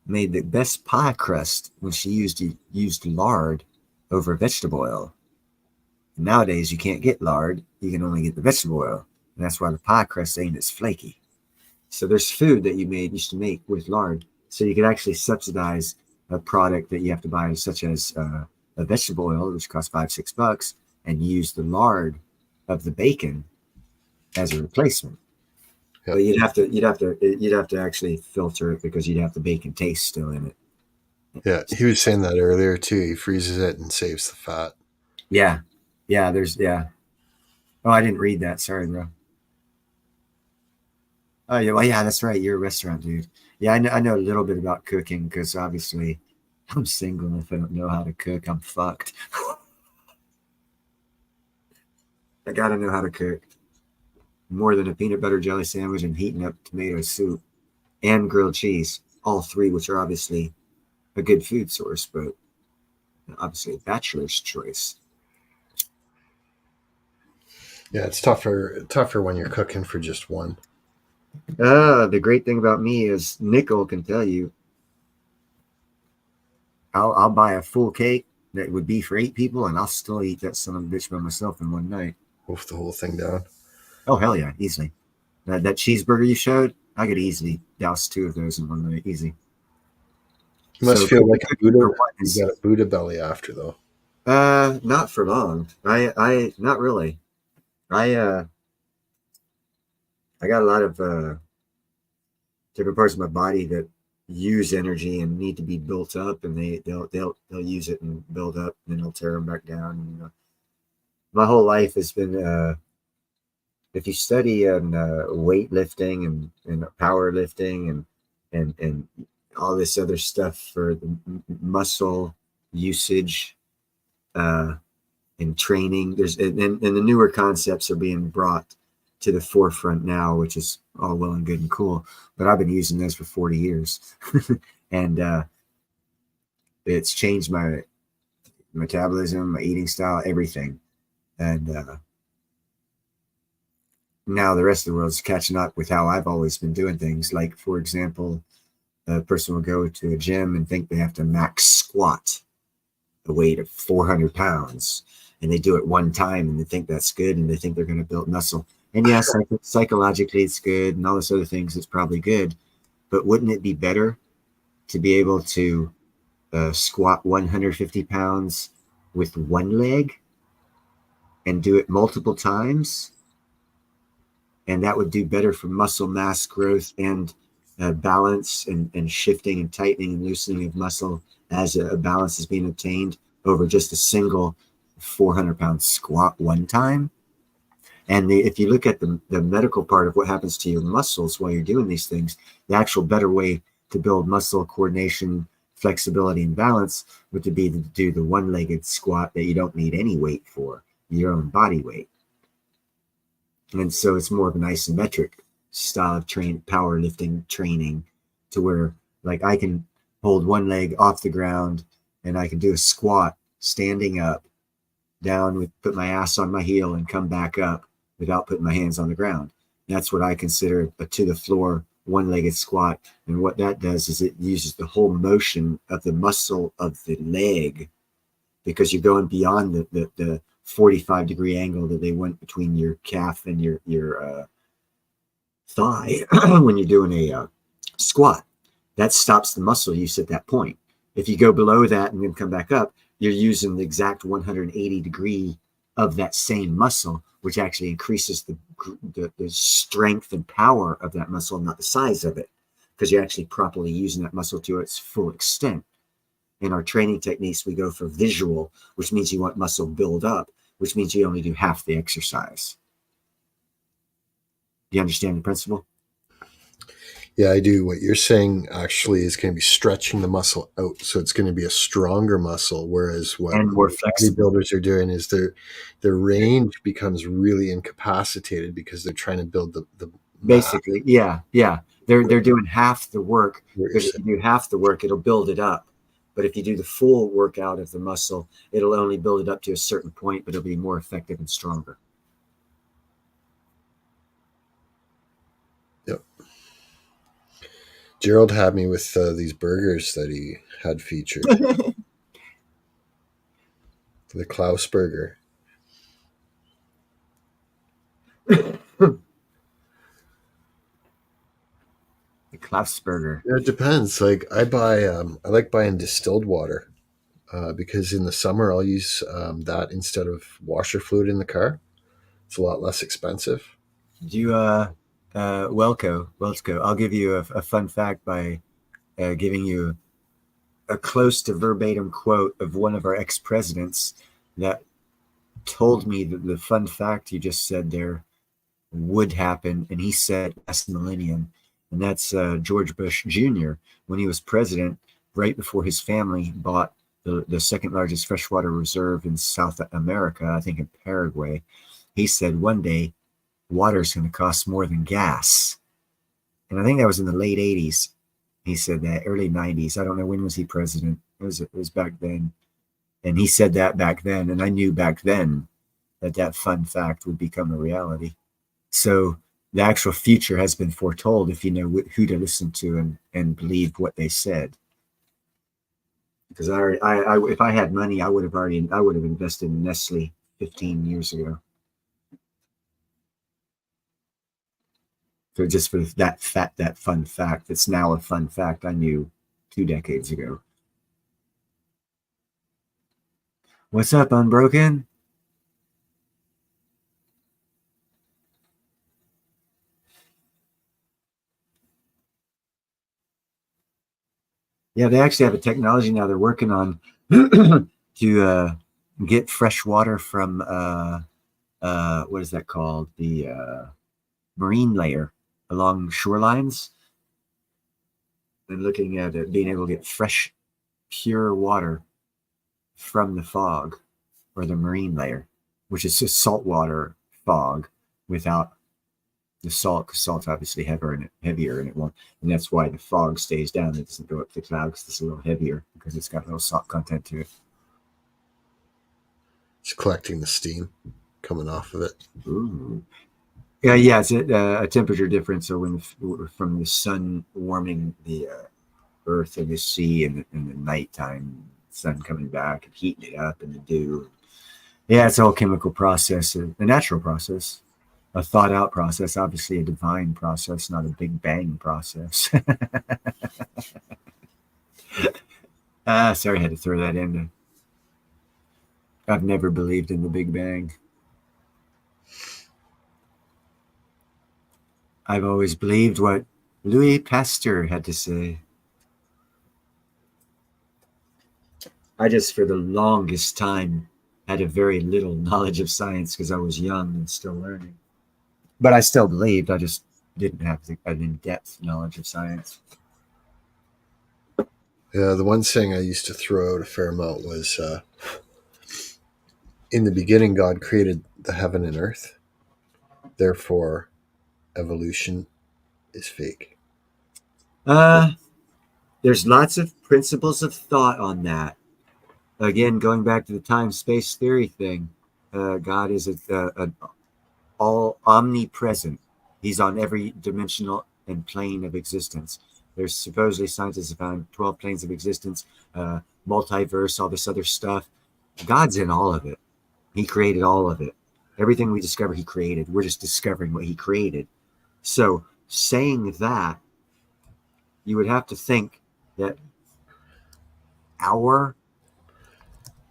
made the best pie crust when she used lard over vegetable oil. Nowadays, you can't get lard. You can only get the vegetable oil. And that's why the pie crust ain't as flaky. So there's food that used to make with lard. So you could actually subsidize a product that you have to buy, such as a vegetable oil, which costs $5-6, and use the lard of the bacon as a replacement. Yep. But you'd have to actually filter it because you'd have the bacon taste still in it. Yeah, he was saying that earlier too. He freezes it and saves the fat. Yeah. Oh, I didn't read that. Sorry, bro. Oh, yeah. Well, yeah, that's right. You're a restaurant dude. Yeah, I know a little bit about cooking because obviously I'm single. And if I don't know how to cook, I'm fucked. I got to know how to cook. More than a peanut butter jelly sandwich and heating up tomato soup and grilled cheese. All three, which are obviously a good food source, but obviously a bachelor's choice. Yeah, it's tougher when you're cooking for just one. The great thing about me is Nickel can tell you I'll buy a full cake that would be for 8 people and I'll still eat that son of a bitch by myself in one night. Wolf the whole thing down. Oh, hell yeah, easily. That cheeseburger you showed, I could easily douse 2 of those in one night, easy. You must feel like a Buddha. You got a Buddha belly after though. Not for long. I not really. I got a lot of different parts of my body that use energy and need to be built up, and they'll use it and build up, and then they'll tear them back down. And, my whole life has been, if you study weightlifting and powerlifting and all this other stuff for the muscle usage and training, and the newer concepts are being brought to the forefront now, which is all well and good and cool, but I've been using this for 40 years and it's changed my metabolism, my eating style, everything. And now the rest of the world is catching up with how I've always been doing things. Like, for example, a person will go to a gym and think they have to max squat a weight of 400 pounds, and they do it one time and they think that's good and they think they're going to build muscle. And yes, psychologically it's good and all this other things, it's probably good, but wouldn't it be better to be able to squat 150 pounds with one leg and do it multiple times? And that would do better for muscle mass growth and balance and shifting and tightening and loosening of muscle as a balance is being obtained over just a single 400-pound squat one time. And if you look at the medical part of what happens to your muscles while you're doing these things, the actual better way to build muscle coordination, flexibility, and balance would be to do the one-legged squat that you don't need any weight for, your own body weight. And so it's more of an isometric style of powerlifting training, to where like I can hold one leg off the ground and I can do a squat standing up, down with, put my ass on my heel and come back up without putting my hands on the ground. That's what I consider a to the floor one-legged squat. And what that does is it uses the whole motion of the muscle of the leg, because you're going beyond the 45-degree angle that they went between your calf and your thigh when you're doing a squat. That stops the muscle use at that point. If you go below that and then come back up, you're using the exact 180 degree of that same muscle, which actually increases the strength and power of that muscle, not the size of it, because you're actually properly using that muscle to its full extent. In our training techniques, we go for visual, which means you want muscle build up, which means you only do half the exercise. Do you understand the principle? Yeah, I do. What you're saying actually is going to be stretching the muscle out, so it's going to be a stronger muscle. Whereas what bodybuilders are doing is their range becomes really incapacitated because they're trying to build the basically, yeah. They're doing half the work. Because if you do half the work, it'll build it up. But if you do the full workout of the muscle, it'll only build it up to a certain point, but it'll be more effective and stronger. Yep. Gerald had me with these burgers that he had featured. The Klaus burger. The Klaus burger. Yeah, it depends. Like I like buying distilled water because in the summer I'll use that instead of washer fluid in the car. It's a lot less expensive. Do you, Welco, I'll give you a fun fact by giving you a close to verbatim quote of one of our ex-presidents that told me that the fun fact you just said there would happen, and he said last millennium, and that's George Bush Jr. when he was president, right before his family bought the second largest freshwater reserve in South America, I think in Paraguay. He said one day water is going to cost more than gas, and I think that was in the late 80s. He said that, early 90s. I don't know, when was he president? It was back then. And he said that back then, and I knew back then that fun fact would become a reality. So the actual future has been foretold if you know who to listen to and believe what they said. Because if I had money, I would have invested in Nestle 15 years ago. So just for that fun fact, that's now a fun fact I knew 2 decades ago. What's up, Unbroken? Yeah, they actually have a technology now they're working on to get fresh water from what is that called? The marine layer along shorelines, and looking at it, being able to get fresh, pure water from the fog or the marine layer, which is just saltwater fog without the salt, because salt's obviously heavier and it won't, and that's why the fog stays down. It doesn't go up the cloud because it's a little heavier because it's got a little salt content to it. It's collecting the steam coming off of it. Ooh. Yeah, it's a temperature difference. So from the sun warming the earth and the sea in the nighttime, sun coming back and heating it up, and the dew. Yeah, it's all a chemical process, a natural process, a thought out process, obviously a divine process, not a Big Bang process. Sorry, I had to throw that in. I've never believed in the Big Bang. I've always believed what Louis Pasteur had to say. I just, for the longest time, had a very little knowledge of science because I was young and still learning. But I still believed, I just didn't have an in-depth knowledge of science. Yeah, the one saying I used to throw out a fair amount was, in the beginning, God created the heaven and earth. Therefore, evolution is fake. There's lots of principles of thought on that. Again, going back to the time-space theory thing, God is all omnipresent. He's on every dimensional and plane of existence. There's supposedly scientists have found 12 planes of existence, multiverse, all this other stuff. God's in all of it. He created all of it. Everything we discover, he created. We're just discovering what he created. So saying that, you would have to think that our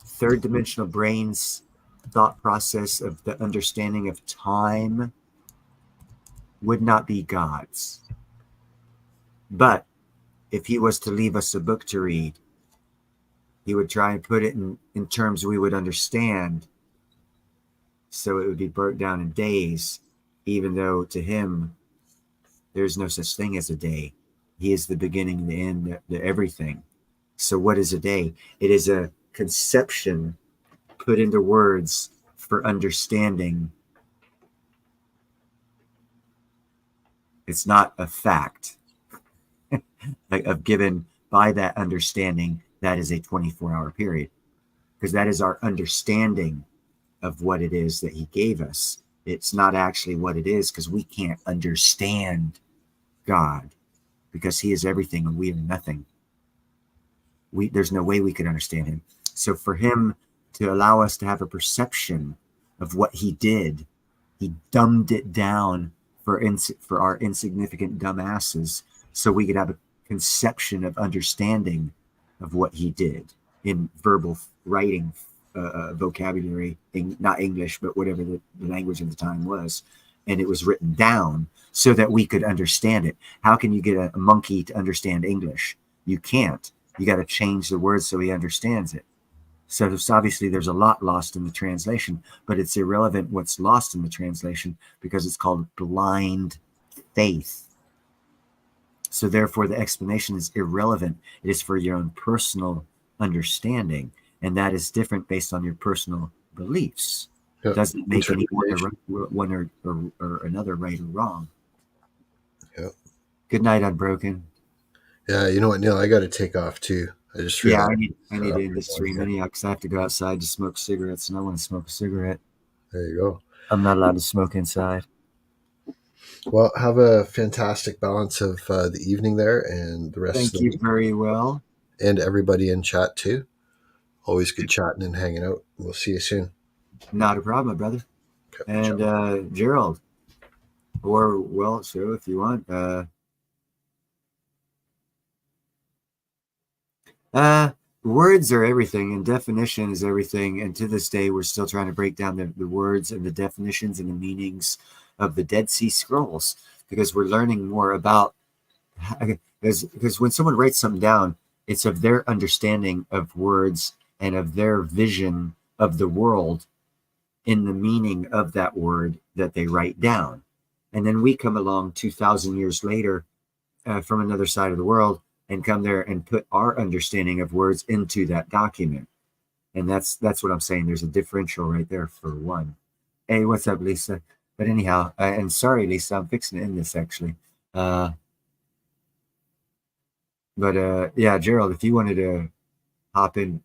third dimensional brain's thought process of the understanding of time would not be God's. But if he was to leave us a book to read, he would try and put it in terms we would understand, so it would be broke down in days, even though to him there's no such thing as a day. He is the beginning, the end, the everything. So what is a day? It is a conception put into words for understanding. It's not a fact like of given by that understanding that is a 24-hour period, because that is our understanding of what it is that he gave us. It's not actually what it is, because we can't understand God, because he is everything and we are nothing. There's no way we could understand him. So for him to allow us to have a perception of what he did, he dumbed it down for our insignificant dumbasses, so we could have a conception of understanding of what he did in verbal writing, vocabulary, not English, but whatever the language of the time was. And it was written down so that we could understand it. How can you get a monkey to understand English? You can't. You got to change the words so he understands it. So obviously there's a lot lost in the translation, but it's irrelevant what's lost in the translation, because it's called blind faith. So therefore the explanation is irrelevant. It is for your own personal understanding, and that is different based on your personal beliefs. It doesn't make any one or another right or wrong. Yeah. Good night, Unbroken. Yeah, you know what, Neil? I got to take off too. I just realized, I need to end the stream anyhow, because I have to go outside to smoke cigarettes, and I want to smoke a cigarette. There you go. I'm not allowed to smoke inside. Well, have a fantastic balance of the evening there, and the rest. Thank you very well, and everybody in chat too. Always good chatting and hanging out. We'll see you soon. Not a problem, brother. Okay, and Gerald, or so if you want. Words are everything, and definition is everything. And to this day, we're still trying to break down the words and the definitions and the meanings of the Dead Sea Scrolls, because we're learning more about, because when someone writes something down, it's of their understanding of words and of their vision of the world in the meaning of that word that they write down. And then we come along 2,000 years later from another side of the world and come there and put our understanding of words into that document. And that's what I'm saying. There's a differential right there for one. Hey, what's up, Lisa? But anyhow, and sorry, Lisa, I'm fixing to end this actually. But yeah, Gerald, if you wanted to hop in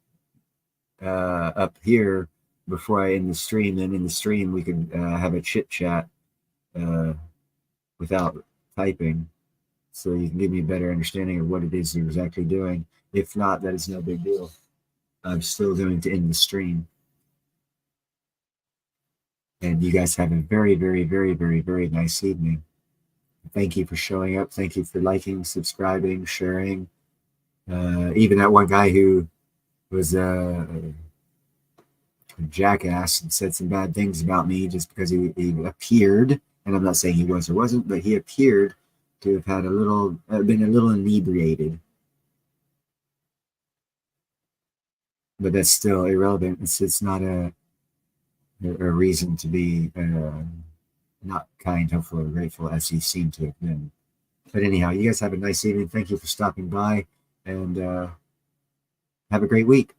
up here before I end the stream, then in the stream we could have a chit chat without typing, so you can give me a better understanding of what it is you're exactly doing. If not, that is no big deal. I'm still going to end the stream. And you guys have a very, very, very, very, very nice evening. Thank you for showing up. Thank you for liking, subscribing, sharing. Even that one guy who was a jackass and said some bad things about me just because he appeared, and I'm not saying he was or wasn't, but he appeared to have had been a little inebriated. But that's still irrelevant. It's not a reason to be not kind, hopeful, or grateful as he seemed to have been. But anyhow, you guys have a nice evening. Thank you for stopping by, and have a great week.